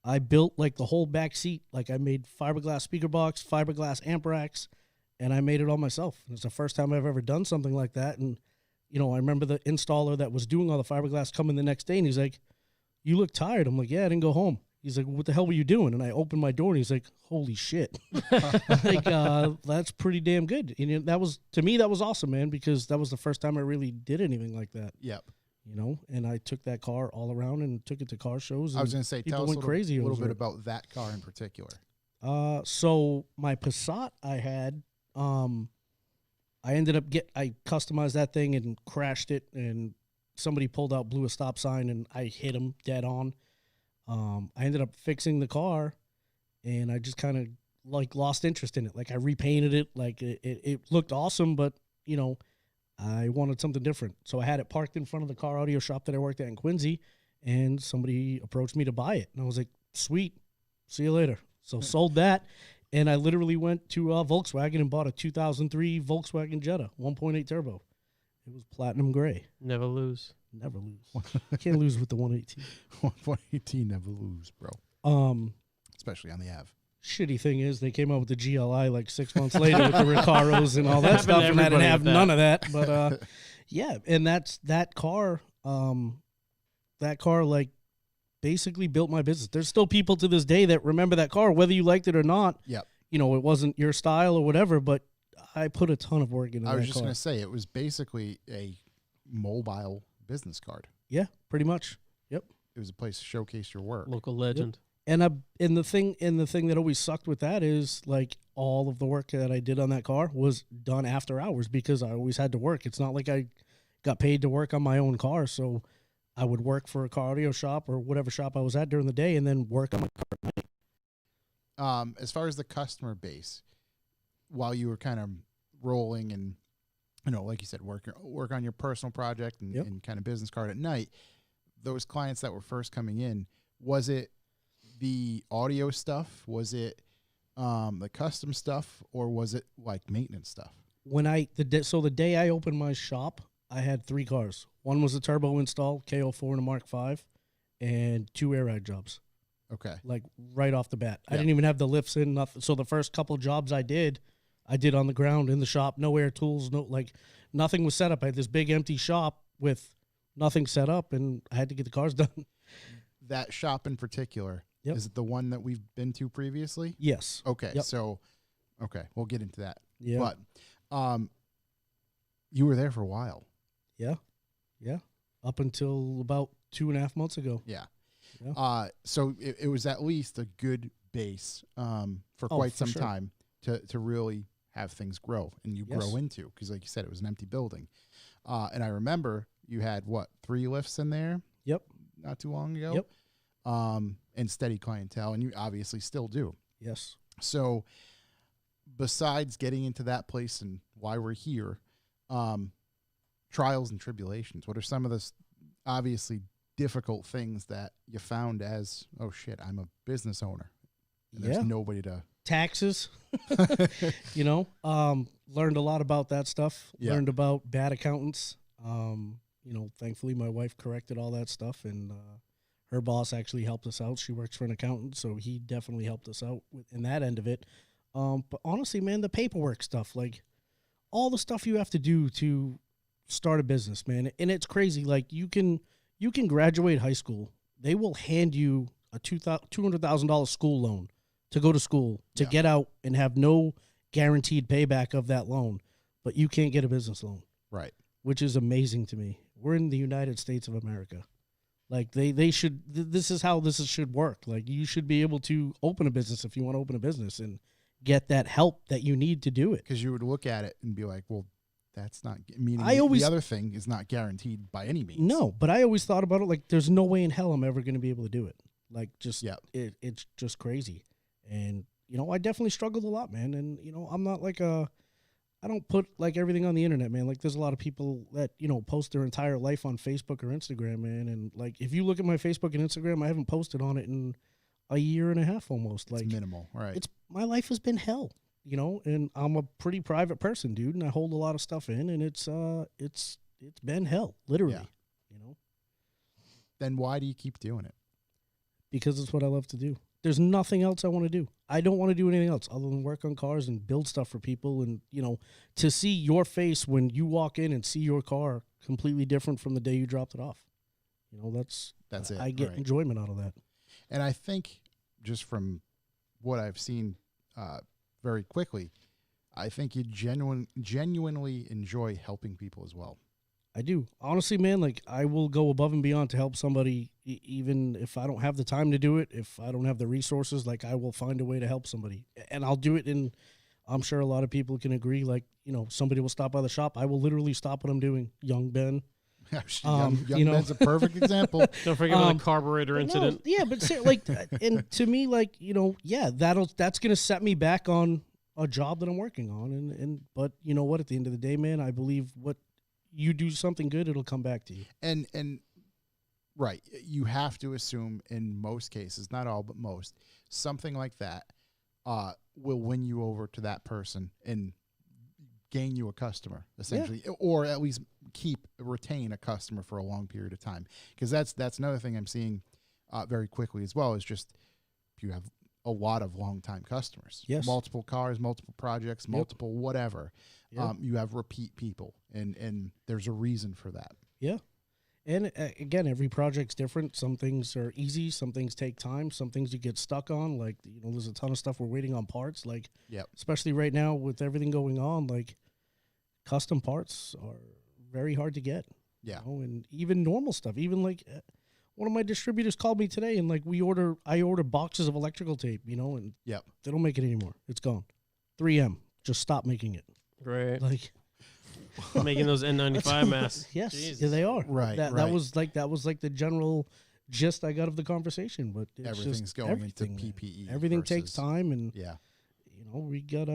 I built, like, the whole back seat. Like, I made fiberglass speaker box, fiberglass amp racks, and I made it all myself. It's the first time I've ever done something like that. And, you know, I remember the installer that was doing all the fiberglass coming the next day, and he's like, "You look tired." I'm like, "Yeah, I didn't go home." He's like, "What the hell were you doing?" And I opened my door, and he's like, "Holy shit." Like, that's pretty damn good. And that was, to me, that was awesome, man, because that was the first time I really did anything like that. Yep. You know, and I took that car all around and took it to car shows. I was going to say, tell us crazy a little bit it. about that car in particular. So my Passat I had, I ended up I customized that thing and crashed it, and somebody pulled out, blew a stop sign, and I hit him dead on. I ended up fixing the car, and I just kind of like lost interest in it. Like, I repainted it, like it looked awesome, but you know, I wanted something different. So I had it parked in front of the car audio shop that I worked at in Quincy, and somebody approached me to buy it, and I was like, "Sweet, see you later." So sold that, and I literally went to Volkswagen and bought a 2003 Volkswagen Jetta 1.8 turbo. It was platinum gray. Never lose. Never lose. Can't lose with the 118. 118 never lose, bro. Especially on the Ave. Shitty thing is, they came out with the GLI like 6 months later with the Recaros and all that Happened stuff, to and I didn't everybody have with that. none of that. But yeah, and that car, like basically built my business. There's still people to this day that remember that car, whether you liked it or not. Yep. You know, it wasn't your style or whatever, but I put a ton of work into that car. I was just going to say, it was basically a mobile business card. Yeah, pretty much. Yep. It was a place to showcase your work. Local legend. And the thing that always sucked with that is, like, all of the work that I did on that car was done after hours because I always had to work. It's not like I got paid to work on my own car, so I would work for a car audio shop or whatever shop I was at during the day and then work on my car at night. As far as the customer base, while you were kind of rolling and, you know, like you said, work on your personal project and, Yep. and kind of business card at night, those clients that were first coming in, was it the audio stuff? Was it the custom stuff, or was it like maintenance stuff? The day I opened my shop, I had 3 cars. One was a turbo install, KO4 and a Mark V, and 2 air ride jobs. Okay. Like right off the bat. I Yep. didn't even have the lifts in, nothing. So the first couple jobs I did on the ground in the shop, no air tools, nothing was set up. I had this big empty shop with nothing set up, and I had to get the cars done. That shop in particular, Yep. is it the one that we've been to previously? Yes. Okay. Yep. So, okay, we'll get into that. Yeah. But you were there for a while. Yeah. Up until about 2.5 months ago. Yeah. Yeah. So it was at least a good base for quite for some sure. time to really have things grow and you Yes. grow into, because like you said, it was an empty building. And I remember you had 3 lifts in there Yep. not too long ago. Yep. And steady clientele, and you obviously still do. Yes. So besides getting into that place and why we're here, trials and tribulations, what are some of the obviously difficult things that you found as, oh shit, I'm a business owner and Yeah. there's nobody to Taxes. You know, learned a lot about that stuff. Yeah. Learned about bad accountants. You know, thankfully my wife corrected all that stuff, and her boss actually helped us out. She works for an accountant, so he definitely helped us out in that end of it. But honestly, man, the paperwork stuff, like all the stuff you have to do to start a business, man, and it's crazy. Like you can graduate high school, they will hand you a $200,000 school loan to go to school, to Yeah. get out and have no guaranteed payback of that loan, but you can't get a business loan, right. which is amazing to me. We're in the United States of America. Like they should, this is how this should work. Like you should be able to open a business if you want to open a business and get that help that you need to do it. Because you would look at it and be like, well, that's not, meaning I always- the other thing is not guaranteed by any means. No, but I always thought about it like there's no way in hell I'm ever going to be able to do it. Like just, Yeah. it's just crazy. And, you know, I definitely struggled a lot, man. And, you know, I'm not like I don't put like everything on the internet, man. Like there's a lot of people that, you know, post their entire life on Facebook or Instagram, man. And like, if you look at my Facebook and Instagram, I haven't posted on it in a year and a half almost. It's Like minimal, right? my life has been hell. you know, and I'm a pretty private person, dude, and I hold a lot of stuff in, and it's been hell, literally, Yeah. you know, Then why do you keep doing it? because it's what I love to do. There's nothing else I want to do. I don't want to do anything else other than work on cars and build stuff for people, and, you know, to see your face when you walk in and see your car completely different from the day you dropped it off. You know, that's it. I get right. enjoyment out of that. And I think just from what I've seen very quickly, I think you genuinely enjoy helping people as well. I do. Honestly, man, like, I will go above and beyond to help somebody, even if I don't have the time to do it, if I don't have the resources, like, I will find a way to help somebody. And I'll do it in, I'm sure a lot of people can agree, like, you know, somebody will stop by the shop. I will literally stop what I'm doing. YungBen. Ben's a perfect example. Don't forget about the carburetor But incident. No, yeah, but like, and to me, like, you know, yeah, that's gonna set me back on a job that I'm working on, and but you know what? At the end of the day, man, I believe what you do something good, it'll come back to you. And right, you have to assume in most cases, not all, but most, something like that will win you over to that person and gain you a customer, essentially, or at least retain a customer for a long period of time. Because that's another thing I'm seeing very quickly as well, is just you have a lot of long-time customers. Yes. Multiple cars, multiple projects, multiple whatever. Yep. You have repeat people, and there's a reason for that. Yeah. And again, every project's different. Some things are easy. Some things take time. Some things you get stuck on. Like, you know, there's a ton of stuff we're waiting on parts. Like, especially right now with everything going on, like, custom parts are very hard to get. Yeah. You know? And even normal stuff. Even like one of my distributors called me today, and like I order boxes of electrical tape, you know, and they don't make it anymore. It's gone. 3M just stopped making it. Right. Like. Making those N95 masks. Yes, Jesus. yeah, they are. Right, That right. was like the general gist I got of the conversation. But it's Everything's just going into everything, man. PPE. Everything takes versus- time, and you know, we got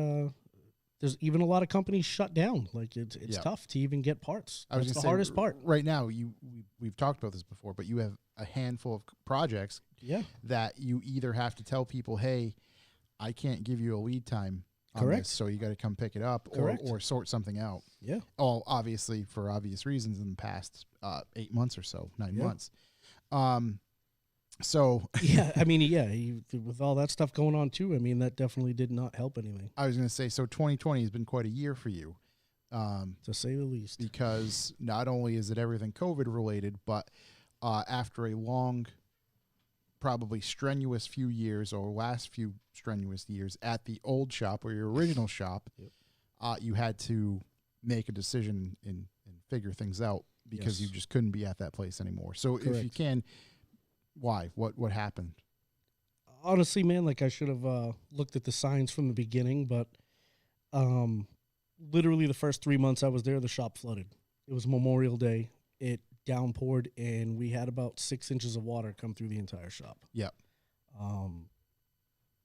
there's even a lot of companies shut down. Like, it's tough to even get parts. I was That's gonna the say, hardest part. Right now, we've talked about this before, but you have a handful of projects that you either have to tell people, hey, I can't give you a lead time on Correct. this, so you got to come pick it up, or sort something out. Yeah. All obviously for obvious reasons in the past 8 months or so, 9 months. So Yeah, I mean, with all that stuff going on too, I mean, that definitely did not help anything, I was going to say, so 2020 has been quite a year for you. to say the least. Because not only is it everything COVID related, but after a long, probably strenuous few years, or last few strenuous years at the old shop or your original shop, you had to make a decision and figure things out because you just couldn't be at that place anymore. So if you can, why? What happened? Honestly, man, like, I should have looked at the signs from the beginning, but literally the first 3 months I was there, the shop flooded. It was Memorial Day. It downpoured, and we had about 6 inches of water come through the entire shop. Yep.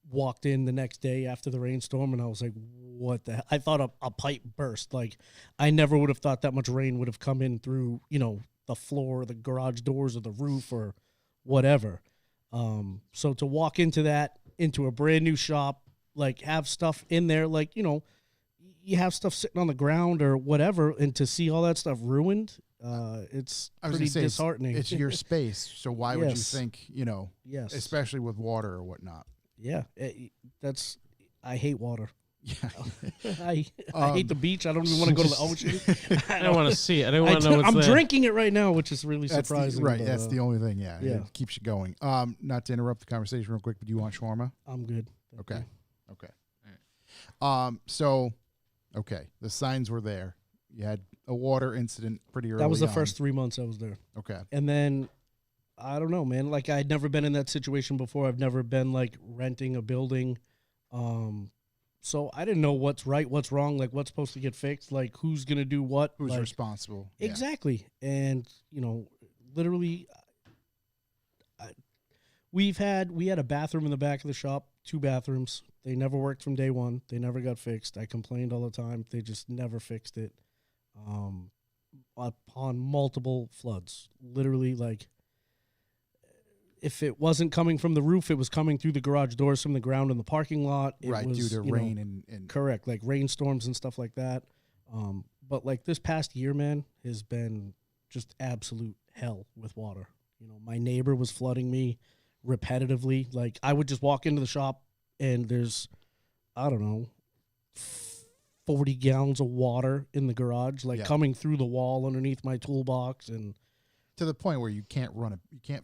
Walked in the next day after the rainstorm, and I was like, what the hell? I thought a pipe burst. Like, I never would have thought that much rain would have come in through, you know, the floor, or the garage doors, or the roof, or whatever. So to walk into a brand new shop, like, have stuff in there, like, you know, you have stuff sitting on the ground or whatever, and to see all that stuff ruined, it's pretty disheartening. It's your space, so why would you think, you know, Yes. especially with water or whatnot? Yeah, I hate water. Yeah. I hate the beach. I don't even want to go to the ocean. I don't want to see it. I don't want to know what's I'm there. drinking it right now, which is really That's surprising. right. but, That's the only thing. Yeah. yeah. It keeps you going. Not to interrupt the conversation real quick, but do you want shawarma? I'm good. Thank Okay. you. Okay. So, okay, the signs were there. You had a water incident pretty early. That was the on. first 3 months I was there. Okay. And then, I don't know, man. Like, I'd never been in that situation before. I've never been, like, renting a building. So I didn't know what's right, what's wrong, like, what's supposed to get fixed, like, who's going to do what. Who's like, responsible? Yeah. Exactly. And, you know, literally, we had a bathroom in the back of the shop, 2 bathrooms. They never worked from day one. They never got fixed. I complained all the time. They just never fixed it. Upon multiple floods, literally, like, if it wasn't coming from the roof, it was coming through the garage doors from the ground in the parking lot. It Right, was, due to you know, rain and correct, like rainstorms and stuff like that. But like this past year, man, has been just absolute hell with water. You know, my neighbor was flooding me repetitively. Like I would just walk into the shop and there's, I don't know, 40 gallons of water in the garage, like coming through the wall underneath my toolbox, and to the point where you can't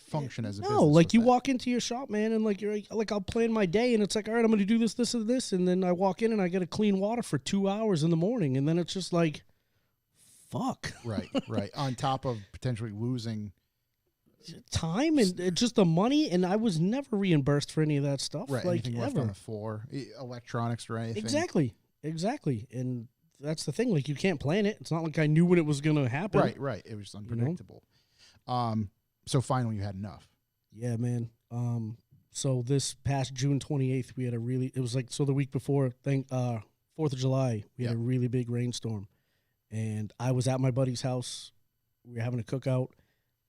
function as a business. no, like you that. walk into your shop, man, and like you're like, I'll plan my day, and it's like, all right, I'm going to do this, this, and this, and then I walk in and I got to clean water for 2 hours in the morning, and then it's just like, fuck. Right. On top of potentially losing time and just the money, and I was never reimbursed for any of that stuff. right like anything left on the floor, electronics or anything. Exactly, and that's the thing. Like you can't plan it. It's not like I knew when it was going to happen. Right. It was unpredictable. So finally, you had enough. Yeah, man. So this past June 28th, we had it was like, so the week before 4th of July, we had a really big rainstorm, and I was at my buddy's house. We were having a cookout.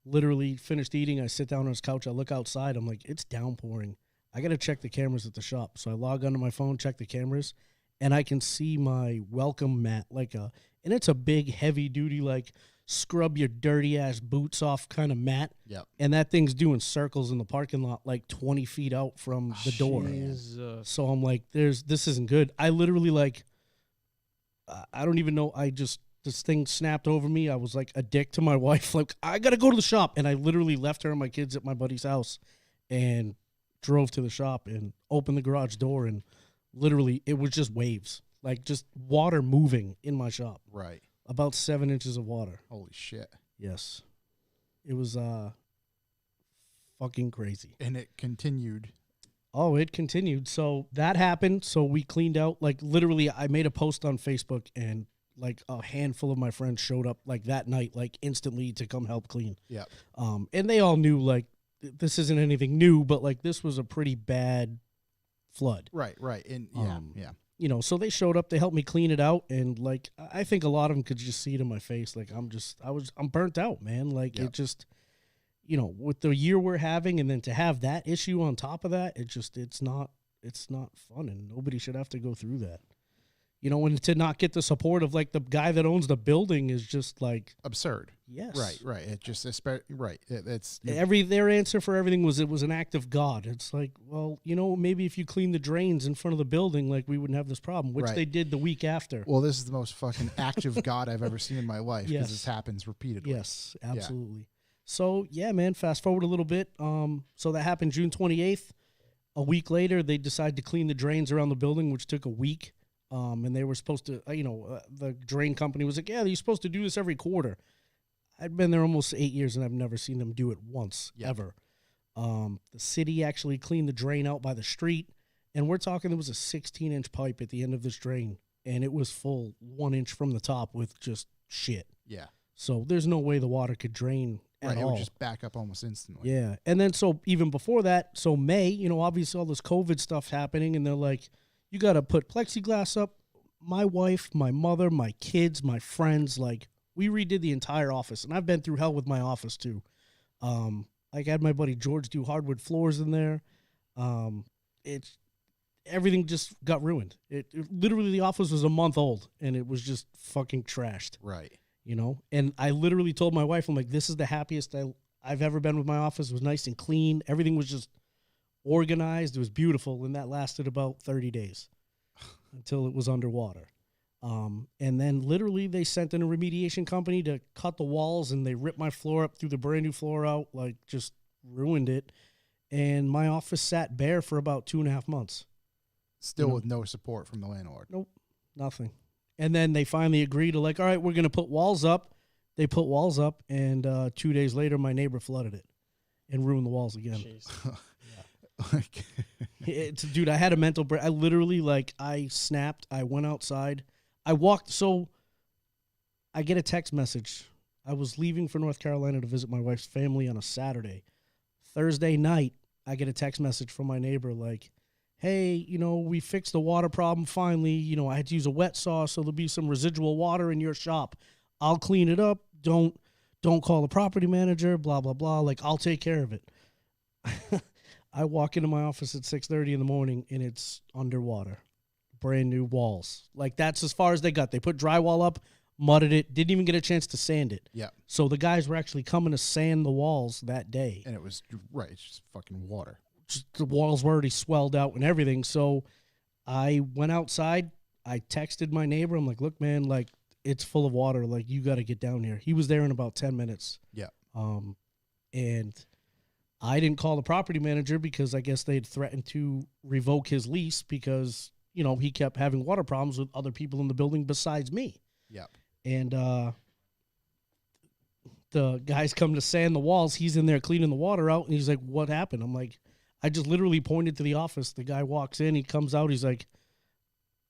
Literally finished eating. I sit down on his couch. I look outside. I'm like, it's downpouring. I got to check the cameras at the shop. So I log onto my phone, check the cameras, and I can see my welcome mat, and it's a big, heavy duty, like scrub your dirty ass boots off kind of mat. Yep. And that thing's doing circles in the parking lot, like 20 feet out from the door. Jesus. So I'm like, this isn't good. I literally I don't even know. This thing snapped over me. I was like a dick to my wife. Like, I got to go to the shop. And I literally left her and my kids at my buddy's house and drove to the shop and opened the garage door. And literally, it was just waves, like just water moving in my shop. Right. About 7 inches of water. Holy shit. Yes. It was fucking crazy. And it continued. Oh, it continued. So that happened. So we cleaned out. Like, literally, I made a post on Facebook, and like a handful of my friends showed up like that night, like instantly to come help clean. Yeah. And they all knew like this isn't anything new, but like this was a pretty bad flood. Right. And yeah. You know, so they showed up, they helped me clean it out, and like I think a lot of them could just see it in my face. Like I'm burnt out, man. Like it just, you know, with the year we're having, and then to have that issue on top of that, it's not fun, and nobody should have to go through that. You know, and to not get the support of like the guy that owns the building is just like absurd. Yes. Right. It just right. It's their answer for everything was it was an act of God. It's like, well, you know, maybe if you clean the drains in front of the building, like we wouldn't have this problem, which they did the week after. Well, this is the most fucking act of God I've ever seen in my life, because this happens repeatedly. Yes, absolutely. Yeah. So yeah, man. Fast forward a little bit. So that happened June 28th. A week later, they decided to clean the drains around the building, which took a week. And they were supposed to, the drain company was like, yeah, you're supposed to do this every quarter. I'd been there almost 8 years, and I've never seen them do it once, ever. The city actually cleaned the drain out by the street, and we're talking there was a 16-inch pipe at the end of this drain, and it was full 1 inch from the top with just shit. Yeah. So there's no way the water could drain at all. It would just back up almost instantly. Yeah. And then so even before that, so May, you know, obviously all this COVID stuff happening, and they're like, you got to put plexiglass up. My wife, my mother, my kids, my friends, like, we redid the entire office. And I've been through hell with my office, too. I had my buddy George do hardwood floors in there. Everything just got ruined. It literally, the office was a month old, and it was just fucking trashed. Right. You know? And I literally told my wife, I'm like, this is the happiest I've ever been with my office. It was nice and clean. Everything was just organized. It was beautiful, and that lasted about 30 days until it was underwater. And then literally they sent in a remediation company to cut the walls, and they ripped my floor up, threw the brand new floor out, like just ruined it. And my office sat bare for about 2.5 months. Still with no support from the landlord. Nope, nothing. And then they finally agreed to like, all right, we're going to put walls up. They put walls up, and 2 days later, my neighbor flooded it and ruined the walls again. Dude, I had a mental break. I literally, like, I snapped. I went outside. I walked. So I get a text message. I was leaving for North Carolina to visit my wife's family on a Saturday. Thursday night, I get a text message from my neighbor like, hey, you know, we fixed the water problem finally. You know, I had to use a wet saw, so there'll be some residual water in your shop. I'll clean it up. Don't call the property manager, blah, blah, blah. Like, I'll take care of it. I walk into my office at 6:30 in the morning, and it's underwater. Brand new walls. Like, that's as far as they got. They put drywall up, mudded it, didn't even get a chance to sand it. Yeah. So the guys were actually coming to sand the walls that day. And it was, right, it's just fucking water. The walls were already swelled out and everything. So I went outside. I texted my neighbor. I'm like, look, man, like, it's full of water. Like, you got to get down here. He was there in about 10 minutes. Yeah. And I didn't call the property manager because I guess they had threatened to revoke his lease because, you know, he kept having water problems with other people in the building besides me. Yeah. And the guys come to sand the walls. He's in there cleaning the water out, and he's like, what happened? I'm like, I just literally pointed to the office. The guy walks in. He comes out. He's like,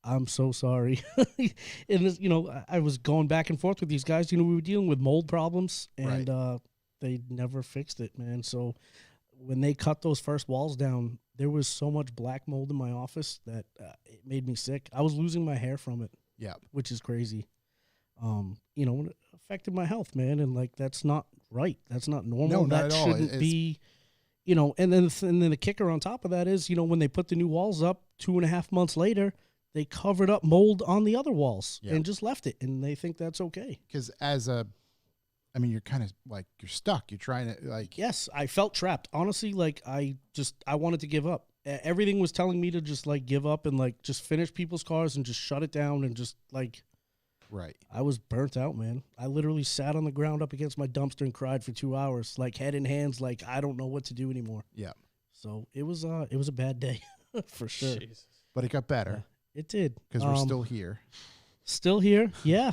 I'm so sorry. And, this, you know, I was going back and forth with these guys. You know, we were dealing with mold problems, and they never fixed it, man. So when they cut those first walls down, there was so much black mold in my office that it made me sick. I was losing my hair from it. Yeah, which is crazy. You know, it affected my health, man, and like that's not right. That's not normal. No, that not at all. shouldn't be. You know, and then the kicker on top of that is, you know, when they put the new walls up 2.5 months later, they covered up mold on the other walls and just left it, and they think that's okay. Because I mean, you're kind of like, you're stuck. You're trying to, like... Yes, I felt trapped. Honestly, like, I wanted to give up. Everything was telling me to just, like, give up and, like, just finish people's cars and just shut it down and just, like... Right. I was burnt out, man. I literally sat on the ground up against my dumpster and cried for 2 hours, like, head in hands, like, I don't know what to do anymore. Yeah. So it was a bad day, for sure. Jesus. But it got better. It did. Because we're still here. Still here, yeah.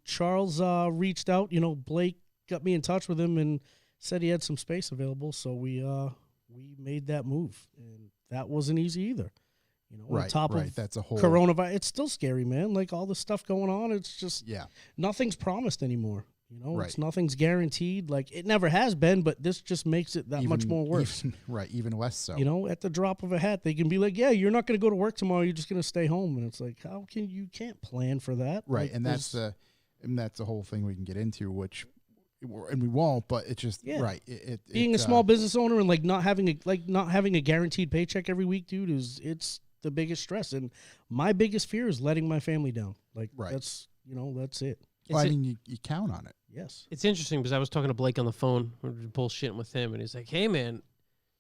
Charles reached out. You know, Blake got me in touch with him and said he had some space available. So we made that move, and that wasn't easy either. You know, on top of that's a whole coronavirus. It's still scary, man. Like all the stuff going on, it's just nothing's promised anymore. You know, nothing's guaranteed. Like it never has been, but this just makes it that much more worse. Even less so. You know, at the drop of a hat, they can be like, "Yeah, you're not going to go to work tomorrow. You're just going to stay home." And it's like, how can you can't plan for that? Right, like, and that's the whole thing we can get into, which, and we won't. But it's just right. Being a small business owner and not having a guaranteed paycheck every week, dude, it's the biggest stress. And my biggest fear is letting my family down. Like that's it. Well, I mean, you count on it. Yes. It's interesting because I was talking to Blake on the phone. We were bullshitting with him, and he's like, hey, man,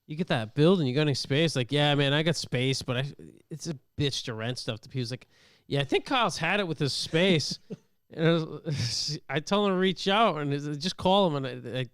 you get that building, you got any space? Like, yeah, man, I got space, but it's a bitch to rent stuff to people. He's like, yeah, I think Kyle's had it with his space. And I told him to reach out, and just call him. And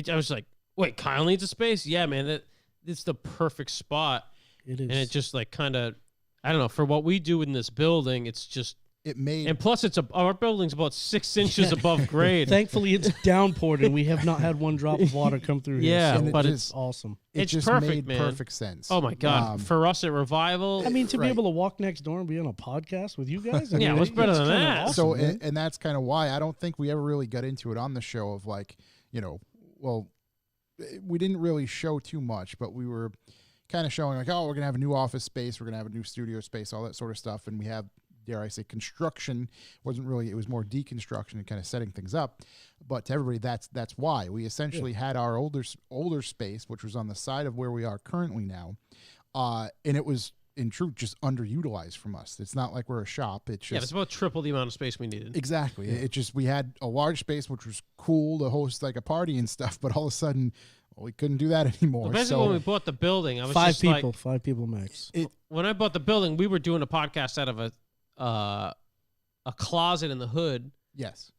I was like, wait, Kyle needs a space? Yeah, man, it's the perfect spot. It is. And it just like kind of, I don't know, for what we do in this building, it's just, and plus our building's about 6 inches above grade. Thankfully, it's downpoured, and we have not had one drop of water come through here. Yeah, so but it's awesome. It's just perfect, made man. perfect sense. Oh my God! For us at Revival, I mean, to be able to walk next door and be on a podcast with you guys, I mean, what's better than that? Awesome, so, man. and that's kind of why I don't think we ever really got into it on the show of like, you know, well, we didn't really show too much, but we were kind of showing like, oh, we're gonna have a new office space, we're gonna have a new studio space, all that sort of stuff, and we have, dare I say, construction. It was more deconstruction and kind of setting things up. But to everybody, that's why we essentially had our older space, which was on the side of where we are currently now, and it was in truth just underutilized from us. It's not like we're a shop. It's just it's about triple the amount of space we needed. Exactly. It just, we had a large space, which was cool to host like a party and stuff, but all of a sudden, we couldn't do that anymore. Well, basically, when we bought the building, I was five just people max. When I bought the building, we were doing a podcast out of a closet in the hood. Yes.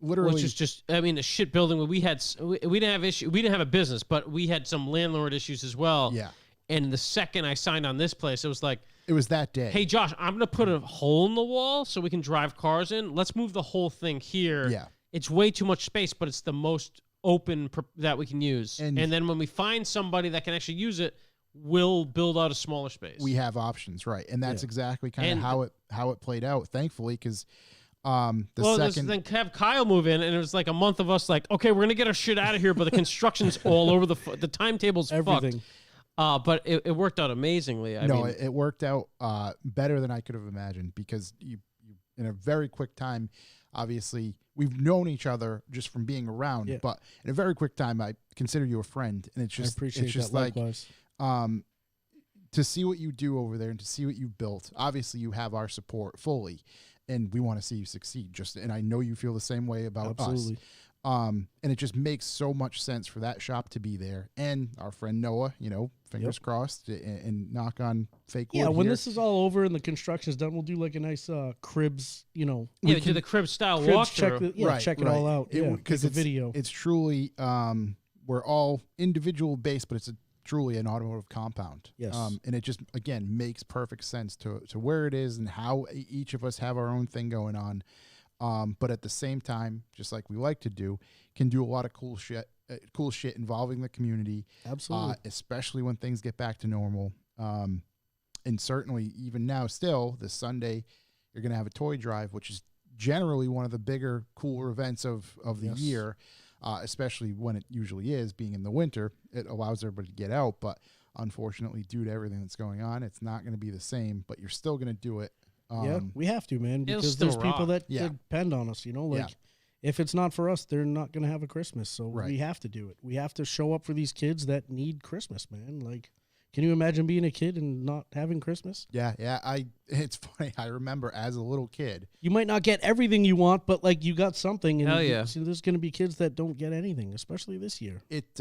Literally, which is just, I mean, a shit building where we didn't have issue. We didn't have a business, but we had some landlord issues as well. Yeah. And the second I signed on this place, it was like, it was that day. Hey, Josh, I'm going to put a hole in the wall so we can drive cars in. Let's move the whole thing here. Yeah. It's way too much space, but it's the most open that we can use. And then when we find somebody that can actually use it, we'll build out a smaller space. We have options, right? And that's exactly kind of how it played out, thankfully, because then have Kyle move in, and it was like a month of us like, okay, we're gonna get our shit out of here, but the construction's all over the timetable's everything. Fucked. But it worked out amazingly. It worked out better than I could have imagined, because you in a very quick time, obviously we've known each other just from being around, but in a very quick time, I consider you a friend, and it's just, I appreciate it's just that. like, Likewise. to see what you do over there and to see what you've built. Obviously, you have our support fully, and we want to see you succeed. And I know you feel the same way about us. And it just makes so much sense for that shop to be there. And our friend Noah, fingers crossed, and knock on fake wood. Yeah, when here. this is all over and the construction's done, we'll do like a nice cribs, Yeah, do the crib style walkthrough. Check it all out. Because it's a video. It's truly, we're all individual based, but it's truly an automotive compound. Yes. And it just, again, makes perfect sense to where it is and how each of us have our own thing going on. But at the same time, just like we like to do, can do a lot of cool shit involving the community. Absolutely. Especially when things get back to normal. And certainly even now still, this Sunday, you're going to have a toy drive, which is generally one of the bigger, cooler events of the year, especially when it usually is, being in the winter. It allows everybody to get out. But unfortunately, due to everything that's going on, it's not going to be the same. But you're still going to do it. We have to, man, because still there's people rock. that depend on us, if it's not for us, they're not going to have a Christmas. So we have to do it. We have to show up for these kids that need Christmas, man. Like, can you imagine being a kid and not having Christmas? Yeah. It's funny. I remember as a little kid. You might not get everything you want, but like you got something. And Hell yeah. So there's going to be kids that don't get anything, especially this year. It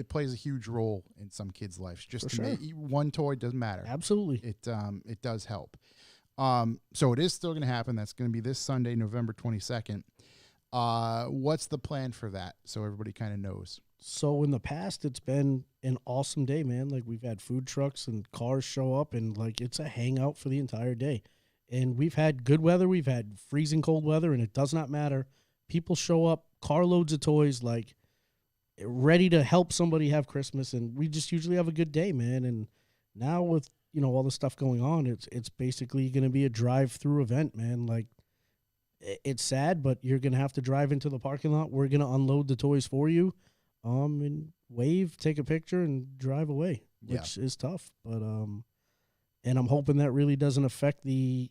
plays a huge role in some kids' lives. Just For sure. One toy doesn't matter. Absolutely. It does help. So it is still going to happen. That's going to be this Sunday, November 22nd. What's the plan for that? So everybody kind of knows. So in the past, it's been an awesome day, man. Like we've had food trucks and cars show up, and like it's a hangout for the entire day. And we've had good weather, we've had freezing cold weather, and it does not matter. People show up, carloads of toys, like ready to help somebody have Christmas, and we just usually have a good day, man. And now with all the stuff going on, it's basically going to be a drive-through event, man. Like it's sad, but you're going to have to drive into the parking lot. We're going to unload the toys for you. And wave, take a picture, and drive away, which is tough. But and I'm hoping that really doesn't affect the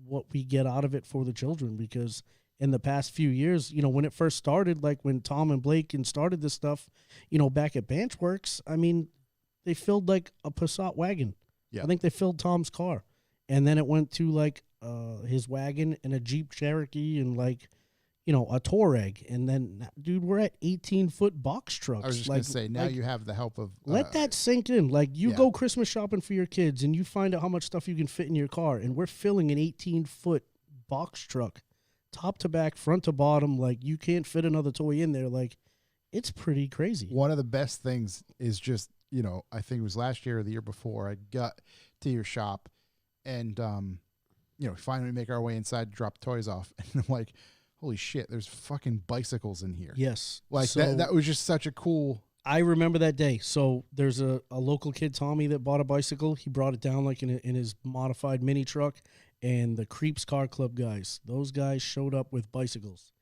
what we get out of it for the children, because in the past few years, when it first started, like when Tom and Blake started this stuff, back at Benchworks, I mean, they filled like a Passat wagon. Yeah. I think they filled Tom's car, and then it went to like his wagon and a Jeep Cherokee and like. A Touareg, and then, dude, we're at 18-foot box trucks. I was just going to say, now you have the help of... let that sink in. Like, you go Christmas shopping for your kids, and you find out how much stuff you can fit in your car, and we're filling an 18-foot box truck, top to back, front to bottom. Like, you can't fit another toy in there. Like, it's pretty crazy. One of the best things is just, I think it was last year or the year before, I got to your shop, and, finally make our way inside to drop toys off, and I'm like... holy shit, there's fucking bicycles in here. Yes. Like, so, that was just such a cool... I remember that day. So there's a local kid, Tommy, that bought a bicycle. He brought it down like in his modified mini truck. And the Creeps Car Club guys, those guys showed up with bicycles.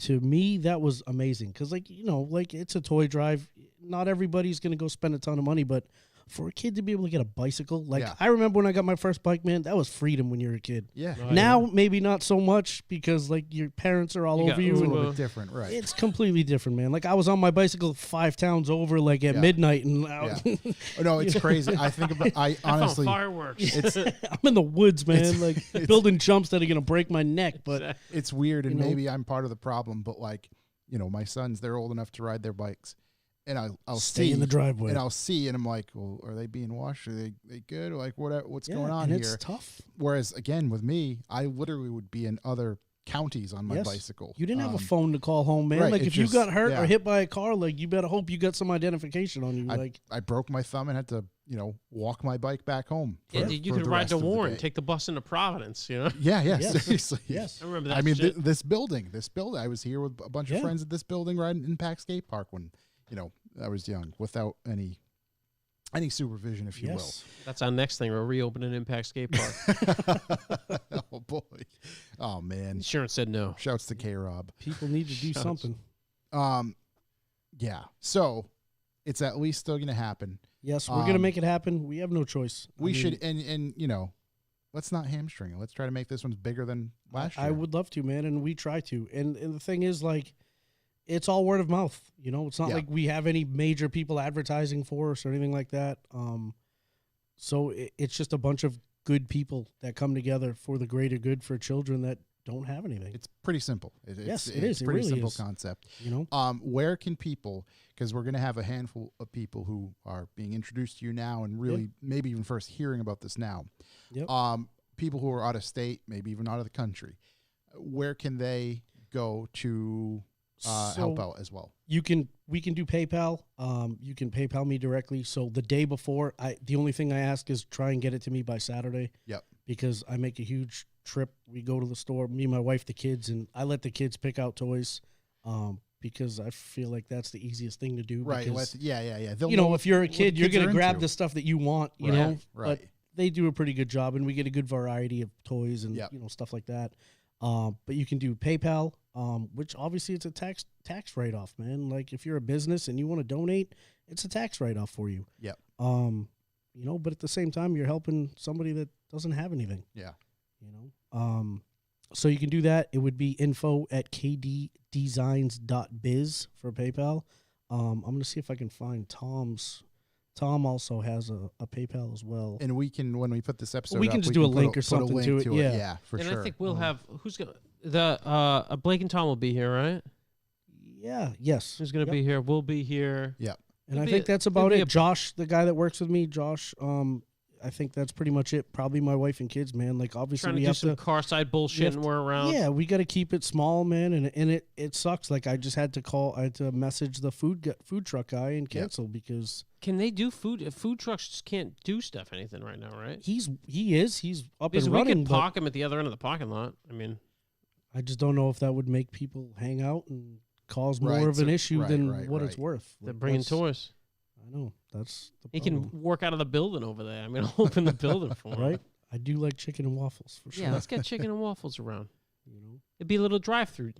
To me, that was amazing. Because, like it's a toy drive. Not everybody's going to go spend a ton of money, but... for a kid to be able to get a bicycle, I remember when I got my first bike, man, that was freedom when you're a kid. Yeah. Now, maybe not so much because, like, your parents are all over you. It's a and little bit different, right? It's completely different, man. Like, I was on my bicycle 5 towns over, like, at midnight. And no, it's crazy. I think about, I honestly... fireworks. I'm in the woods, man, like, building jumps that are going to break my neck. But it's weird, and maybe I'm part of the problem, but, like, my sons, they're old enough to ride their bikes. And I'll stay see in the driveway, and I'll see, and I'm like, well, are they being washed? Are they good? Or like, what's going on and here? It's tough. Whereas again, with me, I literally would be in other counties on my bicycle. You didn't have a phone to call home, man. Right, like if you got hurt or hit by a car, like you better hope you got some identification on you. I broke my thumb and had to, walk my bike back home. You could ride to Warren, take the bus into Providence, Yeah, Yes. seriously. Yes. I remember that. I mean, shit. this building. I was here with a bunch of friends at this building riding Impact Skate Park when, I was young, without any supervision, if you will. That's our next thing. We're reopening Impact Skate Park. Oh boy, oh man. Insurance said no. Shouts to K-Rob. People need to do something. Yeah. So it's at least still going to happen. Yes, we're going to make it happen. We have no choice. We should, and let's not hamstring it. Let's try to make this one bigger than last year. I would love to, man, and we try to. And the thing is, like, it's all word of mouth. You know, it's not like we have any major people advertising for us or anything like that. So it's just a bunch of good people that come together for the greater good for children that don't have anything. It's pretty simple. Yes, it it's is. It pretty really simple is. concept. You know, where can people, because we're going to have a handful of people who are being introduced to you now and really maybe even first hearing about this now. Yep. People who are out of state, maybe even out of the country, where can they go to help out as well? we can do PayPal. You can PayPal me directly. So the day before, the only thing I ask is try and get it to me by Saturday. Yep. Because I make a huge trip. We go to the store, me, my wife, the kids, and I let the kids pick out toys. Because I feel like that's the easiest thing to do. Right. Because, Yeah. you know, if you're a kid, you're going to grab the this. stuff that you want, you know. Right. But they do a pretty good job, and we get a good variety of toys and, Yep. you know, stuff like that. But you can do PayPal, which obviously it's a tax write-off, man. Like, if you're a business and you want to donate, it's a tax write-off for you. Yep. You know, but at the same time, you're helping somebody that doesn't have anything. Yeah. You know, so you can do that. It would be info@kddesigns.biz for PayPal. I'm going to see if I can find Tom's. Tom also has a PayPal as well. And we can, when we put this episode we up, can just do a link or put something link to it. Yeah. Yeah, for And sure. I think we'll have who's gonna Blake and Tom will be here, right? Yeah. Yes. Who's gonna be here? We'll be here. Yep. And I Maybe think that's about maybe it. Josh, the guy that works with me, Josh, I think that's pretty much it. Probably my wife and kids, man. Like, obviously Trying to we do have some to. car side bullshit and we're around. Yeah, we got to keep it small, man, and it sucks. Like, I just had to call, I had to message the food truck guy and cancel because Can they do food? Food trucks just can't do stuff anything right now, right? he's up Because and we running. could But park him at the other end of the parking lot. I mean, I just don't know if that would make people hang out and cause more Right, of an so- issue right, than right, what right. it's worth. they're Like, bringing that's- toys. I know that's the He problem, can work out of the building over there. I mean, I'll open the building for him. right? I do like chicken and waffles for sure. Yeah, let's get chicken and waffles around. You know, It'd be a little drive-through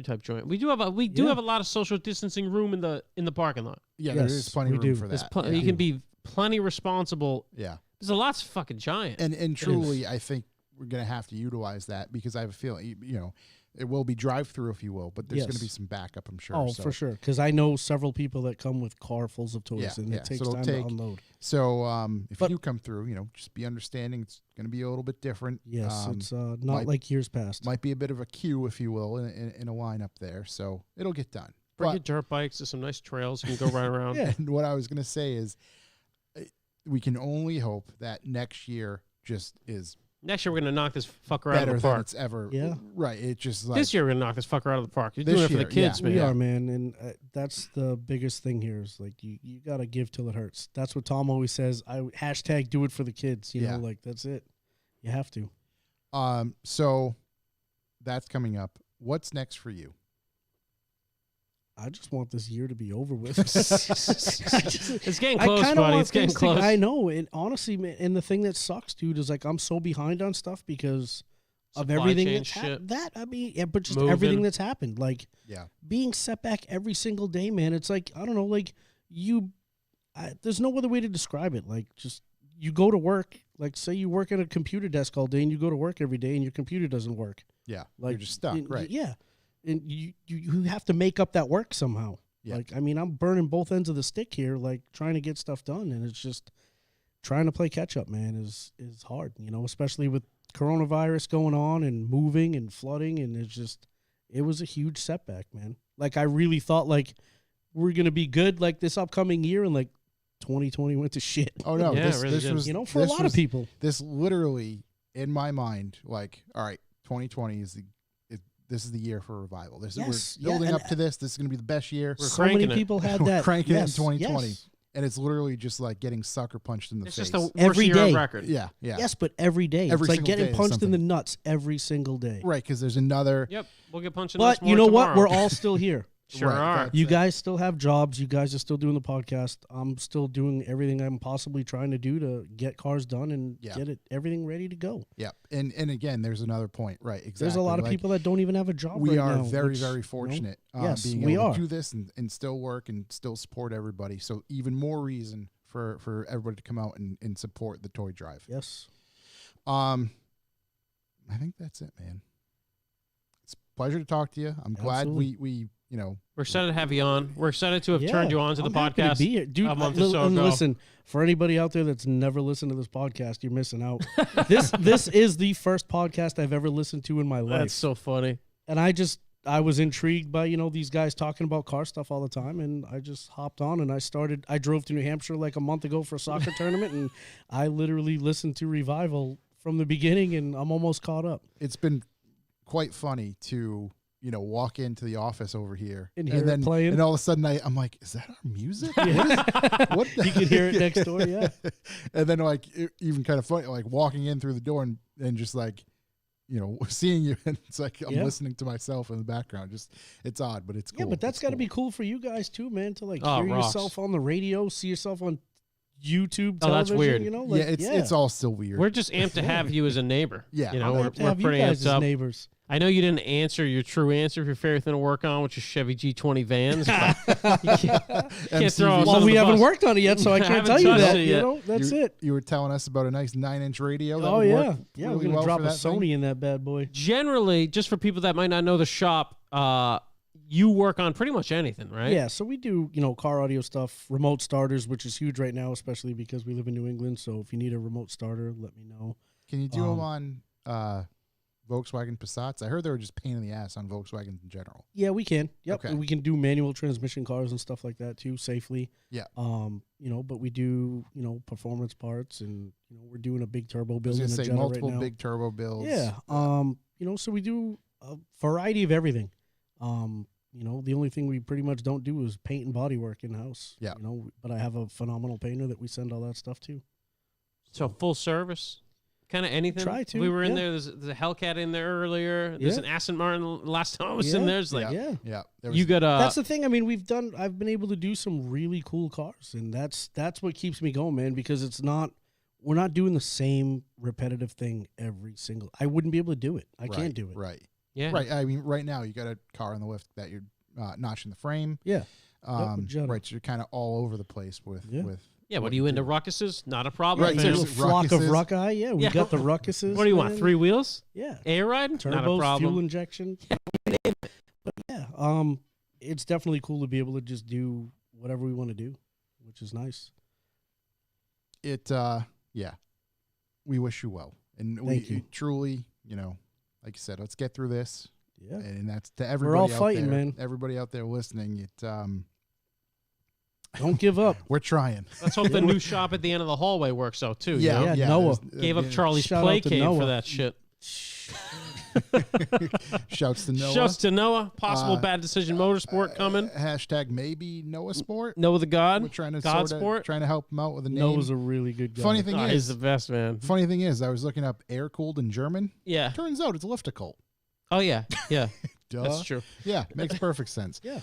type joint. We do have a lot of social distancing room in the parking lot. Yeah, Yes, there's plenty we of room do. for There's that. You can be plenty responsible. Yeah. There's a lot's fucking giant. And truly, I think we're going to have to utilize that because I have a feeling, you know, it will be drive-through, if you will, but there's going to Yes. be some backup, I'm sure. oh, so. for sure. Because I know several people that come with car fulls of toys, Yeah, and yeah. it takes So it'll time take- to unload. So if But- you come through, you know, just be understanding. It's going to be a little bit different. Yes, it's not might- like years past. Might be a bit of a queue, if you will, in a line up there. So it'll get done. Bring But- your dirt bikes. There's some nice trails. You can go right around. Yeah. And what I was going to say is we can only hope that next year just is Next year, we're going to knock this fucker out better of the than park. it's ever. Yeah. Right. It just like This year, we're going to knock this fucker out of the park. You're This doing it for the year, kids, yeah. man. We are, man, and that's the biggest thing here is like you got to give till it hurts. That's what Tom always says. Hashtag do it for the kids. You Yeah. know, like that's it. You have to. So that's coming up. What's next for you? I just want this year to be over with. It's getting I close, kinda buddy. want It's getting things to- close. I know, and honestly, man, and the thing that sucks, dude, is like I'm so behind on stuff because of Supply everything chain that's shit. happened. That I mean, yeah, but just Moving. everything that's happened, like Yeah. being set back every single day, man. It's like I don't know, like there's no other way to describe it. Like just you go to work, like say you work at a computer desk all day, and you go to work every day, and your computer doesn't work. Yeah. Like You're just stuck. Right. Yeah, and you have to make up that work somehow. Yeah. Like, I mean, I'm burning both ends of the stick here, like trying to get stuff done, and it's just trying to play catch up, man, is hard, you know, especially with coronavirus going on and moving and flooding, and it was a huge setback, man. Like, I really thought like we're gonna be good like this upcoming year, and like 2020 went to shit. Oh no. Yeah, it this really this did. was You know, for a this lot was- of people. This literally in my mind, like, all right, 2020 this is the year for revival. Yes, We're building yeah, up to this. This is going to be the best year. We're So many cranking it. people had We're that. cranking yes, it in 2020. yes. And it's literally just like getting sucker punched in the It's face. just the worst Every year on day. record. yeah. Yes, but every day. Every it's like single getting day is punched in the something. nuts every single day. Right, because there's another. Yep. We'll get punched in the nuts But you more know what? tomorrow. We're all still here. Sure Right, are. that's You it. guys still have jobs. You guys are still doing the podcast. I'm still doing everything I'm possibly trying to do to get cars done and Yeah. get everything ready to go. Yeah, and again, there's another point. Right, exactly. There's a lot of Like, people that don't even have a job We right are now, very, which, very you know, fortunate yes, being we able are. to do this and still work and still support everybody. So even more reason for everybody to come out and support the toy drive. Yes. I think that's it, man. It's a pleasure to talk to you. I'm glad we we're excited to have you on. We're excited to have turned you on to the I'm happy to podcast. be here. Dude, a month or so and ago. listen, for anybody out there that's never listened to this podcast, you're missing out. This is the first podcast I've ever listened to in my life. That's so funny. And I was intrigued by, these guys talking about car stuff all the time, and I just hopped on and I drove to New Hampshire like a month ago for a soccer tournament, and I literally listened to Revival from the beginning, and I'm almost caught up. It's been quite funny to walk into the office over here And hear it playing. and all of a sudden I'm like, is that our music? What the You can hear it next door, yeah. And then even kind of funny, like walking in through the door and just like, seeing you, and it's like I'm listening to myself in the background. Just it's odd, but it's cool. Yeah, but that's got to cool. be cool for you guys too, man. To like Oh, hear rocks. yourself on the radio, see yourself on YouTube. Oh, that's television, weird. Like, it's all still weird. We're just amped to have you as a neighbor. Yeah. I'm we're happy to have you pretty guys amped as up. neighbors. I know you didn't answer your true answer for your favorite thing to work on, which is Chevy G20 vans. But you can't throw us Well, under we the haven't bus. worked on it yet, so I can't haven't tell you touched that. it yet. That's it. You were telling us about a nice 9-inch radio. That Oh would yeah, work yeah. really We're gonna well drop for a that Sony thing. in that bad boy. Generally, just for people that might not know the shop, you work on pretty much anything, right? Yeah, so we do car audio stuff, remote starters, which is huge right now, especially because we live in New England. So if you need a remote starter, let me know. Can you do them on Volkswagen Passats? I heard they were just pain in the ass on Volkswagens in general. Yeah, we can. Yep, Okay. and we can do manual transmission cars and stuff like that too safely. Yeah. But we do performance parts, and we're doing a big turbo I was build in going a to say Jetta multiple right now. big turbo builds. Yeah. So we do a variety of everything. The only thing we pretty much don't do is paint and body work in house. Yeah. But I have a phenomenal painter that we send all that stuff to. So full service, kind of anything. Try to, We were in yeah. there. There's a Hellcat in there earlier. There's Yeah. an Aston Martin. Last time I was in Yeah. there, it's like Yeah. Yeah. There was, you got That's the thing. I mean, I've been able to do some really cool cars, and that's what keeps me going, man, because we're not doing the same repetitive thing every single. I wouldn't be able to do it. I can't do it. Right. yeah. Right. I mean, right now you got a car on the lift that you're notching the frame. Yeah. with Jetta. Right. So you're kind of all over the place with. Yeah. What are you into? do. Ruckuses? Not a problem. Right, A man. little there's flock of Ruckuses. Rucki. Yeah, we Yeah. got the Ruckuses. What do you want? man. 3 wheels? Yeah. Air ride? Not a Turbos, problem. fuel injection. But yeah, it's definitely cool to be able to just do whatever we want to do, which is nice. Yeah. We wish you well, and Thank you. truly, like you said, let's get through this. Yeah. And that's to everybody. all out fighting, there, man. Everybody out there listening, Don't give up. we're trying. Let's hope the new shop at the end of the hallway works out too. you know? Yeah, Noah. Gave up Charlie's Shout play out to cave Noah. for that shit. Shouts to Noah. Shouts to Noah. Possible bad decision motorsport coming. Hashtag maybe Noah Sport. Noah the God. We're trying to God sorta- sport. trying to help him out with a name. Noah's a really good guy. Funny thing Oh, is, he's the best, man. funny thing is, I was looking up air cooled in German. Yeah. Turns out it's liftical. Oh yeah. Yeah. Duh. That's true. Yeah, makes perfect sense. Yeah.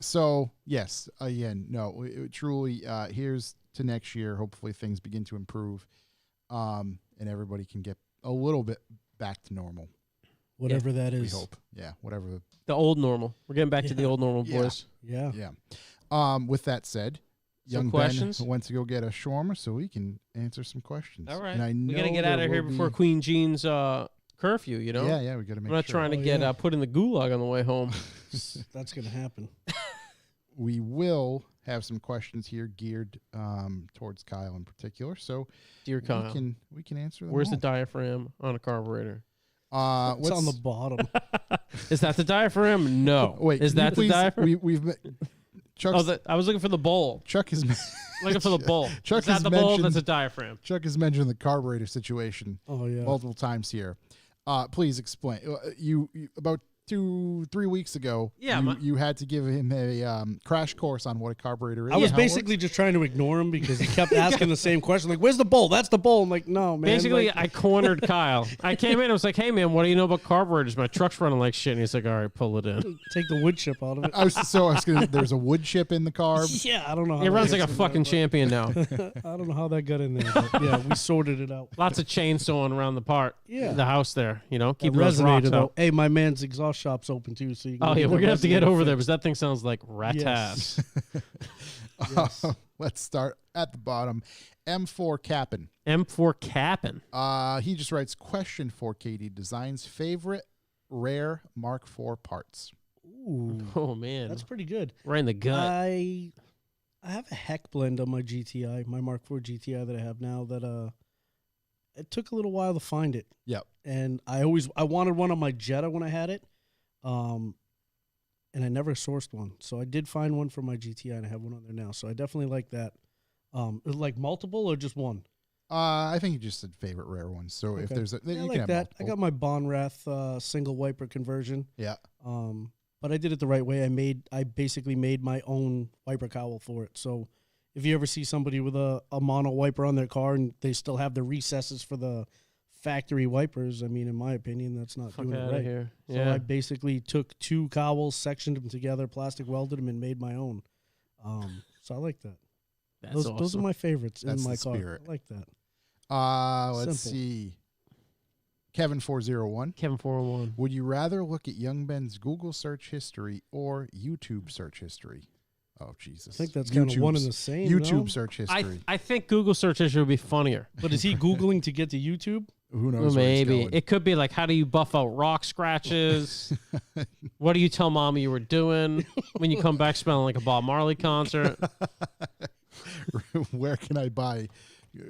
So yes, again, no, truly. Here's to next year. Hopefully things begin to improve, and everybody can get a little bit back to normal. Whatever that We is. hope. Yeah, whatever. The old normal. We're getting back to the Yeah. old normal, Yeah. boys. Yeah. Yeah. With that said, Some young questions? Ben went to go get a shawarma so we can answer some questions. All right. And I We gotta know get out there of here will before be- Queen Jean's curfew. You know. Yeah, we got to make I'm not sure. trying to Oh, get yeah. put in the gulag on the way home. That's going to happen. We will have some questions here geared towards Kyle in particular. So Dear Kyle, we can answer them. where's the all. diaphragm on a carburetor? It's on the let's- bottom. Is that the diaphragm? No. Wait, is can you that the please- diaphragm? We've Chuck's, I was looking for the bowl. Chuck has Looking for the bowl. Chuck is that has the bowl? mentioned- That's a diaphragm. Chuck has mentioned the carburetor situation Oh, yeah. multiple times here. Please explain. You about 2-3 weeks ago, Yeah, you had to give him a crash course on what a carburetor is. I was and how it basically just trying to ignore him because he kept asking the same question. Like, where's the bowl? That's the bowl. I'm like, no, man. Basically, Like, I cornered Kyle. I came in and was like, hey, man, what do you know about carburetors? My truck's running like shit. And he's like, all right, pull it in. take the wood chip out of it. I was gonna. There's a wood chip in the carb. Yeah, I don't know how It that runs like a gets in fucking there, champion now. but I don't know how that got in there. But yeah, we sorted it out. Lots of chainsawing around the Yeah. the house there, you know, That keeping those rocks resonated, though. out. Hey, my man's exhaust wash shop's open too, so you can Oh, yeah, get we're the going to have to get rest of over it there fixed. because that thing sounds like rat Yes. ass. Yes. Let's start at the bottom. M4 Cap'n. M4 capping. He just writes, question for KD Designs, favorite rare Mark IV parts. Ooh, Oh, man. that's pretty good. right in the gut. I have a heck blend on my GTI, my Mark IV GTI that I have now. That it took a little while to find it. Yep. And I wanted one on my Jetta when I had it, and I never sourced one. So I did find one for my GTI, and I have one on there now. So I definitely like that. Like multiple or just one? I think you just said favorite rare ones. So if Okay. there's a, Yeah, you I can like have that. I multiple. got my Bonrath single wiper conversion. Yeah. But I did it the right way. I basically made my own wiper cowl for it. So if you ever see somebody with a mono wiper on their car and they still have the recesses for the factory wipers, I mean, in my opinion, that's not Fuck doing it out of right. here. So Yeah. I basically took 2 cowls, sectioned them together, plastic welded them, and made my own. So I like that. That's Those awesome. are my favorites That's in my the car. spirit. I like that. Let's Simple. see. Kevin 401. Kevin 401. Would you rather look at YoungBen's Google search history or YouTube search history? Oh, Jesus. I think that's kind of one and YouTube's- the same. YouTube no? search history. I think Google search history would be funnier. But is he Googling to get to YouTube? Who knows? Well, where he's maybe. going. It could be like, how do you buff out rock scratches? What do you tell mommy you were doing when you come back smelling like a Bob Marley concert? Where can I buy?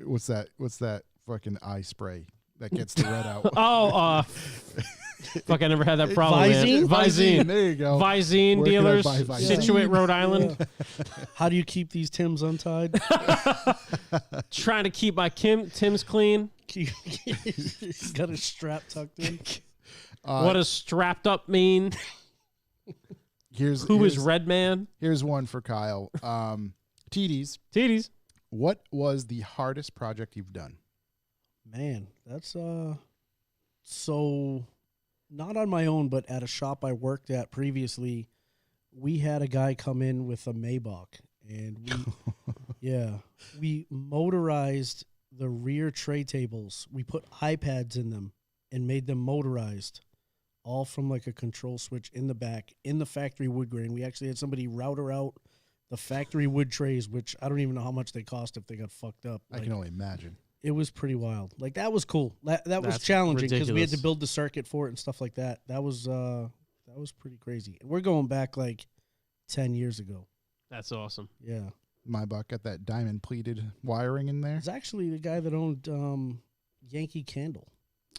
What's that? What's that fucking eye spray that gets the red out? Oh, fuck, I never had that problem, Visine? man. Visine. There you go. Visine Where can I dealers, buy Visine? Situate, Rhode Island. How do you keep these Tims untied? Trying to keep my Tim's clean. He's got a strap tucked in. What does strapped up mean? Here's Who is Red Man? Here's one for Kyle. TDs. Titties. What was the hardest project you've done? Man, that's so not on my own, but at a shop I worked at previously, we had a guy come in with a Maybach, and we motorized the rear tray tables. We put iPads in them and made them motorized, all from like a control switch in the back in the factory wood grain. We actually had somebody router out the factory wood trays, which I don't even know how much they cost if they got fucked up. I can only imagine. It was pretty wild. Like, that was cool. That was That's challenging because we had to ridiculous. build the circuit for it and stuff like that. That was pretty crazy. And we're going back like 10 years ago. That's awesome. Yeah. My buck got that diamond pleated wiring in there. It's actually the guy that owned Yankee Candle.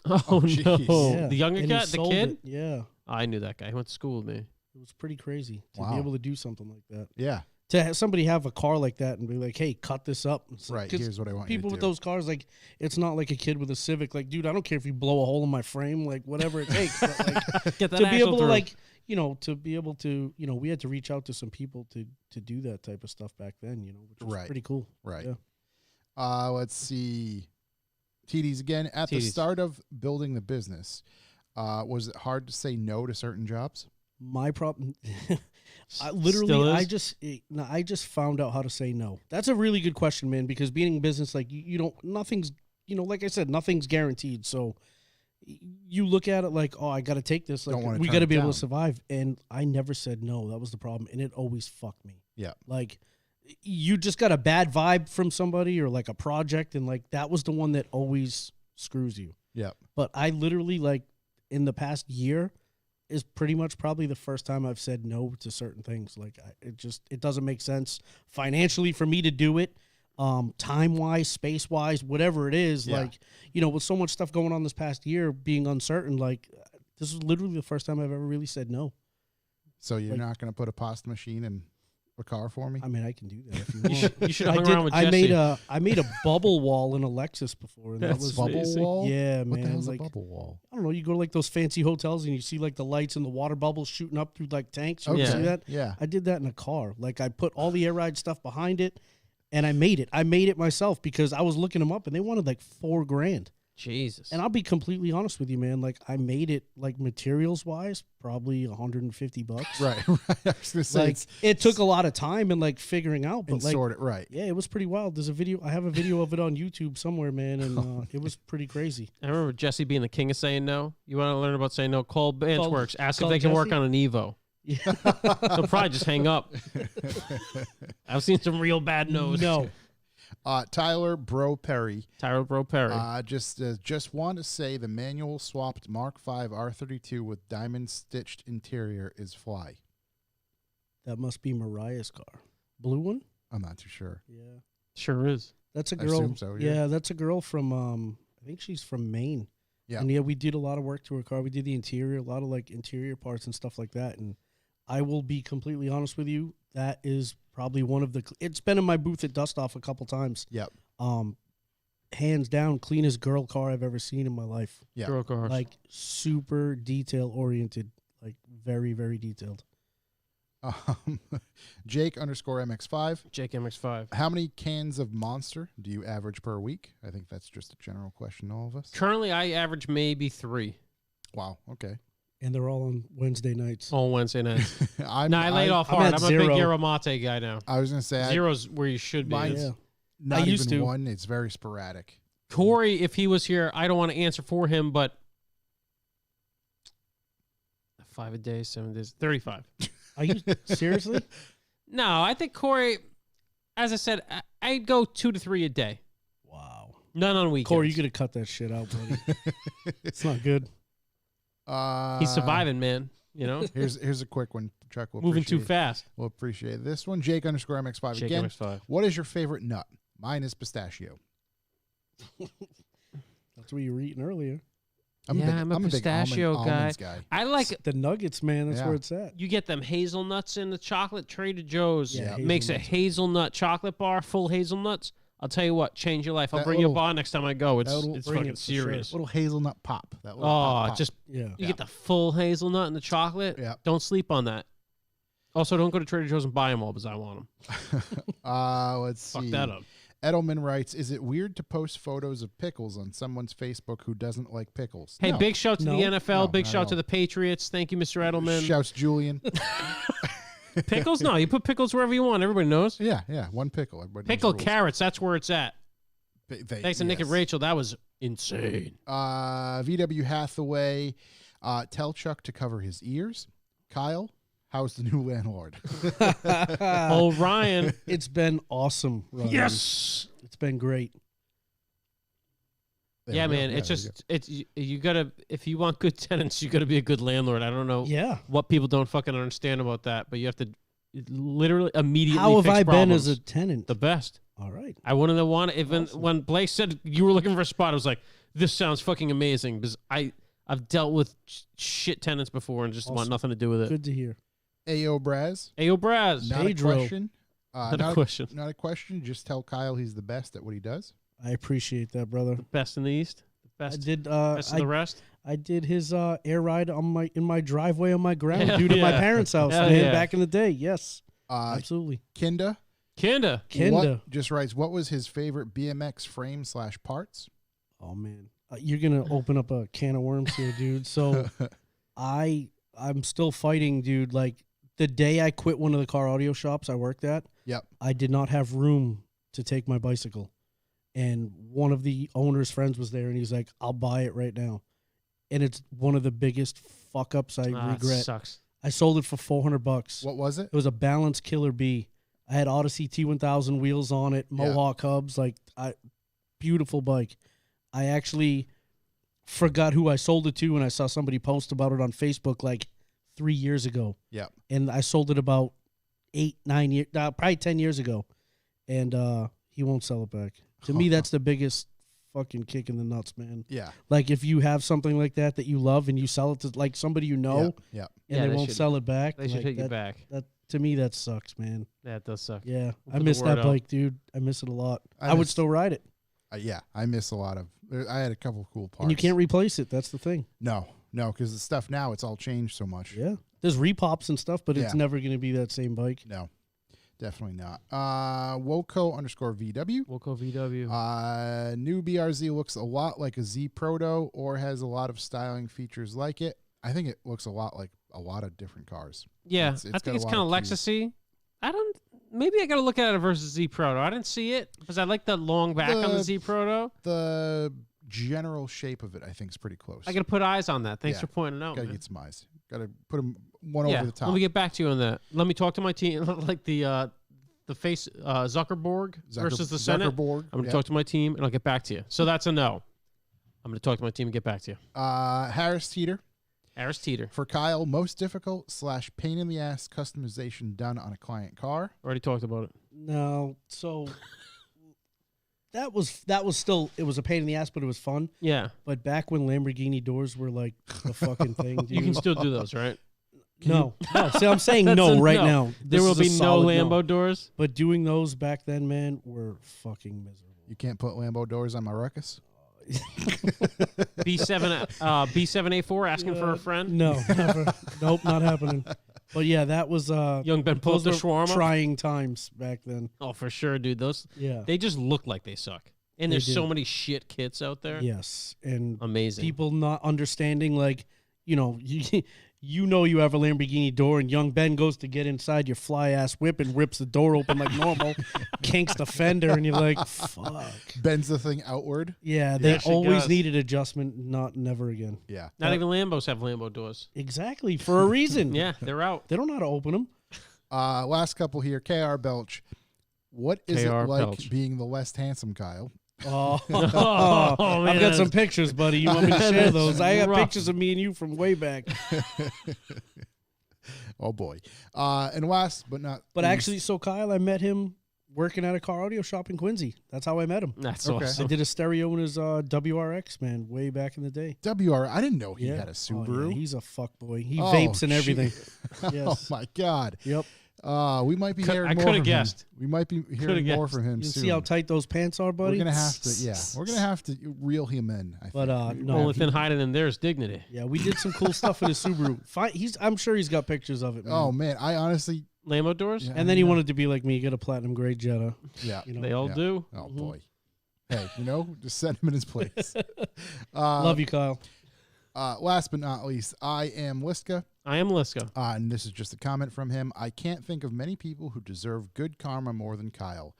Oh, jeez. no. Yeah. The younger And he guy, the sold kid? it. Yeah. I knew that guy. He went to school with me. It was pretty crazy to Wow. be able to do something like that. Yeah. To have somebody have a car like that and be like, hey, cut this up. It's like- Right. 'cause Here's what I want you people to with do. those cars, like, it's not like a kid with a Civic. Like, dude, I don't care if you blow a hole in my frame, like, whatever it takes. But, like, Get that to be axle able to, through. like, to be able to, we had to reach out to some people to do that type of stuff back then, which was Right. pretty cool. Right. Yeah. Let's see. TDs again. At the TDs. start of building the business, was it hard to say no to certain jobs? My problem, Still I is? just found out how to say no. That's a really good question, man, because being in business, like, you don't, nothing's, like I said, nothing's guaranteed. So you look at it like, oh, I got to take this. Don't Like, wanna we turn got to it be able down. to survive. And I never said no. That was the problem. And it always fucked me. Yeah. Like, you just got a bad vibe from somebody or like a project. And like, that was the one that always screws you. Yeah. But I literally, like, in the past year is pretty much probably the first time I've said no to certain things. Like, it doesn't make sense financially for me to do it. Time wise, space wise, whatever it is, Yeah. like, with so much stuff going on this past year being uncertain, like, this is literally the first time I've ever really said no. So you're Like- not going to put a pasta machine in a car for me? I mean, I can do that if you want. You should have hung around with I Jesse. made a bubble wall in a Lexus before, and that That's was bubble amazing. wall? Yeah, What man. the hell's like, a bubble wall? I don't know. You go to like those fancy hotels and you see like the lights and the water bubbles shooting up through like tanks. You ever Okay. see that? Yeah. I did that in a car. Like, I put all the air ride stuff behind it, and I made it. I made it myself because I was looking them up, and they wanted like $4,000. Jesus. And I'll be completely honest with you, man. Like, I made it, like, materials-wise, probably $150. Right. I was gonna say, Like, it took a lot of time and, like, figuring out. But, and like, sort it right. yeah, it was pretty wild. There's a video. I have a video of it on YouTube somewhere, man, and it was pretty crazy. I remember Jesse being the king of saying no. You want to learn about saying no? Call Benchworks. Ask if call they can work Jesse? on an Evo. Yeah. They'll probably just hang up. I've seen some real bad no's. No. Tyler Bro Perry. Tyler Bro Perry. Just want to say the manual swapped Mark V R32 with diamond stitched interior is fly. That must be Mariah's car. Blue one? I'm not too sure. Yeah. Sure is. That's a I girl. assume so, yeah. That's a girl from, I think she's from Maine. Yeah. And yeah, we did a lot of work to her car. We did the interior, a lot of like interior parts and stuff like that. And I will be completely honest with you. That is probably one of the, it's been in my booth at Dust Off a couple times. Yep. Hands down, cleanest girl car I've ever seen in my life. Yeah. Girl cars. Like super detail oriented, like very, very detailed. Jake _MX5. Jake MX5. How many cans of Monster do you average per week? I think that's just a general question to all of us. Currently, I average maybe 3 Wow. Okay. And they're all on Wednesday nights. on Wednesday nights. I No, I laid off I'm hard. at I'm a big 0. Yerba Mate guy now. I was gonna say Zero's where you should be. Mine's Yeah. not I even used to. one. It's very sporadic. Corey, if he was here, I don't want to answer for him, but 5 a day, 7 days, 35. Are you seriously? No, I think Corey, as I said, I'd go 2 to 3 a day. Wow. None on weekends. Corey, you gotta cut that shit out, buddy. It's not good. He's surviving, man. You know, Here's a quick one. Chuck will moving too appreciate- fast. We'll appreciate this one. Jake _MX5 Jake again. MX5. What is your favorite nut? Mine is pistachio. That's what you were eating earlier. I'm a big pistachio almonds guy. I like The nuggets, man. That's Yeah. where it's at. you get them hazelnuts in the chocolate. Trader Joe's Yeah, makes a hazelnuts. hazelnut chocolate bar, full hazelnuts. I'll tell you what, change your life. I'll That bring you a little- bar next time I go. It's that'll it's bring fucking it for sure. serious. Little hazelnut pop. That little Oh, pop, pop. just Yeah. you get the full hazelnut and the chocolate. Yeah. Don't sleep on that. Also, don't go to Trader Joe's and buy them all because I want them. Let's Fuck see. that up. Edelman writes, "Is it weird to post photos of pickles on someone's Facebook who doesn't like pickles?" Hey, No. big shout to No. the NFL. No, Big not shout at to all. the Patriots. Thank you, Mr. Edelman. Shouts Julian. Pickles? No, you put pickles wherever you want. Everybody knows. Yeah, one pickle. Everybody knows Pickle the rules. carrots. That's where it's at. Thanks to Nick and yes. Rachel. That was insane. VW Hathaway, tell Chuck to cover his ears. Kyle, how's the new landlord? Oh, Ryan. It's been awesome, Ryan. Yes. It's been great. There Yeah, we go. man. It's there we just it's you gotta if you want good tenants, you gotta be a good landlord. I don't know Yeah. what people don't fucking understand about that, but you have to literally immediately. How have fix I been problems. as a tenant? the best? All right. I wouldn't have wanted even Awesome. when Blake said you were looking for a spot. I was like, this sounds fucking amazing because I've dealt with shit tenants before and just want Awesome. nothing to do with it. Good to hear. Ayo Braz. Ayo, Braz. Not Pedro. a question. Not a question. Not a question. Just tell Kyle he's the best at what he does. I appreciate that, brother. Best in the East. I Best. did. Best of the rest. I did his air ride in my driveway on my ground, Hell dude, at my yeah. parents' house, Hell man. yeah. Back in the day, yes, Kinda. absolutely. Kinda. Kinda. Just writes, what was his favorite BMX frame / parts? Oh man, you're gonna open up a can of worms here, dude. So I'm still fighting, dude. Like the day I quit one of the car audio shops I worked at, Yep. I did not have room to take my bicycle, and one of the owner's friends was there, and he's like, "I'll buy it right now," and it's one of the biggest fuck ups I Ah, it regret. sucks. I sold it for $400. What was it? It was a Balance Killer B. I had Odyssey T1000 wheels on it, Mohawk hubs, beautiful bike. I actually forgot who I sold it to, and I saw somebody post about it on Facebook like 3 years ago. Yep. And I sold it about 8-9 years, probably 10 years ago, and he won't sell it back. To me, that's the biggest fucking kick in the nuts, man. Yeah. Like if you have something like that you love and you sell it to like somebody you know, Yeah. and Yeah, they they won't should- sell it back. They should like, take you that- back. That to me, that sucks, man. Yeah, it does suck. Yeah, We'll I put miss the that word out. bike, dude. I miss it a lot. I I would miss- still ride it, Yeah. I miss a lot of. I had a couple cool parts. and you can't replace it. That's the thing. No, because the stuff now it's all changed so much. Yeah, there's repops and stuff, but it's Yeah. never going to be that same bike. No. Definitely not. Woco_VW. Wilco VW. New BRZ looks a lot like a Z Proto or has a lot of styling features like it. I think it looks a lot like a lot of different cars. Yeah, It's I got think a it's lot kind of of cues. Lexus-y. Maybe I got to look at it versus Z Proto. I didn't see it because I like the long back on the Z Proto. The general shape of it, I think, is pretty close. I got to put eyes on that. Thanks Yeah. for pointing it out. Gotta man. get some eyes. Gotta put them one Yeah, over the top. let me get back to you on that. Let me talk to my team, like the face Zuckerberg versus the Senate. Zuckerberg. I'm going to talk to my team, and I'll get back to you. So that's a no. I'm going to talk to my team and get back to you. Harris Teeter. Harris Teeter. For Kyle, most difficult / pain in the ass customization done on a client car. Already talked about it. No, so that was still, it was a pain in the ass, but it was fun. Yeah. But back when Lamborghini doors were like the fucking thing, You can dude. still do those, right? No. See, I'm saying That's no a right no. now. There This will is a be no solid Lambo doors. But doing those back then, man, were fucking miserable. You can't put Lambo doors on my Ruckus. B7A4 asking for a friend. No, never. Nope, not happening. But yeah, that was YungBen pull up those the were shawarma. trying times back then. Oh, for sure, dude. Those Yeah. they just look like they suck. And They there's so do. many shit kits out there. Yes, and Amazing. people not understanding, like, you know, you have a Lamborghini door, and YungBen goes to get inside your fly ass whip and rips the door open like normal, kinks the fender, and you're like, fuck. Bends the thing outward. Yeah, they actually always does. needed adjustment, never again. Yeah. Not even Lambos have Lambo doors. Exactly, for a reason. Yeah, they're out. They don't know how to open them. Last couple here. KR Belch. What is KR it like Belch. being the less handsome Kyle? Oh, man, I've got some pictures, buddy. You want me to share That's those? I got rough. pictures of me and you from way back. Oh boy. And last but not But least- actually, so Kyle, I met him working at a car audio shop in Quincy. That's how I met him. That's Okay. I awesome. did a stereo in his WRX, man, way back in the day. WR, I didn't know he Yeah. had a Oh, Subaru. yeah, he's a fuck boy. He Oh, vapes and shit. everything. Oh Yes. my God. Yep. We might be Could- hearing I more coulda from guessed. him. We might be hearing more guessed. from him You soon. see how tight those pants are, buddy? We're gonna have to, we're gonna have to reel him in. I think. But no, Only thing hiding in there is dignity. yeah, we did some cool stuff in his Subaru. I'm sure he's got pictures of it. Man. Oh man, I honestly, Lambo doors? yeah, and then he wanted to be like me, get a platinum grade Jetta. yeah. You know, They all Yeah. do. Oh boy. Hey, just send him in his place. love you, Kyle. Last but not least, I am Liska. I am Liska. And this is just a comment from him. I can't think of many people who deserve good karma more than Kyle.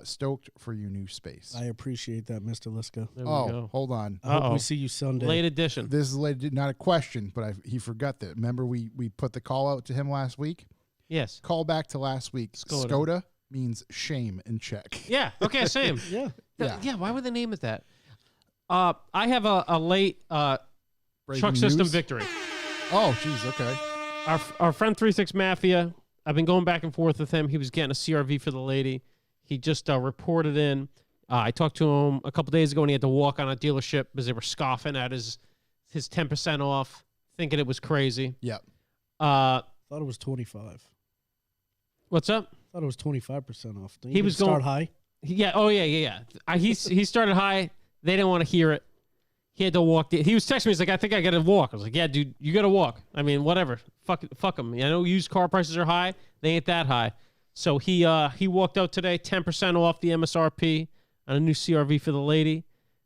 Stoked for your new space. I appreciate that, Mr. Liska. There we Oh, go. hold on. I hope Uh-oh. we see you Sunday. Late edition. This is not a question, but he forgot that. Remember, we put the call out to him last week? Yes. Call back to last week. Skoda. Skoda means shame in Czech. Yeah. Okay. Same. Yeah. Yeah. Yeah. Why would they name it that? I have a late Breaking truck system news? victory. Oh, geez. Okay. Our friend 36 Mafia. I've been going back and forth with him. He was getting a CRV for the lady. He just reported in. I talked to him a couple days ago, and he had to walk on a dealership because they were scoffing at his 10% off, thinking it was crazy. Yep. Thought it was 25. What's up? Thought it was 25% off. Didn't He you was start going- high. Yeah. Oh yeah. He started high. They didn't want to hear it. He had to walk. He was texting me. He's like, I think I got to walk. I was like, yeah, dude, you got to walk. I mean, whatever. Fuck them. I know used car prices are high. They ain't that high. So he walked out today, 10% off the MSRP on a new CRV for the lady,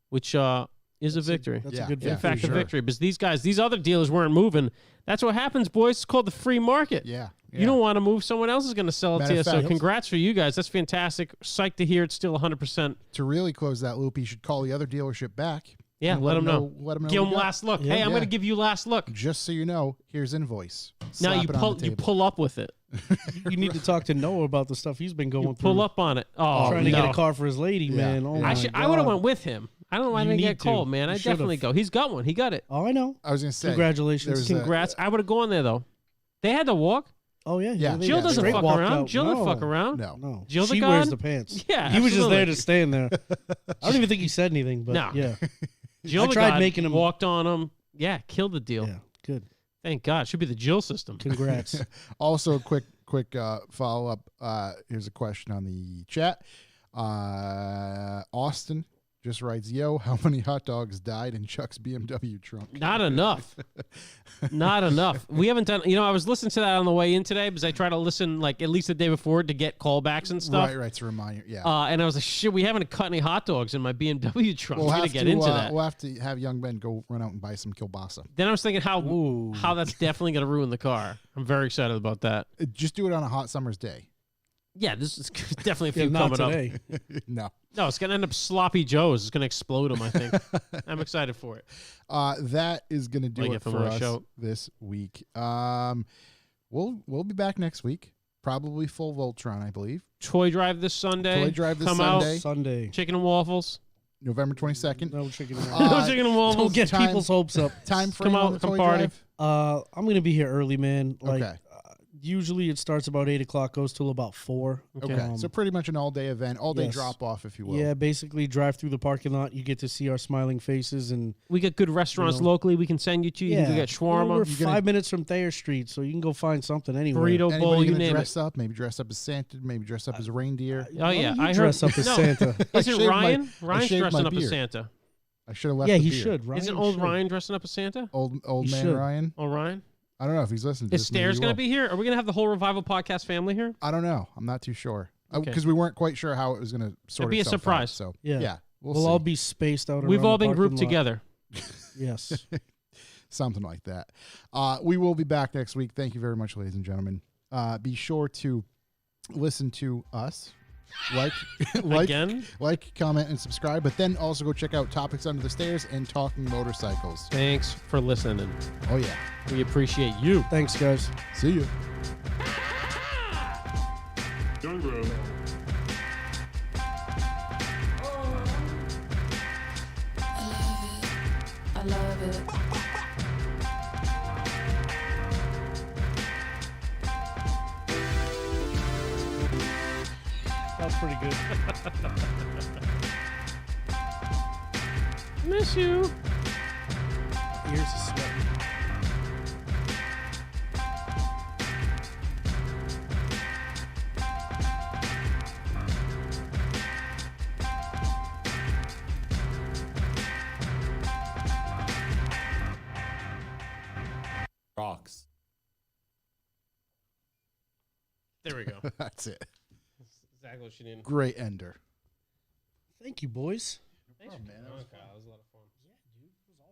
which is a victory. That's Yeah, a good yeah. In victory. fact, for a sure. victory. Because these other dealers weren't moving. That's what happens, boys. It's called the free market. Yeah. You don't want to move. Someone else is going to sell it Matter to you. of So fact- congrats for you guys. That's fantastic. Psyched to hear it's still 100%. To really close that loop, he should call the other dealership back. Yeah, and let them know. Let him know. Give we them got. last look. Yeah. Hey, I'm Yeah. going to give you last look. Just so you know, here's invoice. Now Slap you it on pull the you table. pull up with it. You need to talk to Noah about the stuff he's been going You through. pull up on it. Oh, Trying to no. get a car for his lady, Yeah. man. Oh Yeah. my I would have God. went with him. I don't know why I You didn't get need to. called, man. You I should've. definitely go. He's got one. He got it. Oh, I know. I was going to say. Congratulations. there's a- Congrats. I would have gone there though. They had to walk. Oh yeah. Yeah. they Jill got doesn't straight fuck walked around. out. Jill no. doesn't fuck around. No. No. Jill the she wears god? the pants. Yeah, He was just there absolutely. to stand there. I don't even think he said anything, but No. yeah. Jill I the tried god making him- walked on him. Yeah, killed the deal. Yeah. Good. Thank God. Should be the Jill system. Congrats. Also, a quick follow up. Here's a question on the chat. Austin just writes, "Yo, how many hot dogs died in Chuck's BMW trunk?" Not enough. Not enough. We haven't done. I was listening to that on the way in today because I try to listen like at least the day before to get callbacks and stuff. Right. It's a reminder. Yeah. And I was like, shit, we haven't cut any hot dogs in my BMW trunk. We'll have to get into that. We'll have to have YungBen go run out and buy some kielbasa. Then I was thinking how that's definitely going to ruin the car. I'm very excited about that. Just do it on a hot summer's day. Yeah, this is definitely a few not coming today. up. No, it's going to end up sloppy Joe's. It's going to explode them, I think. I'm excited for it. That is going to do it for us show. this week. We'll be back next week. Probably full Voltron, I believe. Toy drive this Sunday. Toy drive this Come Sunday. out. Sunday. Chicken and waffles. November 22nd. No chicken. No chicken and waffles. Don't get people's hopes up. Time frame Come out, on the come toy party. drive? I'm going to be here early, man. Like, Okay. Usually it starts about 8 o'clock, goes till about 4. Okay, so pretty much an all-day event, all-day yes. drop-off, if you will. Yeah, basically drive through the parking lot. You get to see our smiling faces. And We got good restaurants locally we can send you to. You can go get shawarma. We're 5 minutes from Thayer Street, so you can go find something anywhere. Burrito Anybody bowl, you gonna name dress it. up? Maybe dress up as Santa. Maybe dress up as a reindeer. Oh, yeah. I I dress heard, up as no. Santa. Isn't shaved Ryan? I Ryan's shaved dressing my up as beard. Santa. I should have left. Yeah, the he beard. should. Ryan Isn't old should. Ryan dressing up as Santa? Old He man should. Ryan. Oh, Ryan? I don't know if he's listening to Is this. maybe Stairs he going to will. be here? Are we going to have the whole Revival Podcast family here? I don't know. I'm not too sure Okay. because we weren't quite sure how it was going to sort It'd be a itself out. surprise. So Yeah. we'll all see. be spaced out. We've around all the been grouped parking lot. together. Yes. Something like that. We will be back next week. Thank you very much, ladies and gentlemen. Be sure to listen to us. Again? Like, comment, and subscribe. But then also go check out Topics Under the Stairs and Talking Motorcycles. Thanks for listening. Oh, yeah. We appreciate you. Thanks, guys. See you. Young Bro. I love it. That's pretty good. Miss you. Ears are sweating. Rocks. There we go. That's it. Exactly what she did. Great ender. Thank you, boys. Thanks, man. That was a lot of fun.